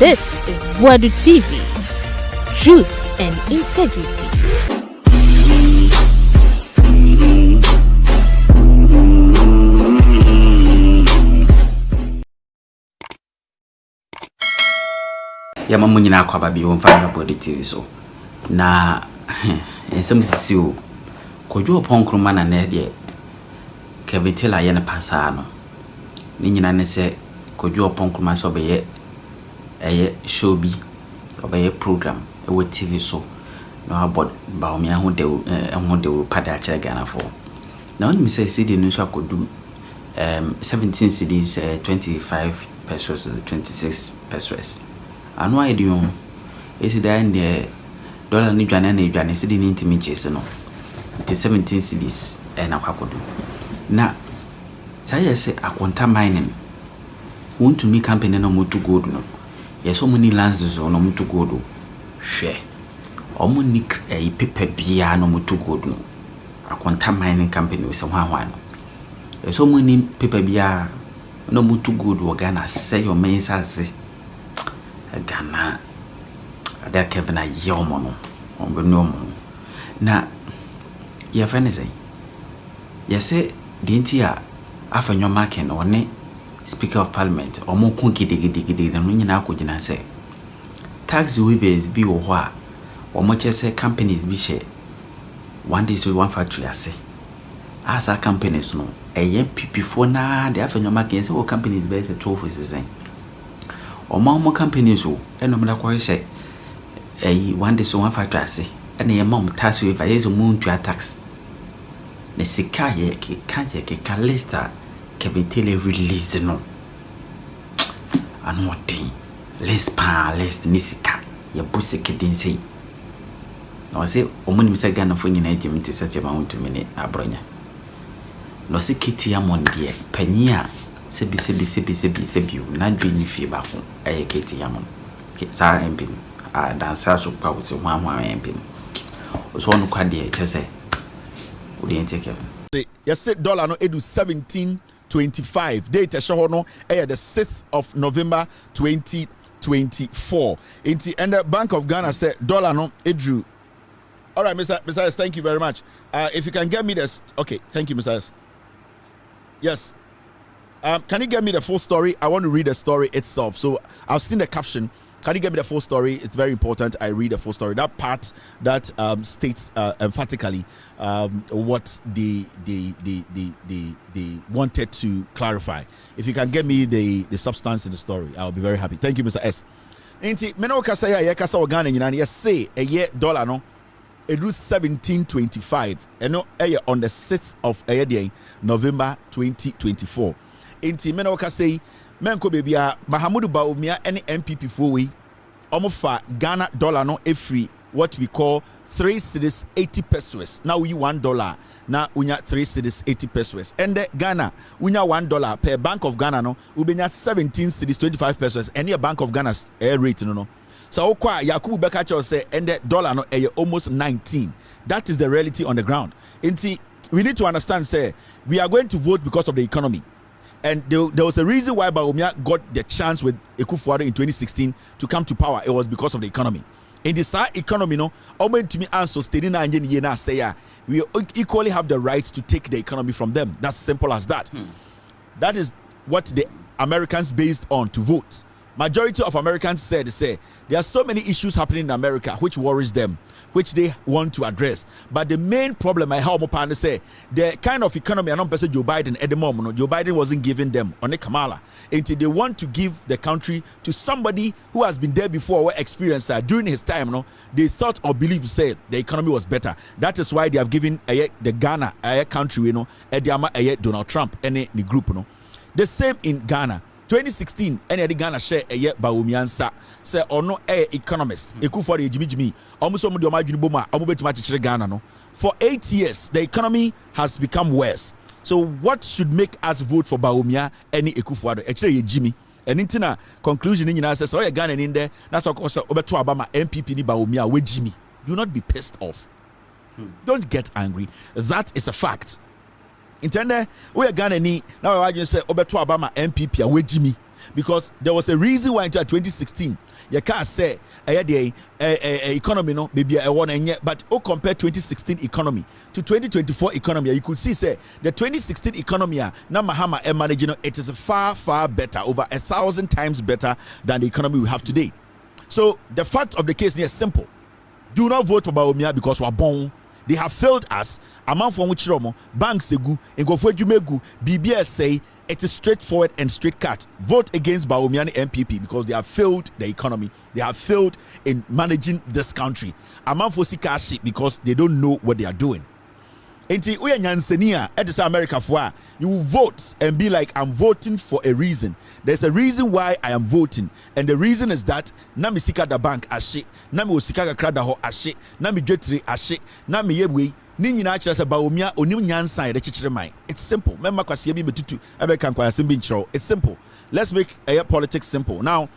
This is Wadu TV. Truth and integrity. Yama munyina kwa babi wonfa Wadu TV so. Na ensem sisiu kojo Oppong Nkrumah na ne de Kevin Taylor ye ne pasa no. Ni nyina ne se kojo Oppong Nkrumah so be ye show bi obeye program ewo TV so no about Bawumia ho de pada cha Ghana for na on mi say cedi no so akodu 17 cedis 25 pesos 26 pesos anu ayedion esi da ndie dollar ni dwane na dwane cedi ni ntimi chese no it 17 cedis na kwakodu na say say akonta mining Wontumi company no motu gold no yes omuni lands so no motu gold hwe omuni paper bia no motu gold no akonta mining company we se hwa no yes omuni paper bia no motu gold wo Ghana say your main sase Ghana ada Kevin ayomo no ombenu na ya fane say yese dintia Afenyo Bawumia one Speaker of Parliament omo kun gidigidi no nyina akogina se tax waivers bi wo ho a omo chese companies bi she one day so one factory ase asa companies no MPP for na the Afenyo Bawumia say wo companies be say 12 season omo companies so eno mda kwa she one day so one factory ase ena ye mom tax waiver ye so mu ntua tax ne sika ye ke lista Kevin Taylor release no anu odin list nisika ya busike din sei no say omuni misa Ghana fo nyina agim ti sache ma Wontumi Abronye no se kiti ya mondie panyi a sebi na dwini fie ba ko eye kiti ya mon sa MP a dansa so pa wo se hwa MP so onu kwade chese odi ente Kevin yes dollar no edu 17.25 date show no the 6th of November 2024 into and the Bank of Ghana said dollar no edu. All right, Mr. S, thank you very much. If you can get me this, okay, thank you, Mr. S. Yes. Can you get me the full story? I want to read the story itself. So I've seen the caption. Can you get me the full story? It's very important. I read the full story. That part that states emphatically what they wanted to clarify. If you can get me the substance in the story, I'll be very happy. Thank you, Mr. S. Inti meno kasa ya kasa Ghana nyina na say a year dollar no it was 17.25 and on the 6th of November 2024. Inti meno kasa menko bebia Mahamudu Bawumia any MPP for we omofa Ghana dollar no every what we call 3 cedis 80 pesos. Now we $1 now unya 3 cedis 80 pesos and the Ghana unya $1 per Bank of Ghana no ubenya 17 cedis 25 pesos any Bank of Ghana's rate no so okwa Yakubu Bekacho say and the dollar no almost 19. That is the reality on the ground. Inti we need to understand say we are going to vote because of the economy. And there was a reason why Bawumia got the chance with Akufo-Addo in 2016 to come to power. It was because of the economy. In this economy, no, Wontumi answer steady na enye na say we equally have the right to take the economy from them. That's simple as that. That is what the Americans based on to vote. Majority of Americans said there are so many issues happening in America which worries them, which they want to address. But the main problem I have upon say the kind of economy I don't person Joe Biden at the moment. Joe Biden wasn't giving them on the Kamala until they want to give the country to somebody who has been there before or experienced during his time. No, they thought or believed say the economy was better. That is why they have given the Ghana country, Donald Trump and the group. The same in Ghana. 2016 any Ghana share Bawumia say or no economist Akufo-Addo Jimmy almost some do madwini boma betima chire Ghana no for 8 years the economy has become worse. So what should make us vote for Bawumia any Akufo-Addo chire Jimmy and intina conclusion nyina say so Ghana in there that's what obeto aba ma MPP ni Bawumia we Jimmy. Do not be pissed off. Don't get angry. That is a fact. Intende we Ghana ni now I just say obeto Obama MPP a we Jimmy because there was a reason why until 2016 you can't say the economy no maybe a one and yet, but compare 2016 economy to 2024 economy, you could see say the 2016 economy now Mahama and managing it is far better, over 1,000 times better than the economy we have today. So the fact of the case is simple. Do not vote for Bawumia because we're born. They have failed us. Among from which banks egu, engofo jumegu, BBS say it is straightforward and straight cut. Vote against Bawumia and MPP because they have failed the economy. They have failed in managing this country. Among for sikashi because they don't know what they are doing. Enti uye nyansenia edisa America for you will vote and be like, I'm voting for a reason. There's a reason why I am voting, and the reason is that na mi sika da bank ashe, na mi osika kakra da ho ashe, na mi dwetire ashe, na mi yebwe ni nyina kyerɛ sɛ Bawumia onim nyansa yɛ kyekere man. It's simple. Memma kwase bi metutu ebeka nkwasem bi nkyerɛw. It's simple. Let's make politics simple. Now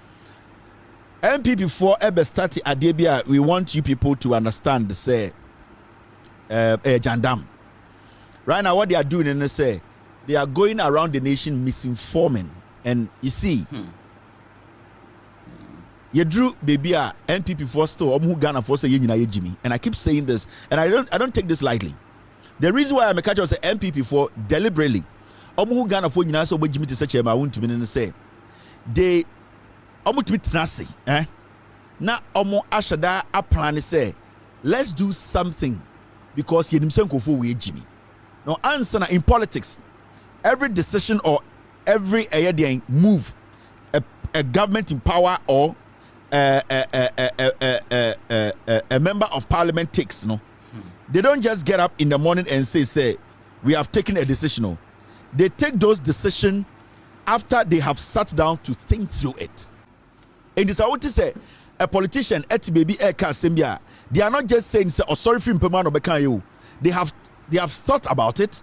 MPP for ebe start adebia, we want you people to understand say jandam. Right now, what they are doing, and they say they are going around the nation misinforming. And you see, you drew baby NPP for still Ghana for say Jimmy. And I keep saying this, and I don't take this lightly. The reason why I'm a catcher say NPP for deliberately Ghana for so Jimmy to such a Wontumi and say they nasi na ashada a plan say let's do something because you for Jimmy. Now, answer in politics, every decision or every move a government in power or a member of parliament takes, they don't just get up in the morning and say we have taken a decision. No. They take those decisions after they have sat down to think through it. And this I want to say, a politician at baby they are not just saying say, oh sorry for implement or bekan you. They have thought about it.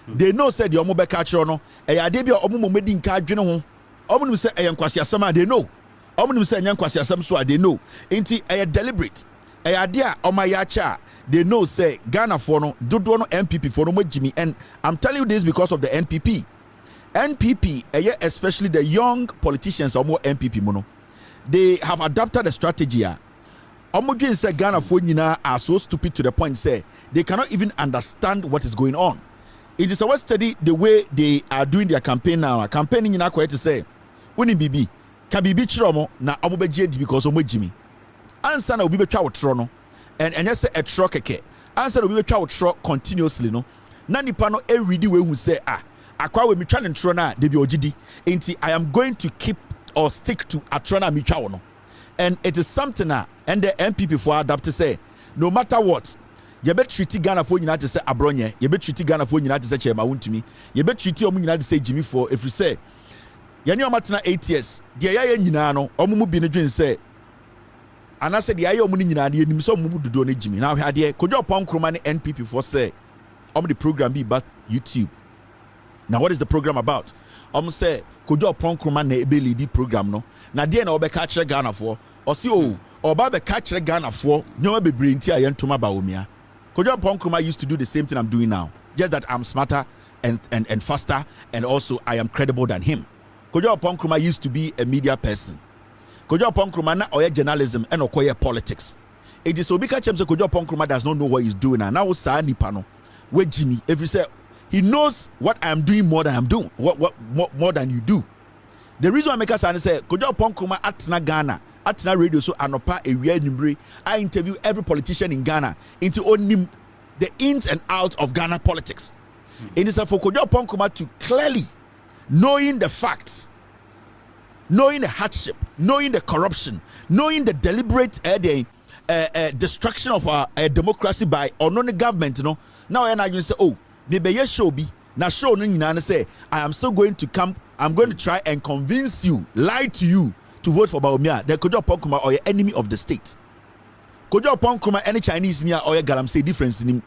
They know said the omobe catcher no. Adebia omo medi nka adwene ho. Omo say eyankwasi asama they know. Omo say eyankwasi asam so they know. Enti deliberate. Adea omayacha they know say Ghana for no dodo no MPP for no Jimmy, and I'm telling you this because of the NPP. NPP especially the young politicians or more MPP mono. They have adopted a strategy. Omogin say Ghana for nyina are so stupid to the point say they cannot even understand what is going on. It is always study the way they are doing their campaign now. Campaigning nyina ko to say, "Woni bibi, can bibi chiromo na omobegye di because omojimi." Answer na obi betwa wotro no. And just say a tro keke. Answer obi betwa wotro continuously no. Na nipa no ready we hu say akwa we mitwa ntro na de bi ogidi. Enti I am going to keep or stick to atro na mitwa wo no. And it is something and the MPP for adapt to say, no matter what, you bet treaty Ghana for United say Abronye, you bet treaty Ghana for United say Chema Wontumi, you bet treaty United say Jimmy for if you say, Yanyo Matina 8 years, the Yaya Ninano, Omu Binadrin say, and I said the Ayo Munina, you so move to do Jimmy. Now, had ye could your Oppong Nkrumah NPP for say, the program be but YouTube. Now, what is the program about? Say, could your Oppong Nkrumah ne ebe lead program no? Na dia na obe catch Ghana for or see or ba be catch Ghana for nyo be bring tia Wontumi Abawumia. Could your Oppong Nkrumah used to do the same thing I'm doing now, just that I'm smarter and faster, and also I am credible than him. Could your Oppong Nkrumah used to be a media person. Could your Oppong Nkrumah na oye journalism and okoye politics. It is obi catch him say could your Oppong Nkrumah does not know what he's doing now sa nipa no we Jimmy if you say he knows what I am doing more than I'm doing what more than you do. The reason I make us say, could you Oppong Nkrumah atna Ghana, atna radio so anopa area numbre. I interview every politician in Ghana into only the ins and outs of Ghana politics. It is for could you Oppong Nkrumah to clearly knowing the facts, knowing the hardship, knowing the corruption, knowing the deliberate destruction of our democracy by unknown government. You know, now and I just say, oh, maybe yes, show be. Now show no say I am still going to come. I'm going to try and convince you, lie to you to vote for Bawumia. Then could you Oppong Nkrumah or your enemy of the state? Could you Oppong Nkrumah any Chinese near or your galam say difference in him?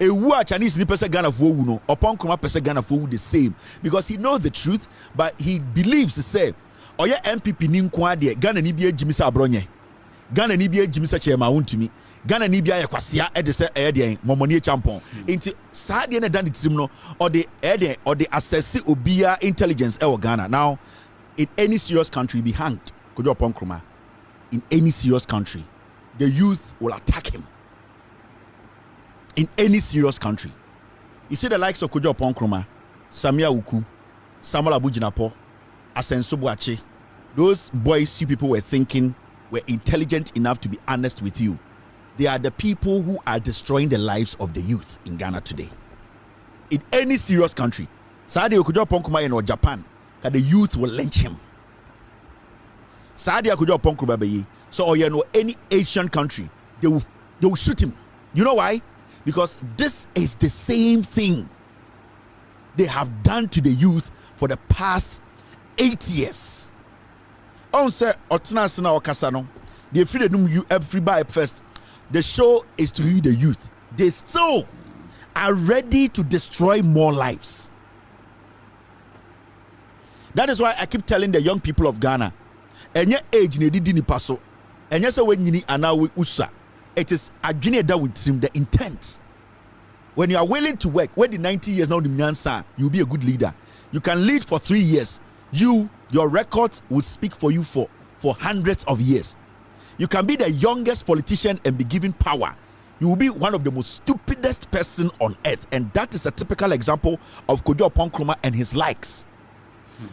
A war Chinese ni person Ghana for no Oppong Nkrumah person Ghana for the same because he knows the truth, but he believes to say or your MPP ni nkwa de Ghana ni bia Jimmy Abronye. Ghana ni bia Jimmy Chema Wontumi. Ghana ni bia yakwasia e de se de momoni champon nti saa de na dan tirim no or the assess obia intelligence e Ghana. Now in any serious country, be hanged. Oppong Nkrumah. In any serious country, the youth will attack him. In any serious country. You see the likes of Oppong Nkrumah, Samia Uku, Samuel Abujinapo, Asenso Boache. Those boys you people were thinking were intelligent enough to be honest with you. They are the people who are destroying the lives of the youth in Ghana today. In any serious country. Saadi Oppong Nkrumah in Japan, that the youth will lynch him. Saadi Oppong Nkrumah, so or you know any Asian country, they will shoot him. You know why? Because this is the same thing they have done to the youth for the past 8 years. On say Otna Sina Okasano, they free you everybody first. The show is to lead the youth. They still are ready to destroy more lives. That is why I keep telling the young people of Ghana, enye age ne didi ni paso, enye se we nyini ana we usa. It is adwene that with him the intent. When you are willing to work, when the 90 years now the nyansa, you'll be a good leader. You can lead for 3 years. Your record will speak for you for hundreds of years. You can be the youngest politician and be given power. You will be one of the most stupidest person on earth, and that is a typical example of Oppong Nkrumah and his likes.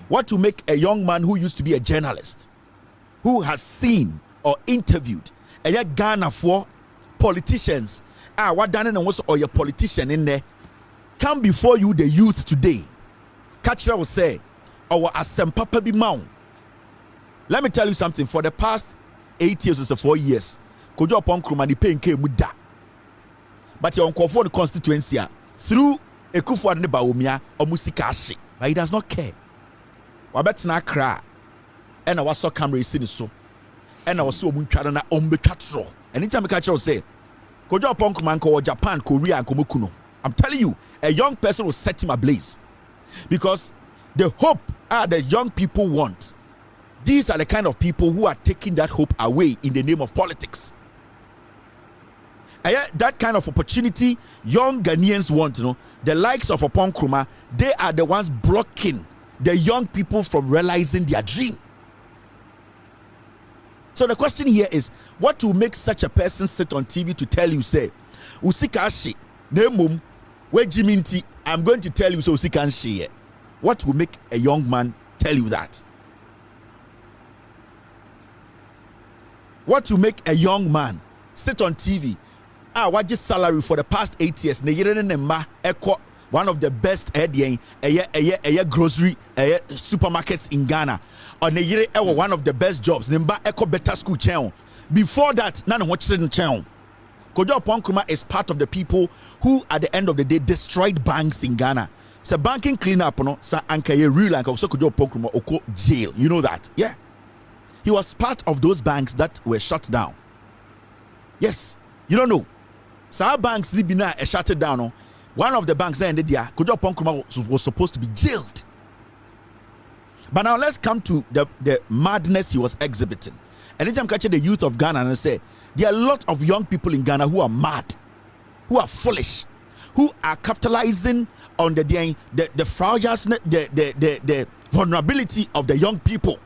What to make a young man who used to be a journalist, who has seen or interviewed a Ghana for politicians, what done and was or your politician in there, come before you the youth today. Catcher will say, our Asempapa be mount. Let me tell you something. For the past 8 years or 4 years, Oppong Nkrumah the pain came with that. But your uncle for the constituency through Afenyo Bawumia or Musikashi, but he does not care. Wabet na cry, and I was so camera seen so, and I was so muncharana ombecatro. Anytime a catcher will say, Oppong Nkrumah or Japan, Korea, and Komukuno. I'm telling you, a young person will set him ablaze. Because the hope the young people want, these are the kind of people who are taking that hope away in the name of politics. And that kind of opportunity young Ghanaians want, the likes of Oppong Nkrumah, they are the ones blocking the young people from realizing their dream. So the question here is, what will make such a person sit on TV to tell you, say, Usikashi, Nemum, where Jiminti, I'm going to tell you so Usikanshi. What will make a young man tell you that? What will make a young man sit on TV? What is salary for the past 8 years? One of the best grocery supermarkets in Ghana. Or one of the best jobs. Better school channel. Before that, none of what channel. Oppong Nkrumah is part of the people who, at the end of the day, destroyed banks in Ghana. So banking cleanup, so ankaye real and also Oppong Nkrumah oko jail. You know that, yeah. He was part of those banks that were shut down. Yes, you don't know. So our banks libina shut it down. One of the banks there ended there. Oppong Nkrumah was supposed to be jailed. But now let's come to the madness he was exhibiting. Anytime catch the youth of Ghana and say there are a lot of young people in Ghana who are mad, who are foolish, who are capitalizing on the frailness, the vulnerability of the young people.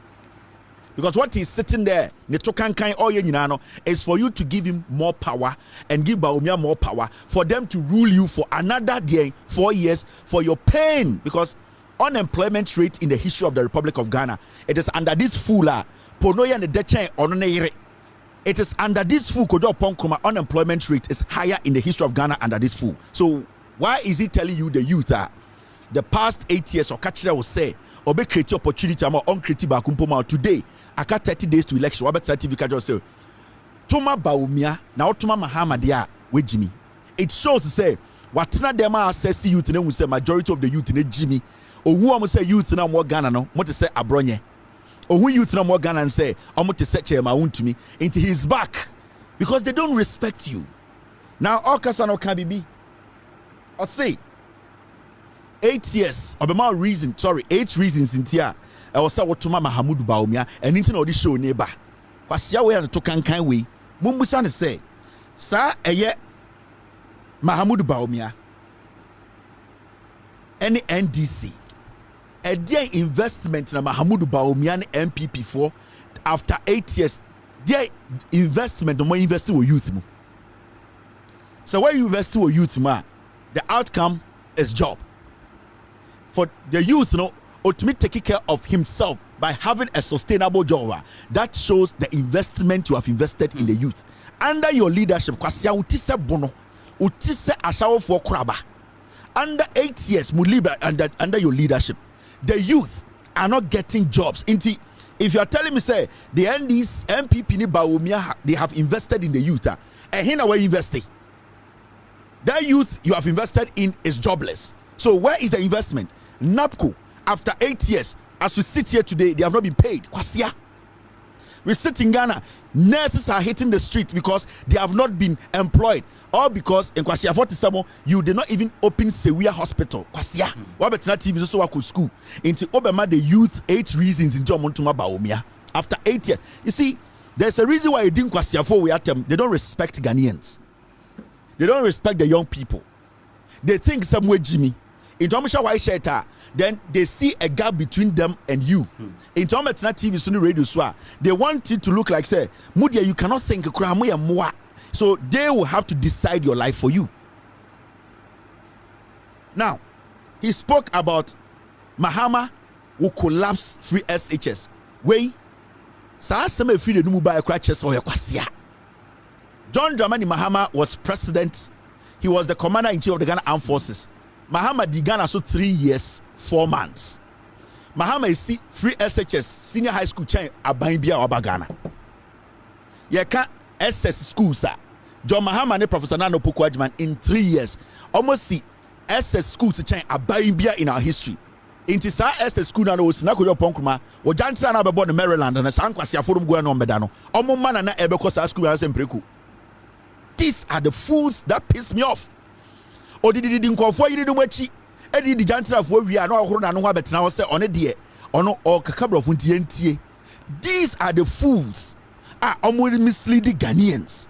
Because what he's sitting there, is for you to give him more power and give Bawumia more power, for them to rule you for another 4 years for your pain. Because unemployment rate in the history of the Republic of Ghana, it is under this fool, it is under this fool, Oppong Nkrumah, unemployment rate is higher in the history of Ghana under this fool. So why is he telling you the youth that the past 8 years or catcher will say or be create opportunity or uncreative bakumpoma today? I got 30 days to election. What better TV can just say Tuma Bawumia now Tuma Mahamadia with Jimmy. It shows to say what not them are says youth and say majority of the youth in Jimmy or who am say youth now more Ghana no what to say Abronye or who youth now more Ghana and say I'm to set my own to me into his back because they don't respect you. Now all Kasano can be or say 8 years or more reason 8 reasons in here. I was saying what to Mahamudu Bawumia and into this show neighbor. Kwasia we and to kankan we. Mumbusan say, Sir, Mahamudu Bawumia, any NDC, a dear investment na Mahamudu Bawumia MPP for after 8 years. Their investment, the more invested with youth. So when you invest with youth, the outcome is job. For the youth, ultimately taking care of himself by having a sustainable job. That shows the investment you have invested in the youth. Under your leadership, under 8 years, under your leadership, the youth are not getting jobs. If you are telling me, say, the NDs, MPP, Bawumia, they have invested in the youth, and here we're investing. That youth you have invested in is jobless. So where is the investment? NAPCO, after 8 years, as we sit here today, they have not been paid. Kwasia. We sit in Ghana, nurses are hitting the street because they have not been employed. Or because in Kwasia 47, you did not even open Sewia Hospital. Kwasia. What about TV so I could school? Into Obama the youth 8 reasons in Wontumi Bawumia. After 8 years. You see, there's a reason why you didn't Kwasia for we at them. They don't respect Ghanaians. They don't respect the young people. They think somewhere Jimmy. In Tomisha White Shelter, then they see a gap between them and you. In Tomisha TV, Sunni Radio Swa, they want it to look like, say, Mudia, you cannot think more. So they will have to decide your life for you. Now, he spoke about Mahama will collapse free SHS. Way, Saasame free the Numuba crutches or Kwasia. John Dramani Mahama was president. He was the commander-in-chief of the Ghana Armed Forces. Mahama di Ghana so 3 years, 4 months. Mahama is free SHS, senior high school chain, Abainbia or Ghana. Yeka SS school, sir. John Mahama and Professor Nano Pukwajman in 3 years. Almost see SS school to chain Abainbia in our history. Inti sa SS school na was na Oppong Nkrumah o jantra na bebo in Maryland na san kwasi aforum go na ombeda no man na ebeko sa school na sempreku. These are the fools that piss me off. Odidi nkofo yiri dum achi edi di jantra fo wi na ohoro na no ho abetena ho se one de ono o kakabro fo ntie ntie. These are the fools omo misleading Ghanaians.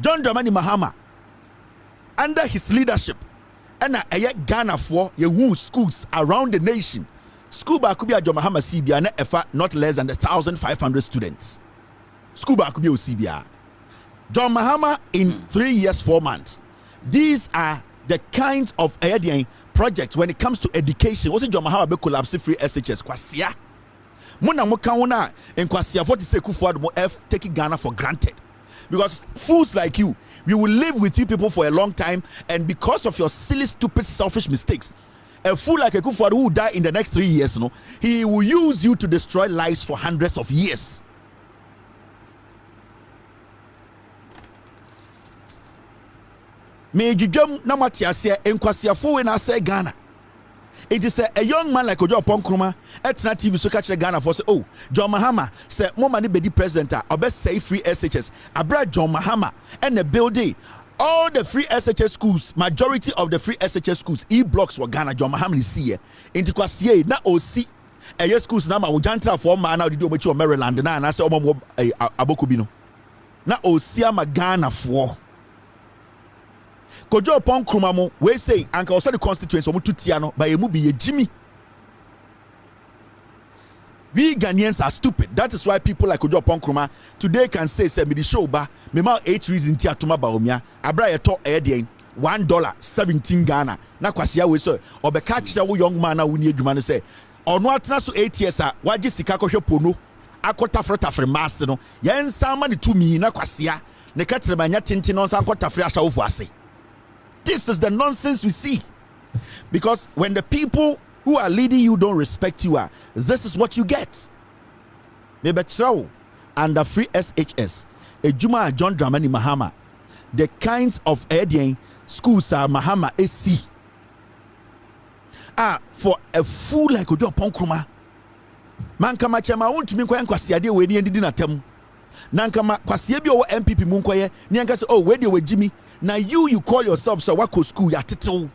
John Dramani Mahama, under his leadership, and Ghana for your schools around the nation. School ba could be a John Mahama CBA not less than 1,500 students. School ba could be CBA. John Mahama in 3 years, 4 months. These are the kinds of projects when it comes to education. What's John Mahama be collapse free SHS kwasia. Muna mukauna en kwasia 40 Kufuor F taking Ghana for granted. Because fools like you, we will live with you people for a long time, and because of your silly, stupid, selfish mistakes, a fool like a Kufuor who will die in the next 3 years, he will use you to destroy lives for hundreds of years. Me jujum na matiasia enkwasiafo we na say Ghana. It is a young man like Oppong Nkrumah etna TV so catch Ghana for say, oh, John Mahama say mo mani be the president obe say free SHS. Abra John Mahama and the building all the free SHS schools, majority of the free SHS schools blocks were Ghana. John Mahama is here into kwasie na osi e schools na ma wo jantra for ma na odi omechi o Maryland na say omo abokubi no na osi ama Ghana for Oppong Nkrumah we say anka also the constituency omo tutia no by emu be Jimmy. We Ghanaians are stupid. That is why people like Oppong Nkrumah today can say me the show ba me ma 8 reason ti atoma Bawumia abra ye to e $1.17 Ghana na kwasia we so obeka kire wo young man na wo ni adwuma no say ono atena so 8 years waje sika kohwe pono akotafre mass no yensa ma ne tumi na kwasia ne katere manya tintin no san akotafre asha wo ase. This is the nonsense we see. Because when the people who are leading you don't respect you, this is what you get. Maybe under free SHS, Ejuma John Dramani Mahama, the kinds of schools are Mahama AC. For a fool like Oppong Nkrumah, man kama chema Wontumi kwasiade we ni ndidi na tem. Nankama kwasie bi o MPP munkoye ni anka say, oh, where dey we Jimmy. Now you call yourself so what school ya title.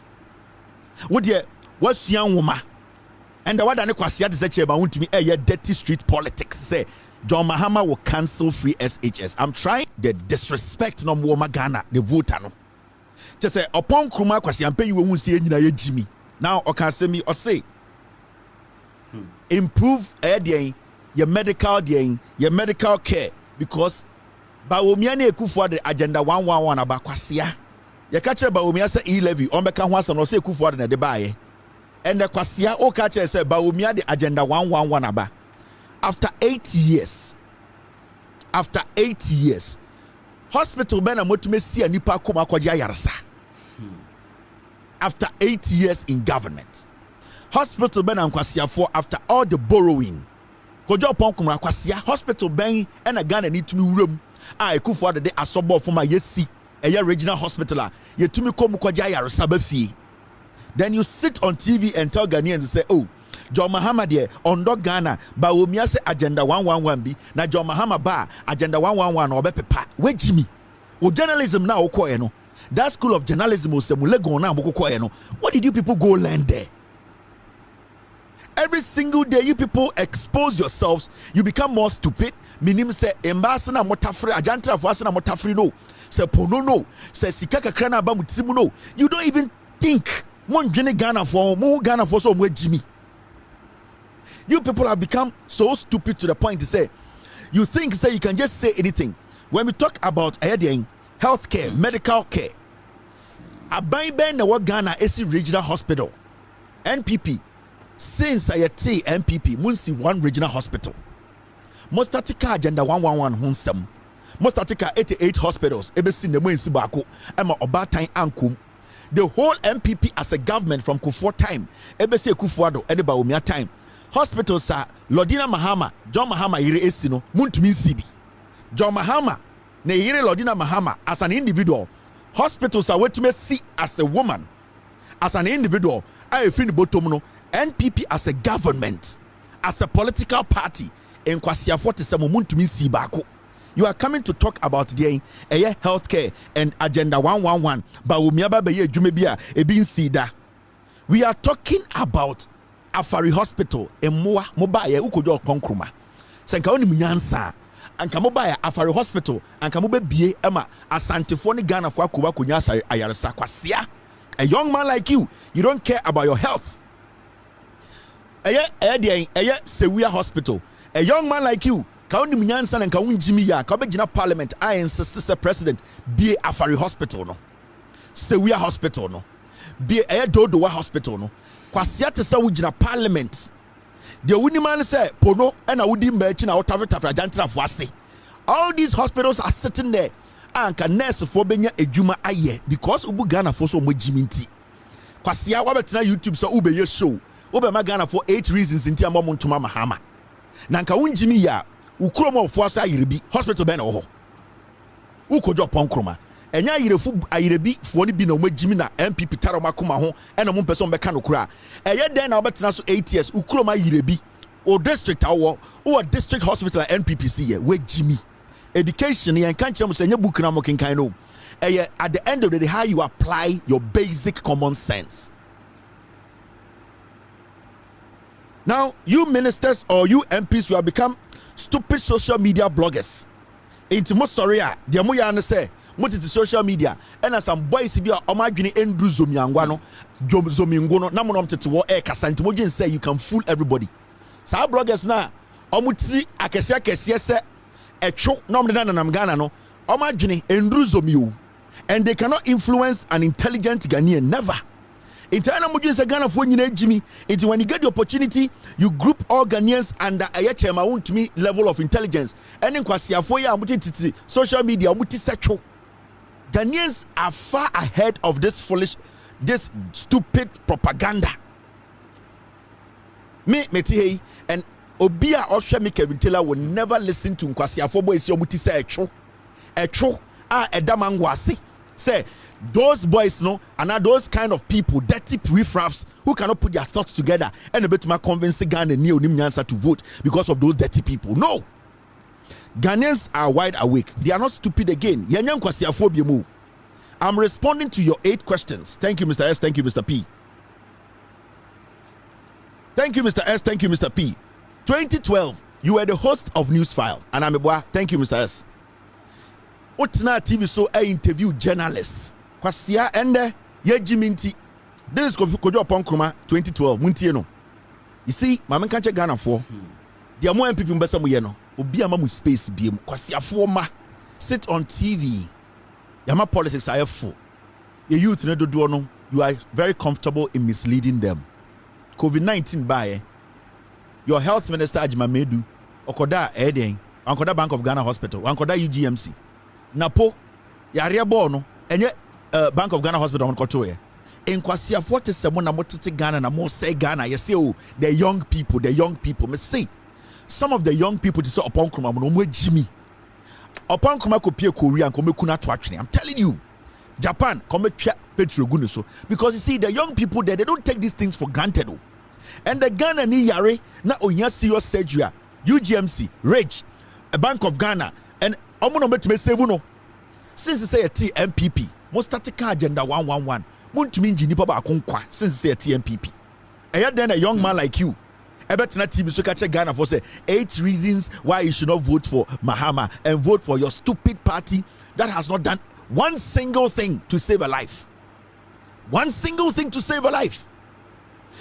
What ye what's young woman? And the one that kwasia is say about Wontumi dirty street politics. Say John Mahama will cancel free SHS. I'm trying the disrespect no more Ghana, the voter no. Just say Oppong Nkrumah kwasia pay you won't see nyina ye Jimmy. Now, okay, say me or say, improve your medical care, because Bawumia ne Kufuor the agenda 111 about kwasia. You catch Bawumia say e-levy on beka once and say Kufuor na de baye. And the kwasia o catch say Bawumia the agenda 111 about. After 8 years, hospital ben amotume si anipa koma kwaja yarsa. After 8 years in government, hospital ben kwasia for after all the borrowing. Kojo Oppong Nkrumah kwasia hospital ben and a Ghana need to room. I Kufuor de asobo for my yesi a regional hospital. Ye to me come kwaja yarsa ba fie. Then you sit on TV and tell Ghanaians and say, oh, John Mahama there on dog Ghana, Bawumia say agenda 111B, na John Mahama ba agenda 111 or bepepa. Where Jimmy? Well, journalism now no. That school of journalism was semulego na no. What did you people go learn there? Every single day you people expose yourselves, you become more stupid. Minim say embasana motafri ajantra fwasana motafri no. Say pono no. Say sikaka krana ba mutimu no. You don't even think. Mon jene Ghana for mo Ghana for so mwe Jimmy. You people have become so stupid to the point to say you think say you can just say anything. When we talk about healthcare, medical care, aban ben na wa Ghana esi regional hospital NPP. Since I say NPP, munsi one regional hospital. Mostatika agenda 111 hunsem. Mostatika 88 hospitals. Ebesi ne munsi bako. Ema obatan ankum. The whole NPP as a government from Kufuor time. Ebesi Kufuor do ene Bawumia time. Hospitals are Lodina Mahama, John Mahama yire esino. Wontumi sibi. John Mahama ne yire Lodina Mahama as an individual. Hospitals are wetume see as a woman. As an individual. I feel bottom no. NPP as a government, as a political party, in Kwasia 47 Wontumi si bako. You are coming to talk about the healthcare and agenda 111. Bawumia ba beye jumebia ebin sida. We are talking about Afari Hospital emwa mobile ukojo Oppong Nkrumah. Senka oni munyansa. Anka mobile Afari Hospital anka mobe bie ema asantefo ni Ghana fo akoba konya ayaresa kwasia. A young man like you don't care about your health. Sewia Hospital. A young man like you, Kauni Munyansan and Kaun Jimmy Ya, Kabajina Parliament, I insist the president be a Afari Hospital no. Sewia Hospital no. Be a Dodowa Hospital no. Kwasiata Sawujina Parliament. The Wuniman say Pono and I would imagine out of it after Jantra Fwasi. All these hospitals are sitting there. Anka nurse for benya ejuma aye because ubu Ghana for so much jiminti. Kwasia wabetena YouTube so ube ye show. Ube Ghana for 8 reasons inti amo Wontumi Mahama. Nanka unjimi ya ukromo fwasa ayiribi hospital ben oho. Ukojo Oppong Nkrumah. Enya ayirefu ayiribi fwoni bi na umejimi na MPP taro makuma ho ena mo person beka no kura. Eye den na obetena so 8 years ukromo ayiribi o district awo o district hospital NPPC ye we jimi. Education and can't say book na mokin kind of at the end of the day how you apply your basic common sense. Now you ministers or you MPs, you have become stupid social media bloggers. Into most sorry the moya say multi social media and as some boys be omadwini endru zomiangwano zomingono na monom tete wo e kasa ntimogen say you can fool everybody. Sa bloggers na omutiri akese se echo nom de nanam Ghana no omadwene endruzomiu and they cannot influence an intelligent Ghanaian, never. Internal mujin se Ghana fo nyina ejimi it when you get the opportunity you group all Ghanaians under a chema Wontumi level of intelligence and in kwasiafo ya mutiti social media muti secho. Ghanaians are far ahead of this stupid propaganda. Me meti and Obia Oshemi Kevin Taylor will never listen to Nkwasiafo boys yomuti say echo edamangwasi say those boys no and are those kind of people dirty riffraffs who cannot put their thoughts together and a bit to convince Ghana ni onim nyansa to vote because of those dirty people. No, Ghanaians are wide awake. They are not stupid again. Yanyan Nkwasiafo biemu. I'm responding to your 8 questions. Thank you, Mr. S. Thank you, Mr. P. Thank you, Mr. S. Thank you, Mr. P. 2012, you were the host of Newsfile, and I'm a boy. Thank you, Mr. S. Otina TV so I interview journalists. Kwasia ende ye jiminti This is Kojo Oppong Nkrumah 2012. Muntie no. You see, my man can't check Ghana for. The more people in Bessa Muyeno, Obi Amamu space beam, Kwasia Forma, sit on TV. Yama politics are full. Your youth no do no. You are very comfortable in misleading them. COVID-19 by your health minister Ajima Medu, Okoda Eden, Ankoda Bank of Ghana Hospital, Ankoda UGMC. Napo, Yaria Bono, and yet Bank of Ghana Hospital on Kotoye. In Kwasia 47 na motete Ghana na mo say Ghana, you say oh the young people, me say some of the young people to say Oppong Nkrumah no mo Jimmy. Oppong Nkrumah ko pie Korea ko mekuna to atwene. I'm telling you. Japan come Petro Gunu so because you see the young people there, they don't take these things for granted. Oh. And the Ghana ni yare na onya serious surgery, UGMC, Rage, a Bank of Ghana, and omo no save no. Since you say a TMPP, most statical agenda 111. Wontumi nipa ba akonkwa since say TMPP. And then a young man like you, Ebetina TV so catch Ghana for say 8 reasons why you should not vote for Mahama and vote for your stupid party that has not done one single thing to save a life. One single thing to save a life.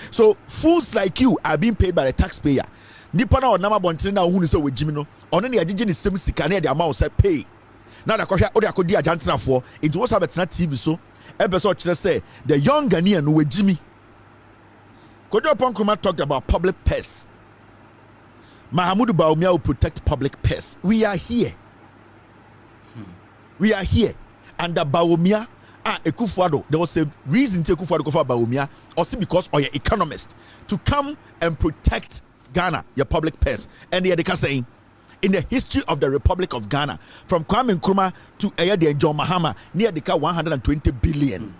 So fools like you are being paid by the taxpayer. Nipa na onama bontin na ohunu say we Jimmy no. Ono ne agege ne sem sika na the amount say pay. Now the kwahia odi akodi agantena for it was Ebetina TV so episode say the young Ghanaian no we Jimmy. Kojo Oppong Nkrumah talked about public purse. Afenyo Bawumia will protect public purse. We are here. We are here. Under Bawumia, Ekufuado, there was a reason to Ekufuado go for Bawumia, also because of your economist to come and protect Ghana, your public purse. And they are saying, in the history of the Republic of Ghana, from Kwame Nkrumah to John Mahama, near the 120 billion.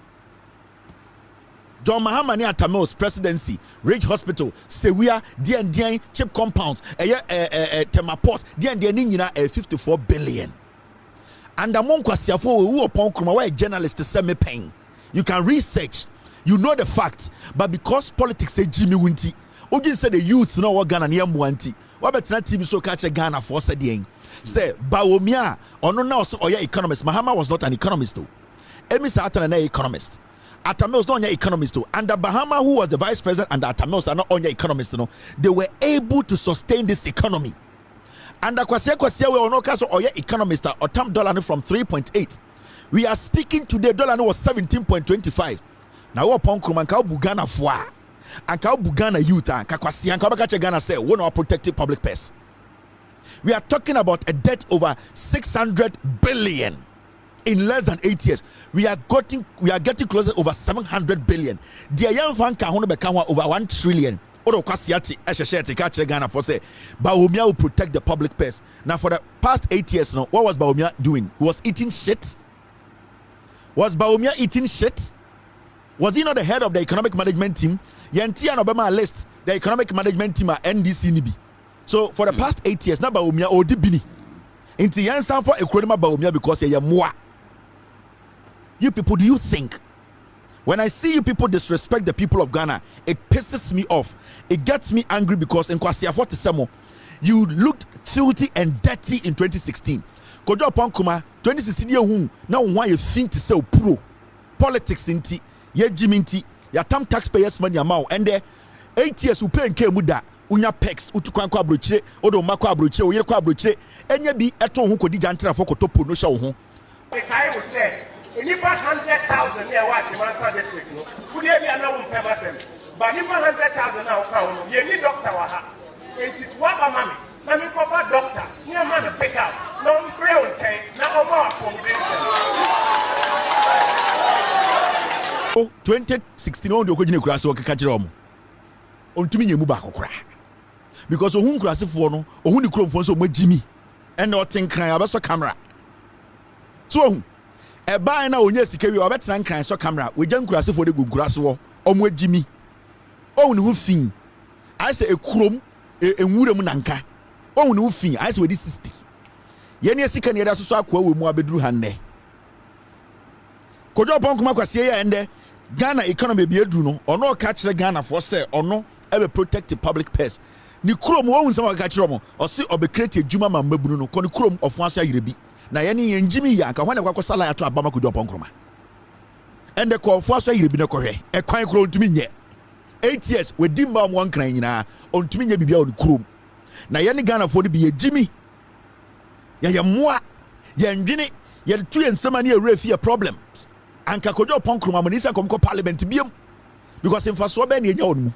John Mahama near Tamil's presidency, Rage Hospital, Sewia, DN chip compounds, Temaport, DN 54 billion. And among Kwasiafo who Oppong Nkrumah, where a journalist is semi paying. You can research, you know the fact, but because politics say Jimmy Winti, Ojin said the youth know what Ghana near Mwanti. What better TV so catch a Ghana for said say Bawumia or no now so your economist. Mahama was not an economist though. Emi Satan an economist. Atamil was not your economist though. And the Bahama who was the vice president and the Atamils are not on your economist no. They were able to sustain this economy. And the Kwasia we no case or your economist or term dollar from 3.8. We are speaking today dollar was 17.25. Now Oppong Nkrumah ka Bugana foa. And ka Bugana youth and Kwasia and Kabaka Ghana say we no protecting public purse. We are talking about a debt over 600 billion in less than 8 years. We are getting closer over 700 billion. The young fan can over 1 trillion. Odo Kwasiati Esheshete catch Ghana for say Bawumia will protect the public purse. Now for the past 8 years now, what was Bawumia doing? He was eating shit. Was Bawumia eating shit? Was he not the head of the economic management team? Yanti and Obama list the economic management team at NDC Nibi. So for the past 8 years, now Bawumia odi bini. Inti yansan for economic Bawumia because ye moi. You people, do you think? When I see you people disrespect the people of Ghana, it pisses me off. It gets me angry because in Kwasia 47, you looked filthy and dirty in 2016. Kojo Oppong Nkrumah 2016 year now why you think to say pro politics inti ye jiminti ya tam taxpayers money amount and there 8 years you pay nke muda unya pex utukwan kwa abrochire odo makwa abrochire oyere kwa abrochire enye bi eto ho kodi jantra for kotopo no sha wo ho. The guy will say nipa 100,000 near what you answer district no would you be another person but nipa 100,000 now come you need doctor wa ha enti tuwa ba mami na me kofa doctor near man pick up no pray on chain na omo accommodation. 2016 on the okojine kurase okeka kire omo ontumi nyemu ba kokora because ohun kurase fo no ohun ni kuromfo so mo jimi and no tin kran abeso camera so ohun e ban na onye sika wi obetena nkran so camera we jan kurase fo de gugurase wo omo jimi ohun hu fin I say ekurom enwurem nanka ohun hu fin I say we di 60 ye ne sika ne da so akwa we mu abeduru hanne Kojo Oppong Nkrumah kwasie ya ende Ghana economy be eduru no ono ka kire Ghana for say ono e be protect the public purse ni krom wo hun sama ka kire mo o se obe create adwuma ma mabunu no ko ni krom ofo ase ayire bi na ye ne yenjimi ya ka hwane kwakọ sala ya to abama Kojo Oppong Nkrumah and the call for so you be no correct. A quite grown to me 8 years with dim mom one crying on to me be on chrome. Now yani Ghana for the be a Jimmy. Ya moi, ya ndini, ya two and some money a problems. And Kakojo Oppong Nkrumah Minister come Parliament bium because in first one ben.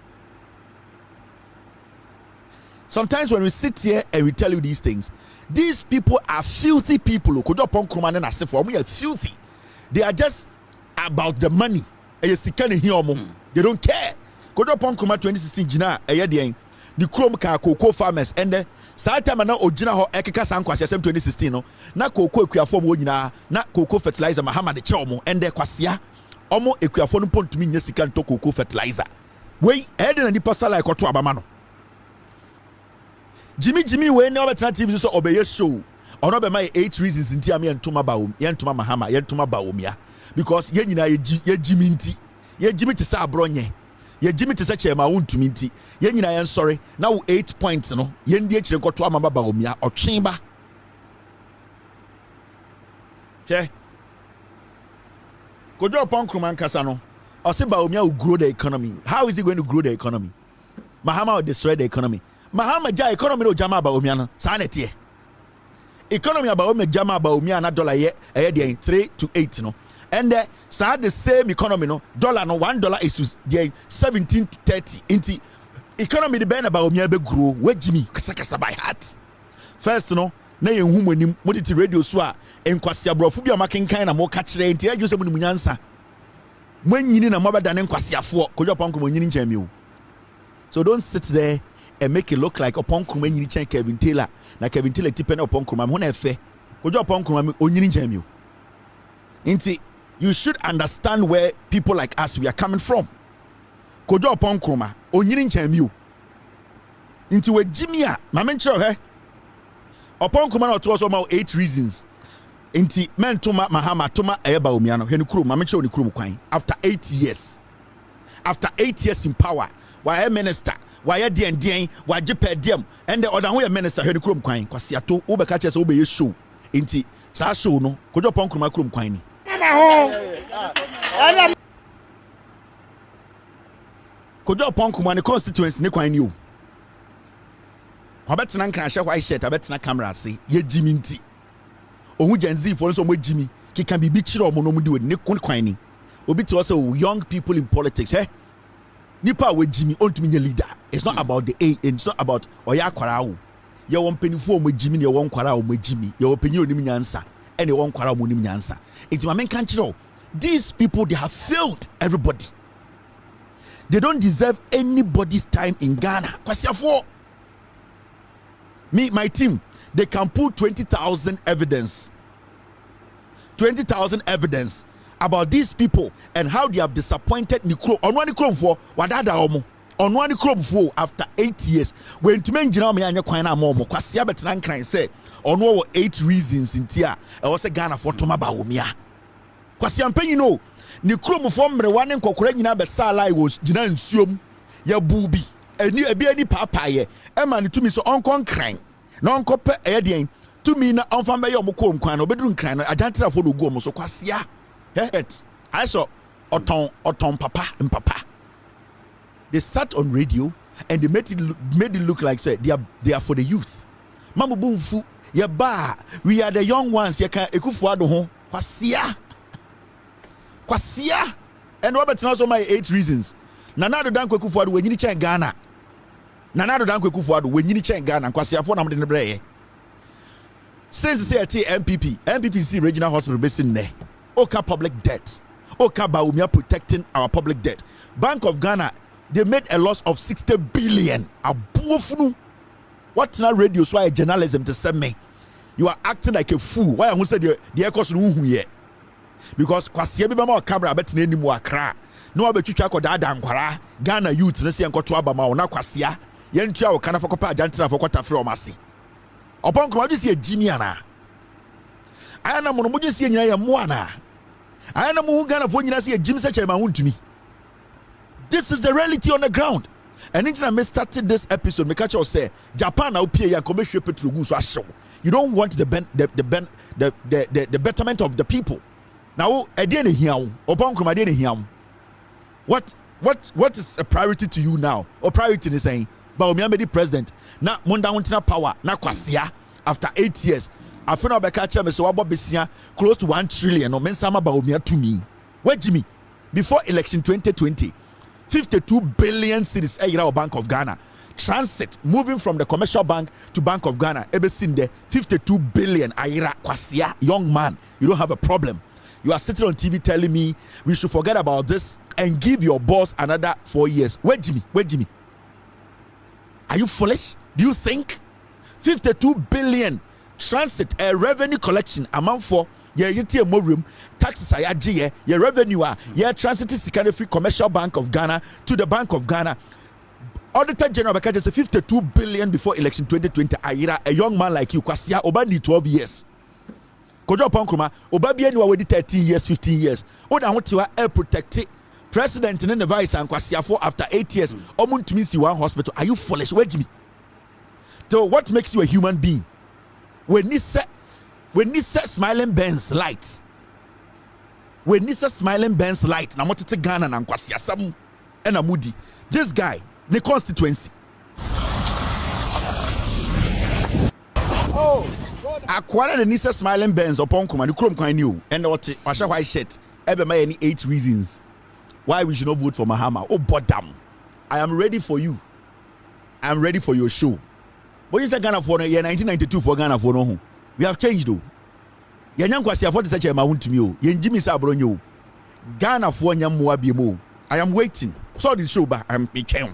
Sometimes when we sit here and we tell you these things, these people are filthy people. Kojo Oppong Nkrumah and Asifo, we are filthy. They are just about the money. They don't care. Kojo Oppong Nkrumah 2016 jina ayedien ni krom ka cocoa farmers and saa time na ogina ho ekeka sankwase 2016 no na cocoa ekuafo mo nyina na cocoa fertilizer mahama de cheomo and kwasia omo ekuafo no pontumi nya sika nto cocoa fertilizer wey ede na nipa sala ekoto abama no Jimmy we ne obetana TV so obeye show ono be my 8 reasons nti am yentuma bawum yentuma mahama yentuma bawumia because ye nyina ye Jimmy nti ye Jimmy te sa abronye ye Jimmy te say ma Wontumi nti ye nyina ye sorry now 8 points no ye ndi akire nkoto amaba Bawumia otwen ba okay Kojo Oppong Nkrumah nkasa no ose Bawumia will grow the economy. How is he going to grow the economy? Mahama will destroy the economy. Mahama ja economy no jama Bawumia no sa na tie economy Bawumia jama Bawumia na dollar ye 3 to 8 no. And the same economy no dollar no $1 is there 17 to 30 into economy the ben about me be grow where Jimmy kasa by heart first no na ye hu monim moditi radio so a enkwase abrofo bi amakenkan na mo ka kire nti ajo se mo nyansa manyini na mabada ne nkwase afo Kojo Oppong Nkrumah nyini nchen mi o. So don't sit there and make it look like Oppong Nkrumah nyini nchen Kevin Taylor na Kevin Taylor tipe na Oppong Nkrumah ho na efe Kojo Oppong Nkrumah onyini nchen mi o. Inti you should understand where people like us we are coming from. Kojo Oppong Nkrumah onyini nchen mi o. Inti we Jimmy a ma mencho he Oppong Nkrumah na to so ma 8 reasons. Inti men tuma mahama tuma Bawumia no heni krum ma mencho ni krum kwan after 8 years. After 8 years in power, why a minister, why a dien, why jepe diem, and the other way a minister heni krum kwan kwasi ato wo be ka che se wo be show. Inti sa show no Kojo Oppong Nkrumah krum kwan ni. Kojo Oppong Nkrumah ni constituency ni kwan ni o. Obetena nkan hye white shirt abetena camera say ye Jimmy nti. Ohu Gen Z for so mo Jimmy ki kan bibi chire omo no mu di we ne kwan ni. Obi to say young people in politics nipa we Jimmy ontumi nye leader. It's not about the age, it's not about oya kwara wo. Ye won penifo mo Jimmy ne won kwara wo mo Jimmy. Ye won penyi onim nyansa. Any one kwara mo nim nyansa. Enti ma men kan chiro. These people they have failed everybody. They don't deserve anybody's time in Ghana. Kwasiafo. Me, my team, they can pull 20,000 evidence. 20,000 evidence about these people and how they have disappointed Nikro. On one Nikro for wadada omo. On one Nikro for after 8 years. When to men jina me anya kwana momo. Kwasia betina nkran say on 8 reasons in tia. I was a Ghana for Wontumi Abronye. Kwasia mpen you know. Nikro mu for mrewane nkokora nyina be sala I was jina nsuom. Ya bubi. Eni ebi ani papa ye ema ne tumi so onkon kran na onkope eyedien tumi na onfam be ye omko nkwan na obeduru nkran no ajantra fo no gu omo so kwasia het I saw oton papa they sat on radio and they made it look like say they are for the youth mamu bumfu ye ba we are the young ones ye kan ekufu ado ho kwasia and Robert also my 8 reasons Nana do danko ekufu ado wenyini chen Ghana Nana do danko ekufu ado wenyini chen Ghana nkwasiafo na mde ne breye since say MPP regional hospital basin ne Oka public debt Oka Bawumia protecting our public debt Bank of Ghana they made a loss of 60 billion abuofunu what na radio so journalism to say me you are acting like a fool why I who say the economy no hu ye because kwasia bi ma camera betina nim akra no abetwitwa koda dankwara Ghana youth ne se enkoto abama wo na kwasia yentua wo kana fokopa ajantra fokota frɛ omase Oppong Nkrumah ji se Jimmy ana ayana mo no ji se nyina ye mo ana ayana mo Ghana fo nyina se Jimmy se chema Wontumi. This is the reality on the ground. And internet me started this episode me catch you say Japan na opie ya come petrol gu so ahyew. You don't want the betterment of the people. Now, again, Oppong Nkrumah, what is a priority to you now? Or priority is saying, Bawumia made the president. Now, Monda wantina power. Now, kwasia after 8 years. Afenyo Bawumia so about besia close to 1 trillion. No mensama Bawumia to me. Where Jimmy? Before election 2020, 52 billion cedis a Bank of Ghana. Transit moving from the commercial bank to Bank of Ghana. Ebesin there 52 billion aira kwasia. Young man, you don't have a problem. You are sitting on TV telling me we should forget about this and give your boss another 4 years. Where Jimmy? Where Jimmy? Are you foolish? Do you think 52 billion transit a revenue collection amount for your more room taxes are your revenue are your transit security free commercial Bank of Ghana to the Bank of Ghana? Auditor General Baka just 52 billion before election 2020. Ayira, a young man like you, Kwasia Obandi 12 years. Kojo Oppong Nkrumah, Obabi anywhere with 13 years, 15 years. Oda want to air protect president and the vice and Kwasia for after 8 years. Wontumi si one hospital. Are you foolish? Where Jimmy? So what makes you a human being? When you say smiling Benz light. When you say smiling Benz light, na motete Ghana na Kwasia Samu and Amudi. This guy, the constituency. Oh, acquired the Nisa smiling Benz Oppong Nkrumah, the Chrome Coin new, and what Pasha White shirt. Ever may any 8 reasons why we should not vote for Mahama. Oh, but damn, I am ready for you. I am ready for your show. But you said Ghana for year 1992 for Ghana for no. We have changed though. Yanyan Kwasi for such a Wontumi Abronye Ghana for Nyamwa. I am waiting. Saw this show, but I'm making.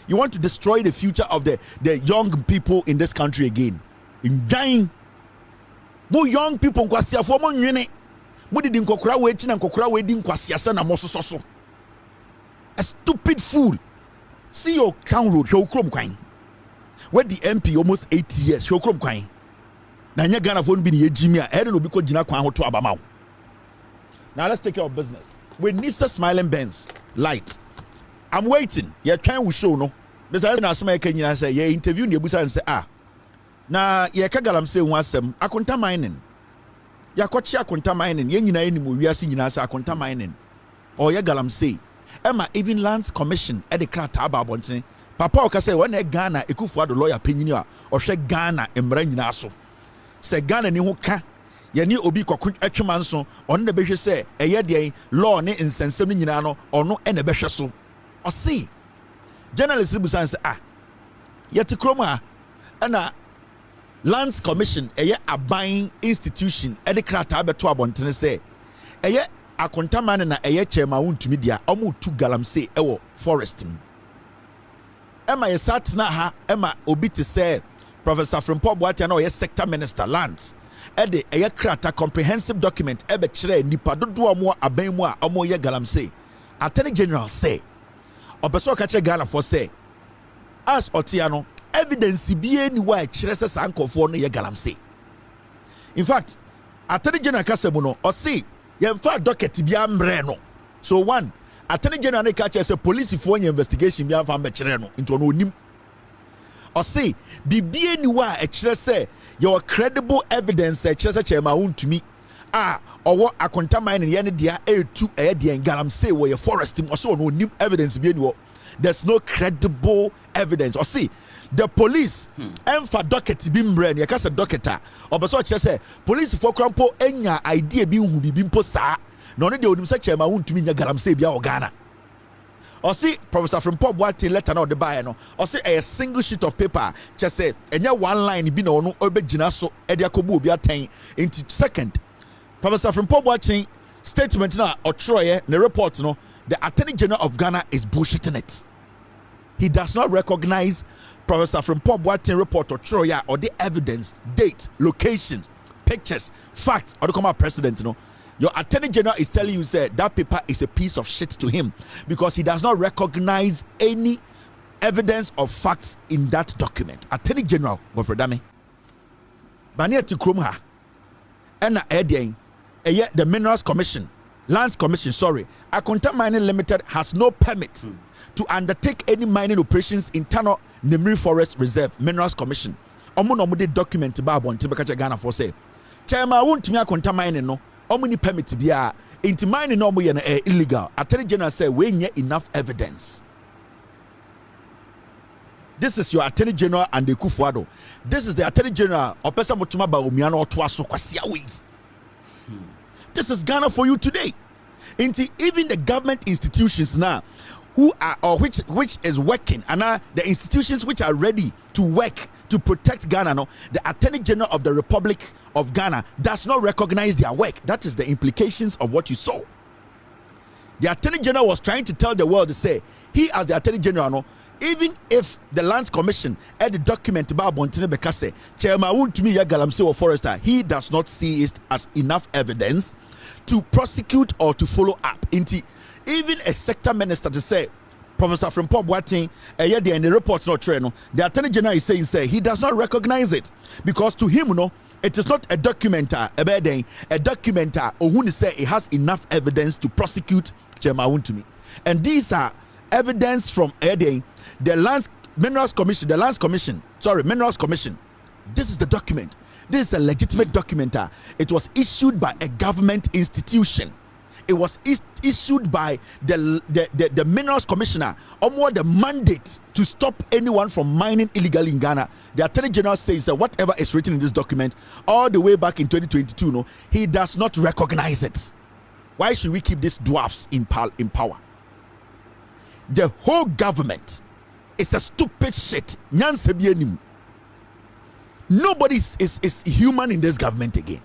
You want to destroy the future of the young people in this country again. In dying. More young people Kwasia for more nyene. Mo di nkokora we chi na nkokora we di nkwasiasa na mosososo. A stupid fool. See your town road show krom kwan. Where the MP almost 80 years show krom kwan. Na nya Ghana phone bi ni ejimi a e no bi ko gina kwan ho to abamaw. Now let's take care of business. We need a smiling Benz light. I'm waiting. Your time will show no. Mr. Na asema Kenya say ye interview ni ebusa say na ye ka galam say ho asem akonta mining. Ya kwachi akonta mining ye nyina eni mo wiase nyina say akonta mining. Or ye galam say Emma even lands commission e de krata aba abonten. Papa o ka say when e Ghana Ekufuado lawyer panyini a o hwe Ghana emra nyina so. Say Ghana ni ho ka yani obi kwaku atwema nso on na behwe say eye de law ne insensem ni nyina no ono e na behwe so. O see journalists busan say yet kroma na lands commission eye aban institution e de krata abeto abontene say eye akonta man na eye chairman Wontumi dia omo tu galamsey ewo forest mu ema ye sat na ha ema obi te say Professor Afenyo Bawumia na oye sector minister lands e de eye krata comprehensive document e be kire nipa dodo omo aban mu a omo ye galamsey Attorney General say obeso ka kire Ghana for say as otiano evidence bi ni wa kire se sankofo no ye galamsey. In fact Attorney General kasemu no o say yemfa docket bi amre no. So one Attorney General ne ka kire say police for investigation bi amfa mbekire no into no onim. O say bibie ni wa kire say your credible evidence kire say chairman Wontumi owo akonta mine ye ne dia etu dia galamsey wo ye forest mo so no onim evidence bi ni wo. There's no credible evidence. Or see, the police emfa docket bi mbre no yakasa docketer obeso kire say police for krampo enya idea bi hu bi mpo saa no ne de onim say chairman Wontumi nya galamsey bia o Ghana. Or see Professor Afenyo Bawumia letter no de buy no or say a single sheet of paper just say enya one line bi no no obegina so e de akobu obi aten into second Professor Afenyo Bawumia statement na otroye ne report no the Attorney General of Ghana is bullshitting it. He does not recognize Professor Afenyo Bawumia report or the evidence, date, locations, pictures, facts, or the common president. Your Attorney General is telling you say that paper is a piece of shit to him because he does not recognize any evidence or facts in that document. Attorney General, Gofredame. Bania Tikrumha. And the Minerals Commission. Lands Commission, Akonta Mining Limited has no permit to undertake any mining operations in Tano Nemiri Forest Reserve. Minerals Commission. Omo no mo de document ba abonte be ka Ghana for say. chairman wontumi akonta mining no omo ni permit bia enti mining no omo ye na illegal. Attorney General say we nye enough evidence. This is your Attorney General and the Kufuado. This is the Attorney General Opesa Wontumi Bawumia no Otoaso Kwasia Wave. This is Ghana for you today. Even the government institutions now who are or which is working and the institutions which are ready to work to protect Ghana, no, the Attorney General of the Republic of Ghana does not recognize their work. That is the implications of what you saw. The Attorney General was trying to tell the world to say he as the Attorney General, no, even if the Lands Commission had the document about Bontine Bekase, Chairman Wontumi Galamsey or Forester, he does not see it as enough evidence to prosecute or to follow up. Even a sector minister to say, Professor Frimpong Boateng, in the reports not true, the Attorney General is saying he does not recognize it because to him, it is not a documenter, a documenter, or who say it has enough evidence to prosecute Chairman Wontumi. And these are evidence from the Minerals Commission. This is the document. This is a legitimate document. It was issued by a government institution. It was issued by the Minerals Commissioner on the mandate to stop anyone from mining illegally in Ghana. The Attorney General says that whatever is written in this document all the way back in 2022, he does not recognize it. Why should we keep these dwarfs in power? The whole government is a stupid shit. Nobody is human in this government again.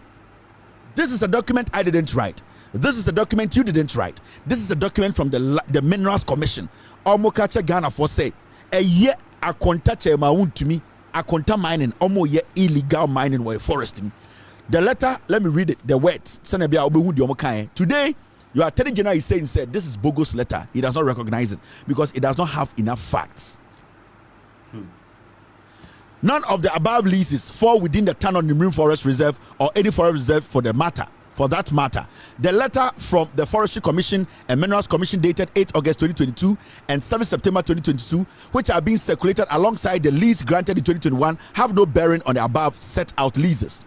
This is a document I didn't write. This is a document you didn't write. This is a document from the Minerals Commission. Omokacha Ghana for say a year a contact to me a contact mining almost ye illegal mining or foresting. The letter, let me read it. The words. Today, your Attorney General is saying said this is bogus letter. He does not recognize it because it does not have enough facts. None of the above leases fall within the Tano Nimrim Forest Reserve or any forest reserve for that matter. The letter from the Forestry Commission and Minerals Commission dated 8 August 2022 and 7 September 2022, which are being circulated alongside the lease granted in 2021, have no bearing on the above set out leases.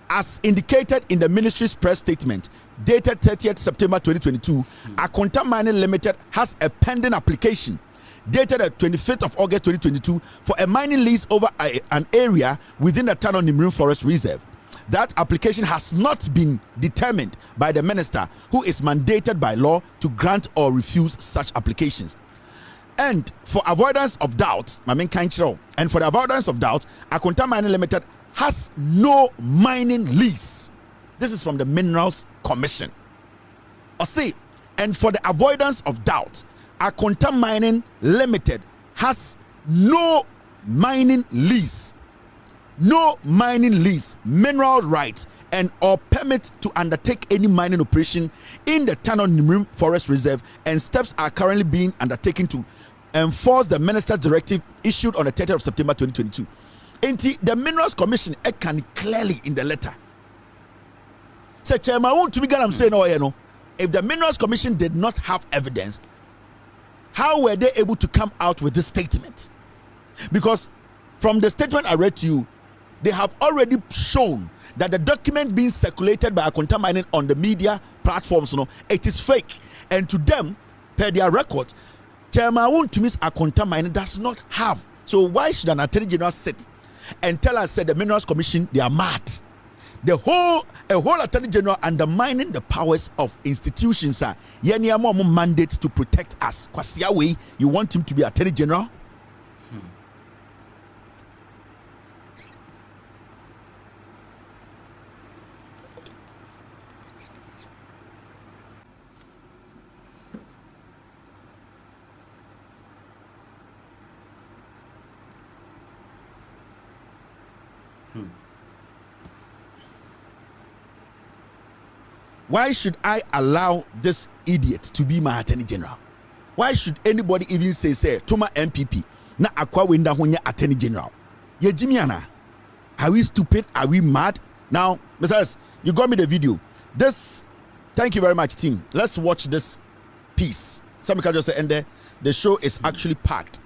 As indicated in the ministry's press statement dated 30th September 2022, Akonta Mining Limited has a pending application dated at 25th of August 2022 for a mining lease over an area within the Tano Nimrim Forest Reserve. That application has not been determined by the minister, who is mandated by law to grant or refuse such applications. And for avoidance of doubt, Akonta Mining Limited has no mining lease. This is from the Minerals Commission. And for the avoidance of doubt, Akonta Mining Limited has no mining lease, mineral rights, and or permit to undertake any mining operation in the Tano Nimrim Forest Reserve, and steps are currently being undertaken to enforce the minister's directive issued on the 30th of September 2022. The Minerals Commission can clearly in the letter say, Chairman, I want to begin. I'm saying, if the Minerals Commission did not have evidence, how were they able to come out with this statement? Because from the statement I read to you, they have already shown that the document being circulated by Akonta Mining on the media platforms, it is fake. And to them, per their records, Chairman Wontumi's Akonta Mining does not have. So why should an Attorney General sit and tell us that the Minerals Commission, they are mad? A whole Attorney General undermining the powers of institutions. Mandate to protect us. Kwasiawe, you want him to be Attorney General? Why should I allow this idiot to be my Attorney General? Why should anybody even say Toma MPP na akwa wenda honya Attorney General? Ye Jimiana, are we stupid? Are we mad? Now, Mr. S, you got me the video. Thank you very much, team. Let's watch this piece. Some can just say, and the show is actually packed.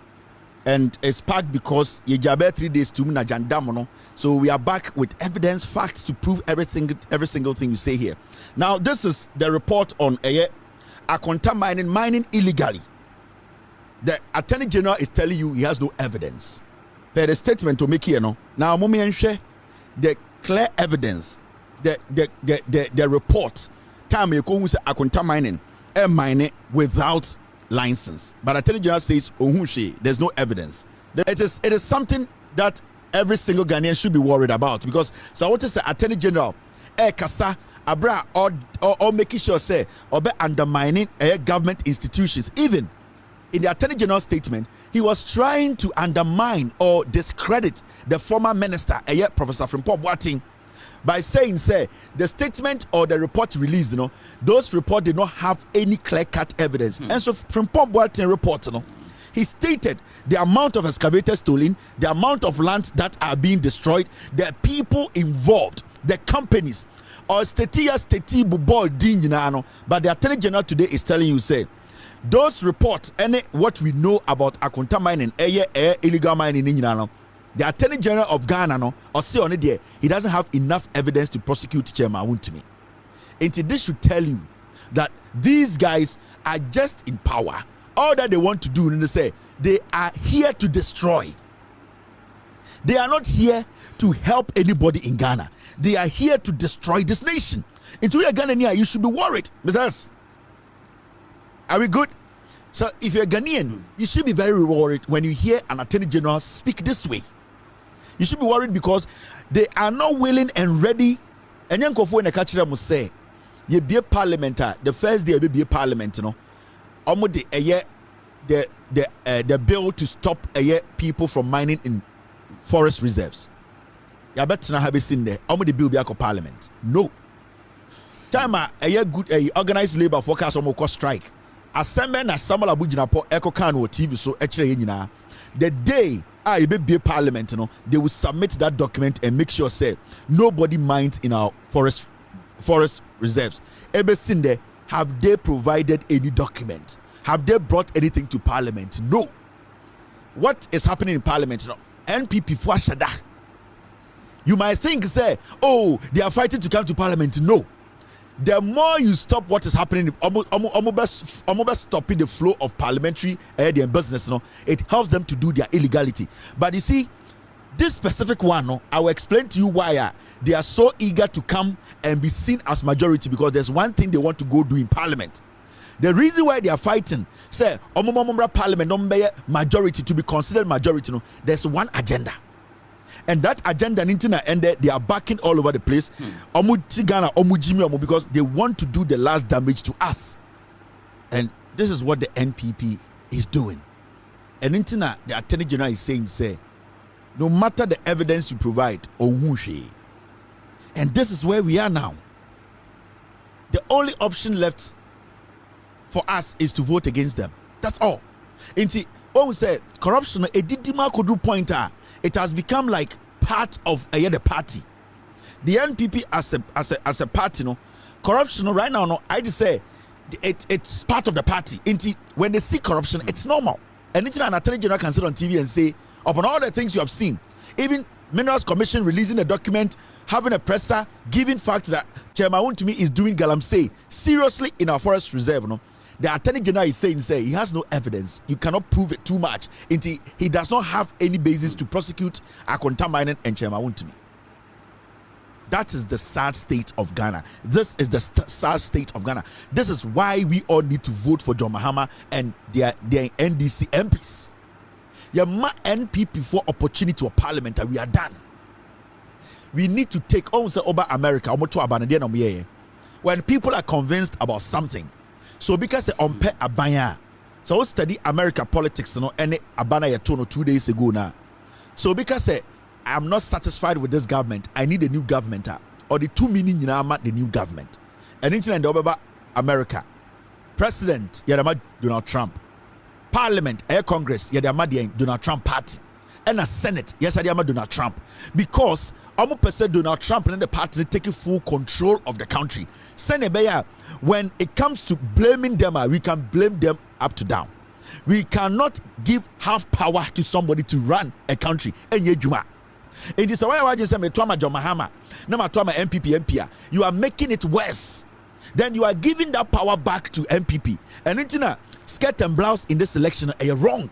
and it's packed because you jabe 3 days to na jandamono. So we are back with evidence, facts to prove every single thing we say here. Now this is the report on Akonta mining illegally. The Attorney General is telling you he has no evidence. There is a statement to make here, no. Now mommy and share the clear evidence, the report. Time you go say Akonta mining without license, but Attorney General says there's no evidence. It is something that every single Ghanaian should be worried about, because so what is the Attorney General kasa abra or making sure say or be undermining government institutions. Even in the Attorney General statement, he was trying to undermine or discredit the former minister Professor Afenyo Bawumia by saying, say, the statement or the report released, those reports did not have any clear-cut evidence. And so from Afenyo Bawumia report, he stated the amount of excavators stolen, the amount of lands that are being destroyed, the people involved, the companies, or but the Attorney General today is telling you, say, those reports and what we know about Akonta mining, illegal mining in the Attorney General of Ghana, or say on it there, he doesn't have enough evidence to prosecute Chairman Wontumi. And this should tell you that these guys are just in power. All that they want to do, and they say they are here to destroy. They are not here to help anybody in Ghana. They are here to destroy this nation. Into your Ghanaian, you should be worried, Mr. Are we good? So if you're a Ghanaian, you should be very worried when you hear an Attorney General speak this way. You should be worried because they are not willing and ready. And young Kofu and the catcher must say, you be a parliament. The first day you be a parliament, almost the bill to stop people from mining in forest reserves. You bet not have seen there. Almost the bill be a parliament. No. Time a good organized labor forecast almost strike. Assemble na Samuel Abujina po Echo Kano TV so actually the day I be a parliament, they will submit that document and make sure say nobody mines in our forest reserves. Ever seen there, have they provided any document? Have they brought anything to parliament? No. What is happening in parliament? NPP for Shada. You might think say, oh, they are fighting to come to parliament. No. The more you stop what is happening, almost stopping the flow of parliamentary business, it helps them to do their illegality. But you see, this specific one, I will explain to you why they are so eager to come and be seen as majority, because there's one thing they want to go do in parliament. The reason why they are fighting, say, parliament majority to be considered majority, there's one agenda. And that agenda ended, they are backing all over the place. Because they want to do the last damage to us. And this is what the NPP is doing. And the Attorney General is saying, say, no matter the evidence you provide, and this is where we are now. The only option left for us is to vote against them. That's all. When we say corruption, it has become like part of the party. The NPP as a party, corruption right now, I just say it's part of the party. When they see corruption, it's normal. And an Attorney General can sit on TV and say, upon all the things you have seen, even Minerals Commission releasing a document, having a presser, giving facts that Chairman Wontumi is doing galamsey seriously in our forest reserve, the Attorney General is saying, he has no evidence. You cannot prove it too much. He does not have any basis to prosecute Akonta mining and Chairman Wontumi. That is the sad state of Ghana. This is the sad state of Ghana. This is why we all need to vote for John Mahama and their NDC MPs. Yama NPP for opportunity to parliament, we are done. We need to take on over America. When people are convinced about something, so because on pe abaya, so study America politics, and abana 2 days ago now. So because I'm not satisfied with this government, I need a new government, or the 2 meaning the new government. And in America, President Donald Trump, Parliament, Congress, Donald Trump party, and a Senate, Donald Trump, because Donald Trump and the party taking full control of the country. When it comes to blaming them, we can blame them up to down. We cannot give half power to somebody to run a country. It is why I just say me John Mahama, no matter MPP MPA. You are making it worse. Then you are giving that power back to MPP. And it's skirt and blouse in this election are wrong.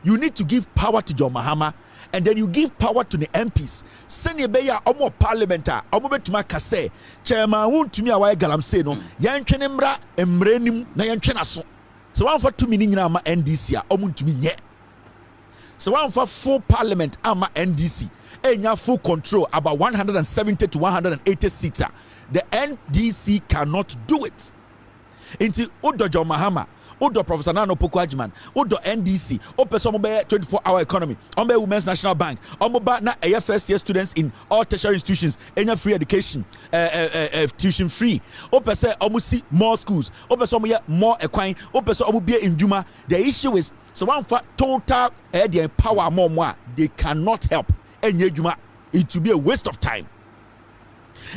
You need to give power to John Mahama, and then you give power to the MPs. Senior Beya Omo Parliamentary, Omo Betuma Kase, Chairman Wontumi Abronye Galamse no, Yanchenemra Emrenim na Yanchena so. So one for 2 million ama NDC a Omuntumi nye. So one for full parliament ama NDC. Enya full control about 170 to 180 seats. The NDC cannot do it. Into Udo John Mahama, Udo Professor Nano Pokwajman, Udo NDC, Opeso Mobe 24-hour economy, Ombe Women's National Bank, Omoba na first year students in all tertiary institutions, any free education, tuition free, Opese Omusi more schools, Opeso Moya more equine, Opeso Omubia in Juma. The issue is so one for total the power more, they cannot help. And Juma, it will be a waste of time.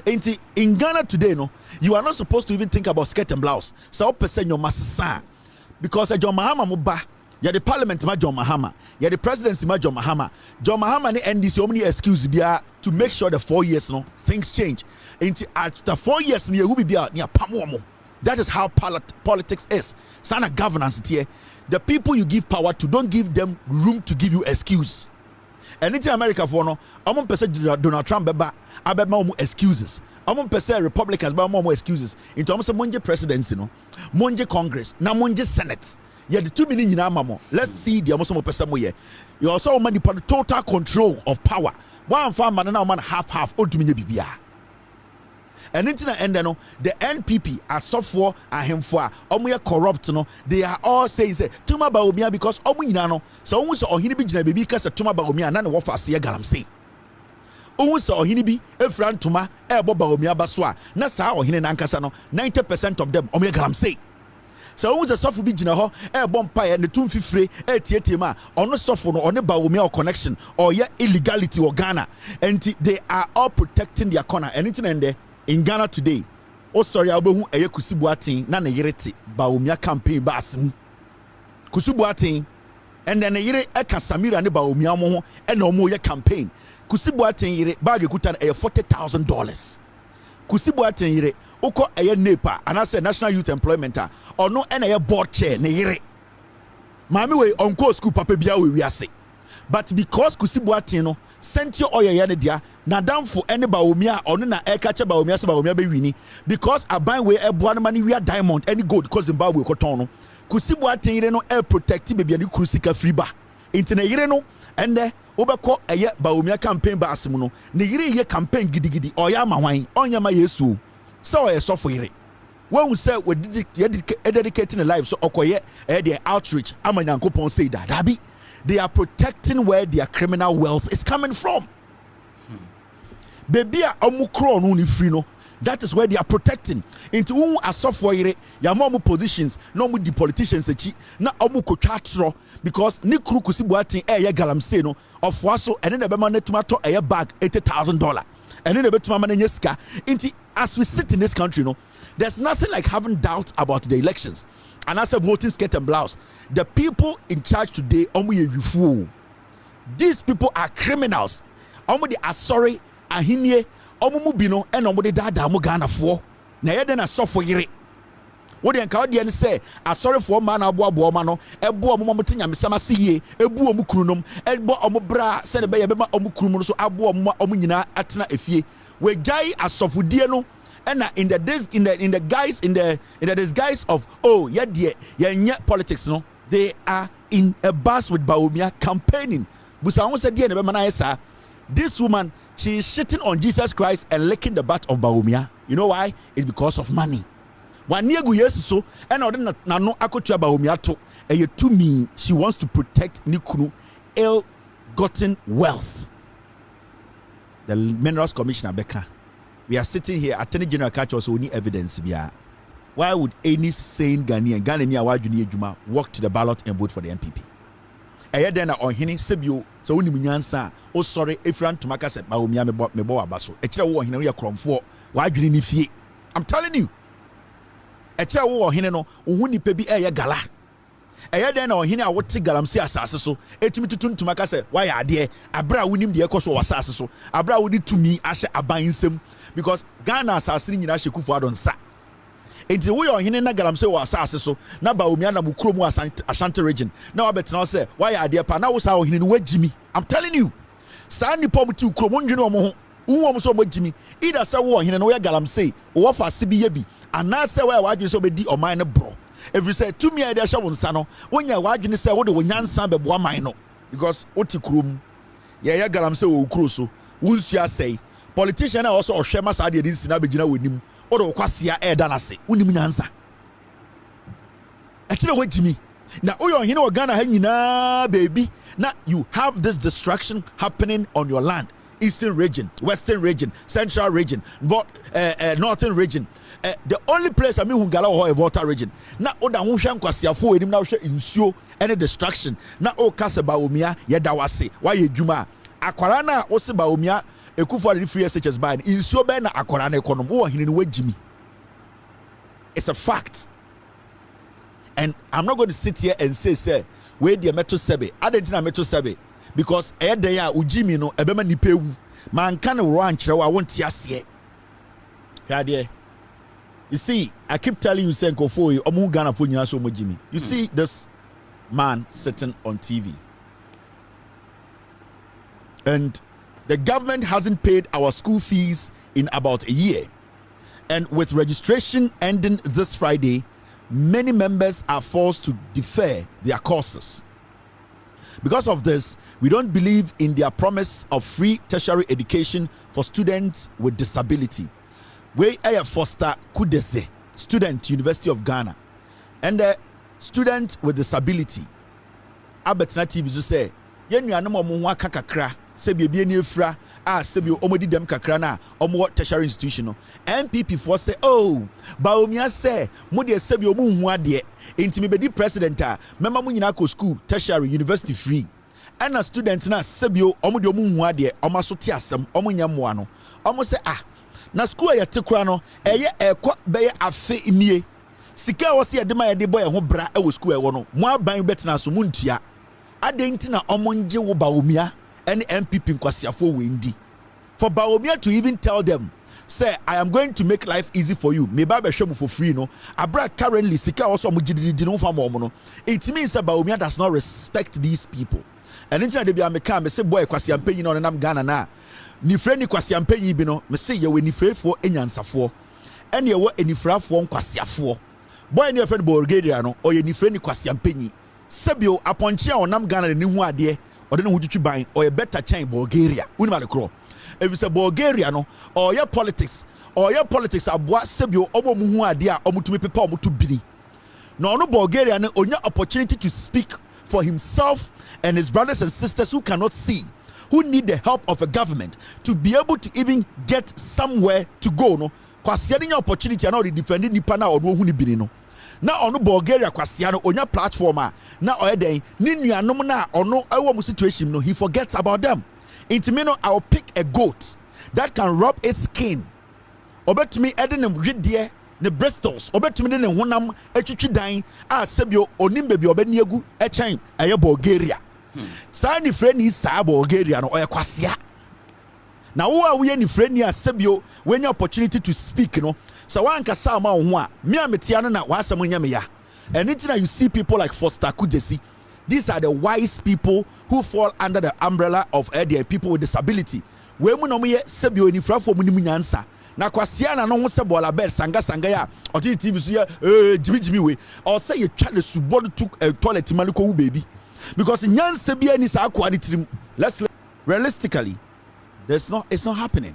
In Ghana today, no, you are not supposed to even think about skirt and blouse. So percent your master, because John Mahama muba, you're the parliament ma John Mahama, you're the presidency ma John Mahama. John Mahama ni NDC only excuse be to make sure the 4 years no things change. After 4 years ni will be near pamuomo. That is how politics is. Sana governance here. The people you give power to, don't give them room to give you excuse. And in America for no, I'm person Donald Trump beba more excuses. I'm person Republicans but more excuses. In terms of monje presidency no, monje Congress, na monje Senate. Yeah, the 2 million in amamo. Let's see the almost person mo ye. You also want the total control of power. One farm man and man half Wontumi bibia. And no, the NPP are software and him for omuya corrupt no. They are all saying Tuma Bawumia because omunyina no. So almost ohini bi jina baby because Tuma Bawumia na wo fa se galamse. Almost ohini bi efran Tuma ebo Bawumia baswa na sa ohini na nkasa no 90% of them omuya galamse. So almost a software bi jina ho ebo mpa ne tumfifre etietie ma ono software no one Bawumia connection or ye illegality or Ghana, and they are all protecting their corner. And there in Ghana today, oh sorry, Abu Eye Kusibuatin, na yerete Bawumia campaign basim. Kusibuatin, and then a yere eka Samira ne Bawumia mo and no more campaign. Kusibuatin yere bag kutan $40,000. Kusibuatin yere oko eye NEPA and I said National Youth Employment or no any board chair ne yere. Mami we onko school papa bia we ase. But because Kusibuatin no sent your oil yene dia na down for any Bawumia or na ekache Bawumia se Bawumia be wini because a buy we ebuan money we are diamond any gold because Zimbabwe kotono Kusibuatin yire no air protect baby ani krusika free ba inti na yire no ende obekọ eye Bawumia campaign ba asemu no ne yire ye campaign gidigidi oya ma hwan onya ma yesu so e so for yire when we say we dedicating the life so okoye the outreach amanyankopon say that dabi they are protecting where their criminal wealth is coming from. Baby omukro no ni free no. That is where they are protecting. Into who are software ya mo positions no mu the politicians echi na omu kotwatro because ni kru Kusibuatin ye galamse no of waso ene na be ma netuma to bag $80,000 ene na betuma ma na sika. Into as we sit in this country no, there's nothing like having doubts about the elections. And as a voting skirt and blouse, the people in charge today, these people are criminals. They are sorry, ahinie, omumubino, and omudi dada mugana for. Na yeden a software yere. What the Encaudian say, a sorry for man abo mano, ebo omumotinya misama siye, ebu omukrunum, ebo omubra, send a bayabema omukrumun so abo omunyina atna efie. We jai a software no. And in the disguise of politics no, they are in a bus with Bawumia campaigning. Busa said this woman, she is shitting on Jesus Christ and licking the butt of Bawumia. You know why? It's because of money. One year yes so and no akotua Bawumia to to me she wants to protect Nikunu ill-gotten wealth. The Minerals Commissioner Becca. We are sitting here, Attorney General Catch also need evidence. Why would any sane Ghanaian walk to the ballot and vote for the MPP? Then on Henny Sebio, so only Munyansa, oh sorry, if Ran to Maka said Bawumia Mebo Abaso, a chair war Henry Crom for, why do you need fee? I'm telling you, a chair war Henno, Uni Pebi Aya Gala. ɛyɛ den na ɔhene a wote galamsey asase so etumi tutuntum aka sɛ why ade abra wonim de ɛkɔ so wɔ asase so abra wodi tumi ahyɛ aban nsam because Ghana asase ni nyina hyɛ Kufuor nsa enti wo yɛ ɔhene na galamsey wɔ asase so na Bawumia na mukuro mu Ashanti region na wabɛtena sɛ why ade pa na wo sa ɔhene no wagimi I'm telling you saa nipa mu ti ukuro mu ndwene ɔmo ho wo so mo gimi either sɛ wo ɔhene no yɛ galamsey wo fa se bi yɛ bi anaasɛ wo adwene sɛ obedi ɔman no bro every say to me I shall won sano when you wadwene say what the nyansa beboa man no because oti krom ya galamsey wo kuro so wonsua say politician also ohwema sa de nsi na begina wonim o de kwasea e da na se wonim nyansa e kire wagimi na oyo hene o Ghana ha nyina baby na you have this destruction happening on your land. Eastern region, Western region, Central region, Northern region. The only place I mean Hungala or a Volta region. Na oda hunshan kwasiafo edim na hwe insuo any destruction. Na o kase Bawumia yedawase. Why ye juma? Akwara na o se Bawumia Kufuor the free SHS ban. Insuo be na akwara na economy. Wo hini we jimi. It's a fact. And I'm not going to sit here and say we the meto sebe. Adentina meto sebe. Because ya ujimi no ebema nipewu man can run chira wa won't yase you see I keep telling you say nkofo omu Ghana fo nyina so mojimi you see this man sitting on TV and the government hasn't paid our school fees in about a year, and with registration ending this Friday many members are forced to defer their courses. Because of this, we don't believe in their promise of free tertiary education for students with disability. We are Foster Kudese, student, University of Ghana, and a student with disability. Abetina TV to say, "Yenu anamo muwa kakakra sebi ebi efra sebi omodi dem kakra na omo tertiary institution." NPP for say, "Oh, Bawumia say modi sebi omu hu ade." Intimi bedi president memma mu nyina ko school tertiary university free and a student na sebio omo de omu hu ade omo so te asem omo nyammoa no omo se na school ya tekura no eye ekọ beye afe nie sika wo se ye de ma ye de boy ho bra e wo school e wo no mo aban betina so muntua adenti na omo nje wo Bawumia and MPP nkwasiafo we ndi for Bawumia to even tell them say I am going to make life easy for you. Me ba be hwem for free no. Abra currently sika also mo gididi no fam no. It means that Bawumia does not respect these people. And intina de bia me ka me say boy kwasiampanyi no nam Ghana na. Ni frɛ ni kwasiampanyi bi no me say ye we ni frɛfo enyansafo. Ene ye wo enifrafo nkwasiafo. Boy ni frɛ ni Bulgaria no o ye ni frɛ ni kwasiampanyi. Sebio aponche a onam Ghana ni hu ade o de no hudutwi ban o ye better chain Bulgaria. Uni ma de kro. If it's a Bulgaria no or your politics aboa sebio obo mu hu ade a omutumi pepa omutu bini no Bulgaria no onya opportunity to speak for himself and his brothers and sisters who cannot see, who need the help of a government to be able to even get somewhere to go no kwase nya opportunity na o defend nipa na ono hu ni bini no na ono Bulgaria kwase no onya platform na oyeden ni nuanom na ono ewo mu situation no he forgets about them. Intimino, I'll pick a goat that can rub its skin. Obet me edenem ridie ne bristles. Obet me ne honam etwitwi dan sebio onim baby obeni egu echen eye Bulgaria. Sa ni frɛ ni sa Bulgaria no oye kwasea. Na wo a we ni frɛ ni sebio when your opportunity to speak no. So wan kasa ma ho a me ametia no na wasam nya me ya. And anything you see people like Foster Kudesi. These are the wise people who fall under the umbrella of the people with disability. We mu no ye sebio ni frafo mu ni nyansa. Na kwasea na no ho sebola bed sanga ya o TV so ye jimi we or say you try the subod to toilet man ko baby. Because nyansa bia ni sa akwa ni tirim. Realistically, it's not happening.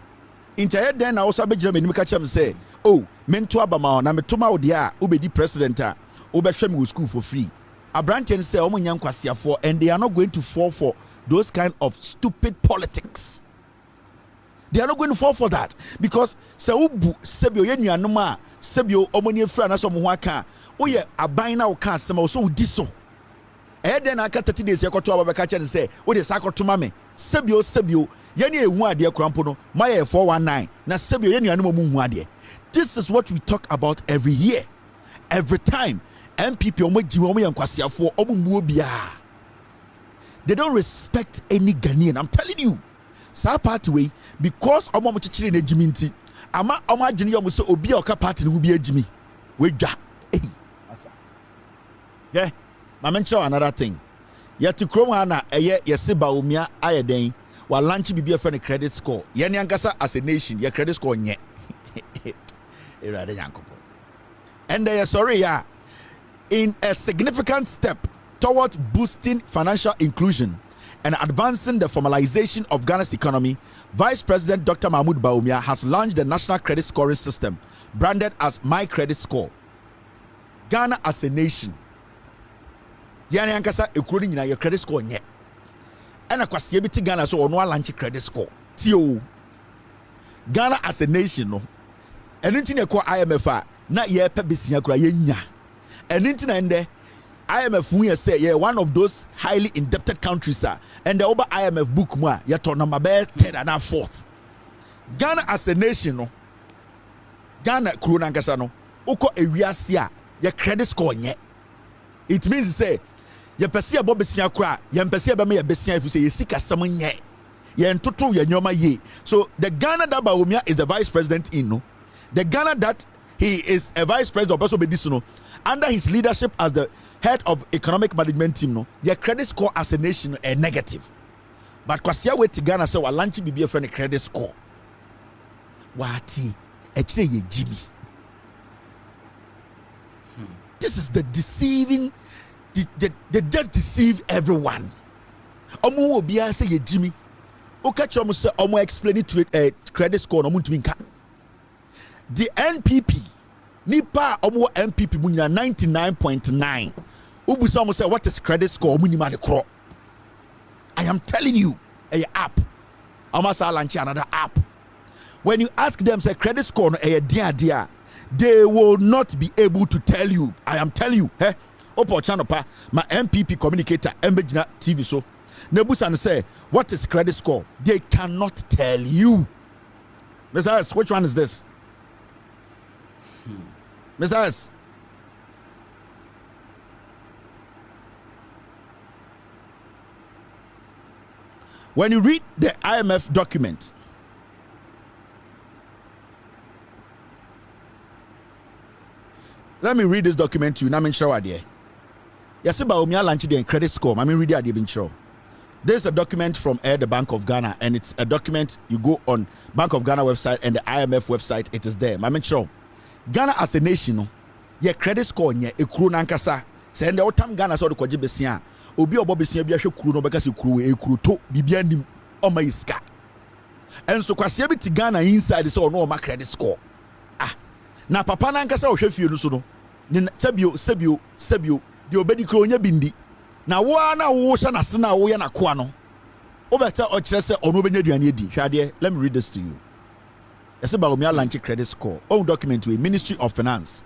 Inter then I also be jira me catch am say, "Oh, mento abama na metoma odi a obedi president a obehwe me school for free." Abranten say omo nyan kwasiafo and they are not going to fall for those kind of stupid politics. They are not going to fall for that because se ubu sebio ye nuanom a sebio omo ni efra na so mo ho aka oye aban na wo ka asem so udi so then aka 30 days yakoto ababeka che say wo de sakoto mame sebio ye ne ehu ade krampo no maye 419 na sebio ye nuanom mu hu ade. This is what we talk about every year, every time. MPP omo ji omo yankwasiafo omo mbuo bia. They don't respect any Ghanaian. I'm telling you. Sa party way because omo mo chichire na ejimi nti. Ama omo adwene yo mo se obi a oka party ne hu bi ejimi. We dwa. Eh. Asa. Yeah. Ma mention another thing. Yet Nkrumah na eye yesi Bawumia ayeden wa launch bibi efe ne credit score. Ye ne ankasa as a nation, your credit score nye. Erade yankopo. And they are sorry in a significant step towards boosting financial inclusion and advancing the formalization of Ghana's economy, Vice President Dr. Mahmoud Bawumia has launched the National Credit Scoring System, branded as My Credit Score. Ghana as a nation. Yani ankasa ekuro nyina your credit score nye. And akwase bi ti Ghana so ono launch credit score. Tio. Ghana as a nation no. Enu nti ne ko IMF a na ye pe besia kura ye nya. Enu nti na ende IMF hu ye say ye one of those highly indebted countries and the over IMF book mu a ye to number be third and fourth. Ghana as a nation no. Ghana kuro na ankasa no. Uko ewiase a your credit score nye. It means say ye pese abo besia kura ye pese be me ye besia if say ye sika sam nye ye ntoto ye nyoma ye. So the Ghana that Bawumia is the vice president in no, the Ghana that he is a vice president of Beso no, under his leadership as the head of economic management team no, your credit score as a nation a negative. But kwasia we ti Ghana say wa launch bibi friend a credit score wati e kire ye Jimmy. This is the deceiving. They just deceive everyone. Omo obi a say ye Jimmy. O catch omo say omo explain it to credit score no muntu nka. The NPP nipa omo NPP mu nyina 99.9. Ubusa omo say what is credit score omo nima de kro. I am telling you, a app. Omo say launch another app. When you ask them say credit score no dia, they will not be able to tell you. I am telling you, Oppong Nkrumah, my MPP communicator, Mbejina TV so. Nebusan say, what is credit score? They cannot tell you. Mr. S, which one is this? Mr. S. When you read the IMF document, let me read this document to you. Now, I'm sure idea. Yes, Bawumia launched the credit score. I mean, read it. Been sure. There's a document from the Bank of Ghana, and it's a document you go on Bank of Ghana website and the IMF website. It is there. I mean, sure. Ghana as a nation, your credit score, your ekuru nankasa. Say the otam Ghana so the kwaji besia. Obi obo besia bi ahwe kuru no because ekuru to bibia nim o ma iska. And so kwase bi ti Ghana inside so no o ma credit score. Na papa nankasa o hwe fie no so no. Ni sebio de obedi kro onya bindi. Na wo na wo hye na se na wo ye na koa no. O beta o kire se ono benya duane edi. Hwade, let me read this to you. Yes, Bawumia launch credit score. Own document with Ministry of Finance.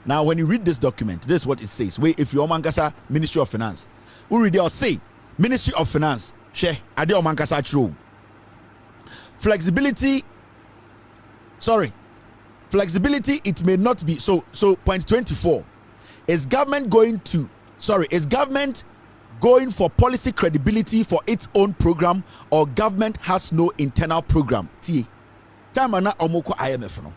Now, when you read this document, this is what it says. Wait, if you Omankasa Ministry of Finance, who read it say Ministry of Finance, she ade Omankasa true. Flexibility, it may not be so point 24. Is government going for policy credibility for its own program, or government has no internal program? T. Time na omoko IMF no.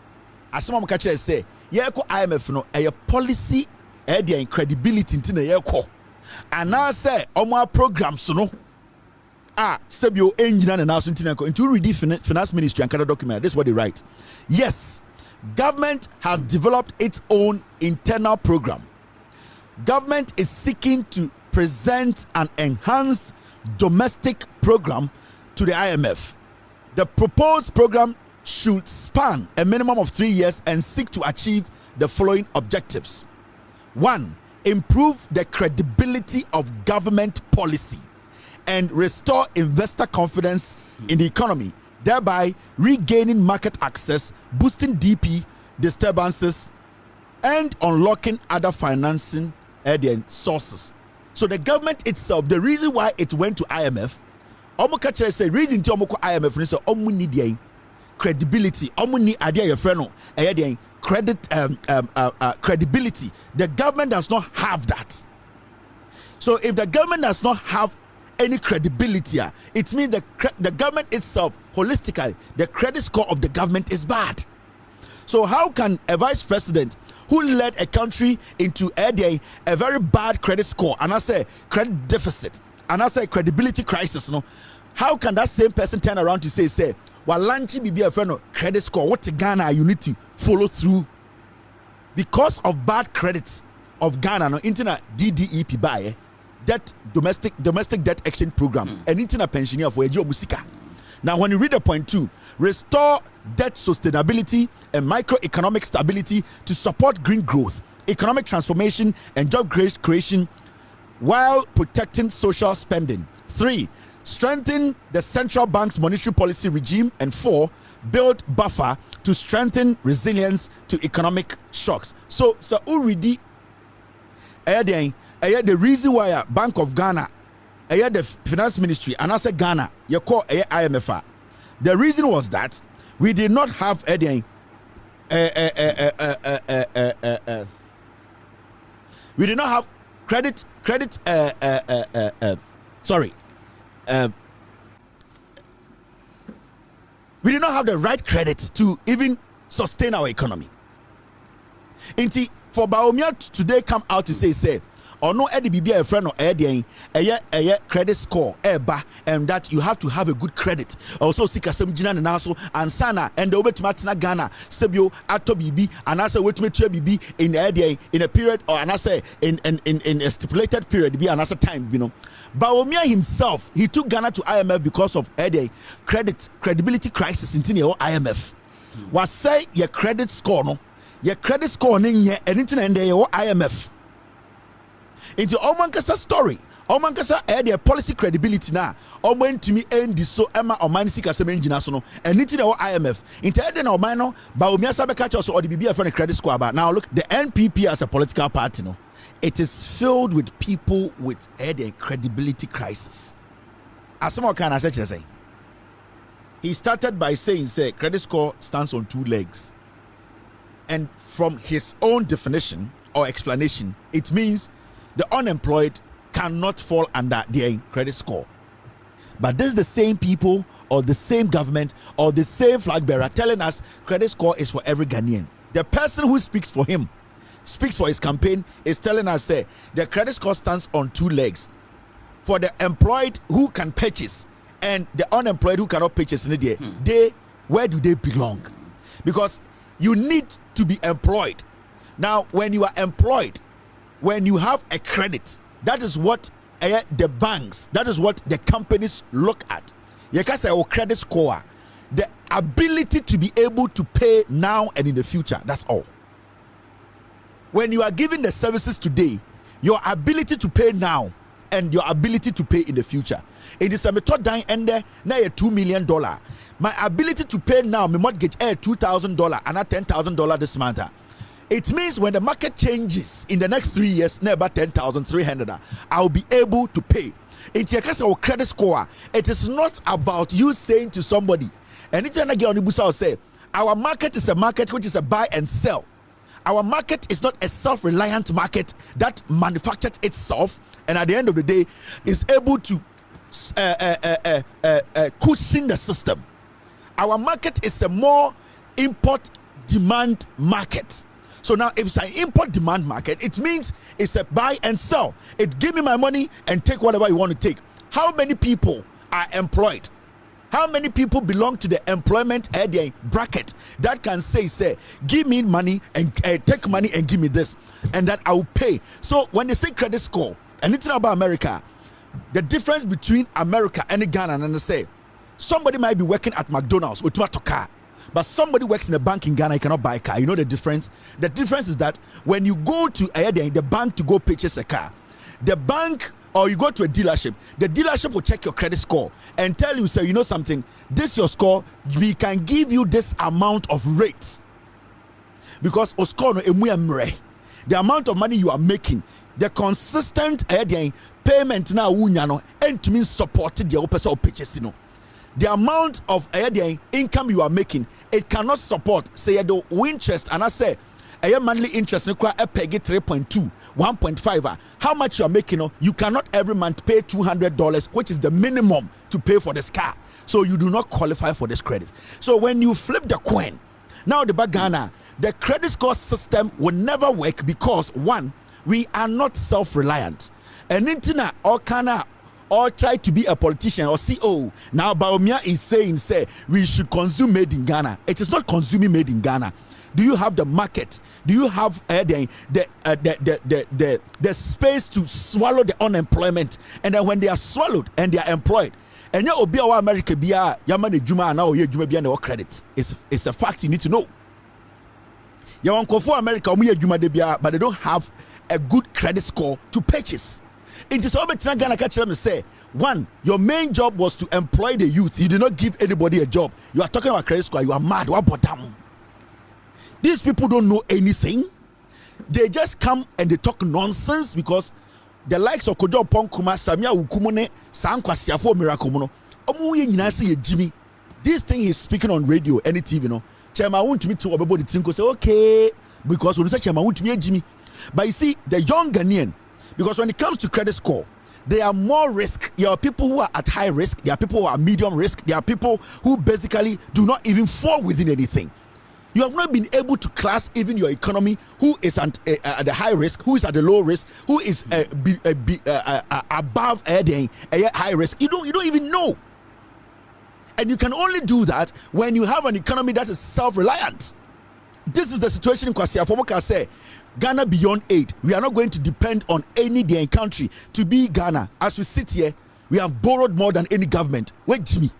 Asema mo ka kire say, ye ko IMF no a policy the credibility nti na ye ko. Ana say omo programs no. Sebio engineer na naso nti na ko. Into read finance ministry and kind of document. This is what they write. Yes, government has developed its own internal program. Government is seeking to present an enhanced domestic program to the IMF. The proposed program should span a minimum of 3 years and seek to achieve the following objectives. 1. Improve the credibility of government policy and restore investor confidence in the economy, thereby regaining market access, boosting DP disturbances, and unlocking other financing sources. So the government itself, the reason why it went to IMF, omo ka kire say reason ti omo ko IMF ni say omo need credibility. Omo ni idea your friend no. Credibility. The government does not have that. So if the government does not have any credibility, it means the government itself, holistically, the credit score of the government is bad. So how can a vice president who led a country into a very bad credit score, and I say credit deficit, and I say credibility crisis, no? How can that same person turn around to say, well, Lanchi be a friend of credit score, what Ghana you need to follow through? Because of bad credits of Ghana, no internet DDEP buy debt domestic debt exchange program, and internet pensioner for Ejo Musika. Now, when you read the point 2, restore debt sustainability and microeconomic stability to support green growth, economic transformation, and job creation while protecting social spending. 3, strengthen the central bank's monetary policy regime. And 4, build buffer to strengthen resilience to economic shocks. So already, the reason why Bank of Ghana, the finance ministry, and I said Ghana, you call IMF. The reason was that we did not have we did not have credit. We did not have the right credit to even sustain our economy. Inti for Bawumia today come out to say. Or no Eddie be a friend or Eddie a credit score eba, and that you have to have a good credit. Also sika some jina and also and sana and the over to Martina Ghana Sebio ato bibi and I say wait me bibi in Eddie in a period, or and I say in a stipulated period be another time, you know. Bawumia himself, he took Ghana to IMF because of Eddie credibility crisis in IMF. Was say your credit score no, your credit score ning anything and your IMF. Into Omankasa story, Omankasa had their policy credibility now. Omen to me end this so Emma or Manisika Semenjinasono and anything our IMF. Into Eden or Mino, Bawumia Sabekach also or the BBF for a credit score. But now look, the NPP as a political party, no, it is filled with people with a credibility crisis. As someone can say, he started by saying, credit score stands on 2 legs. And from his own definition or explanation, it means the unemployed cannot fall under their credit score. But this is the same people or the same government or the same flag bearer telling us credit score is for every Ghanaian. The person who speaks for him, speaks for his campaign, is telling us the credit score stands on 2 legs. For the employed who can purchase and the unemployed who cannot purchase in the day, where do they belong? Because you need to be employed. Now, when you are employed, when you have a credit, that is what the banks, that is what the companies look at. You can say our credit score, the ability to be able to pay now and in the future. That's all. When you are given the services today, your ability to pay now and your ability to pay in the future. It is a method dying and there now $2 million. My ability to pay now, my mortgage $2,000 and $10,000 this month. It means when the market changes in the next 3 years, never 10,300, I'll be able to pay. In the case of credit score, it is not about you saying to somebody, and it's again on the bus, I'll say, our market is a market which is a buy and sell. Our market is not a self-reliant market that manufactures itself, and at the end of the day, is able to cushion the system. Our market is a more import demand market. So now if it's an import demand market, it means it's a buy and sell. It give me my money and take whatever you want to take. How many people are employed? How many people belong to the employment bracket that can say, give me money and take money and give me this, and that I will pay? So when they say credit score, and it's about America, the difference between America and Ghana, and they say, somebody might be working at McDonald's with a car, but somebody works in a bank in Ghana, you cannot buy a car. You know the difference? The difference is that when you go to the bank to go purchase a car, the bank, or you go to a dealership, the dealership will check your credit score and tell you, say, you know something, this your score, we can give you this amount of rates. Because the amount of money you are making, the consistent payment now and to mean supported the person purchasing. the amount of income you are making, it cannot support say the interest, and I say a monthly interest require a peg 3.2 1.5. How much you are making? You cannot every month pay $200, which is the minimum to pay for this car. So you do not qualify for this credit. So when you flip the coin, now the Ghana, the credit score system will never work because one, we are not self-reliant. And Intina or Kana or try to be a politician or CEO. Now Bawumia is saying, say, we should consume made in Ghana. It is not consuming made in Ghana. Do you have the market? Do you have the space to swallow the unemployment? And then when they are swallowed and they are employed, and you obi awa America biya yamane juma na oye juma biya na credit. It's a fact you need to know. You want for America omo juma de biya, but they don't have a good credit score to purchase. It is all better Ghana catch them say, one, your main job was to employ the youth. You did not give anybody a job. You are talking about credit score. You are mad. What about them? These people don't know anything. They just come and they talk nonsense because the likes of Oppong Nkrumah, Samia Ukumone, Sankwasiafo Miracle Mono. Omuye nyinase ye Jimmy. This thing is speaking on radio, any TV, no. Chairman Wontumi to everybody think say okay because when you say Chairman Wontumi Jimmy. But you see, the young Ghanaian, because when it comes to credit score, there are more risk. There are people who are at high risk. There are people who are medium risk. There are people who basically do not even fall within anything. You have not been able to class even your economy, who is at the high risk, who is at the low risk, who is above a high risk. You don't even know. And you can only do that when you have an economy that is self-reliant. This is the situation in Kwasi Afomka say, Ghana beyond aid. We are not going to depend on any country to be Ghana. As we sit here, we have borrowed more than any government. Wait, Jimmy.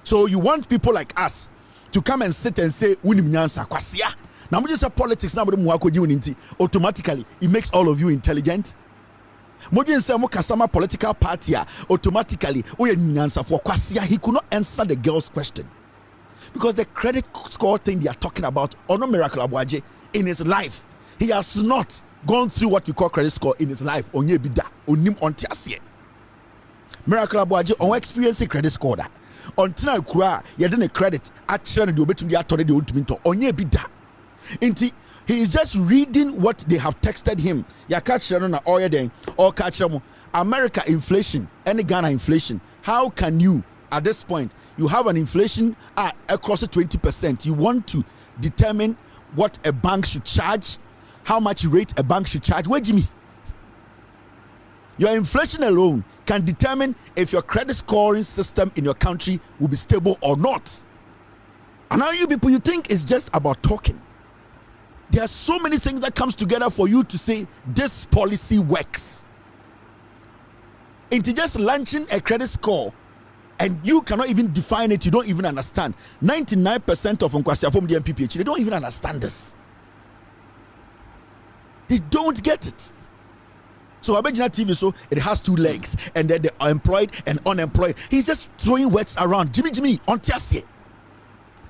So you want people like us to come and sit and say, Kwasia. Now, we just say politics now, automatically, it makes all of you intelligent. Political party automatically, he could not answer the girl's question. Because the credit score thing they are talking about, Ono Miracle Abuaje, in his life, he has not gone through what you call credit score in his life. Onye bida, onim ontiasie. Miracle Abuaje, on experiencing credit score that. Until I cry, you didn't credit. Actually, you bet me the attorney the ultimate. Onye bida. Inti, he is just reading what they have texted him. Ya catch na oya den or catch America inflation, any Ghana inflation. How can you? At this point, you have an inflation across 20%. You want to determine what a bank should charge, how much rate a bank should charge. Where Jimmy? Your inflation alone can determine if your credit scoring system in your country will be stable or not. And now you people, you think it's just about talking. There are so many things that comes together for you to say this policy works. Into just launching a credit score and you cannot even define it, you don't even understand. 99% of Nkwasiafo the MPPH, they don't even understand this. They don't get it. So Abegina TV, so it has two legs, and then the employed and unemployed. He's just throwing words around. Jimmy, on Tiasie.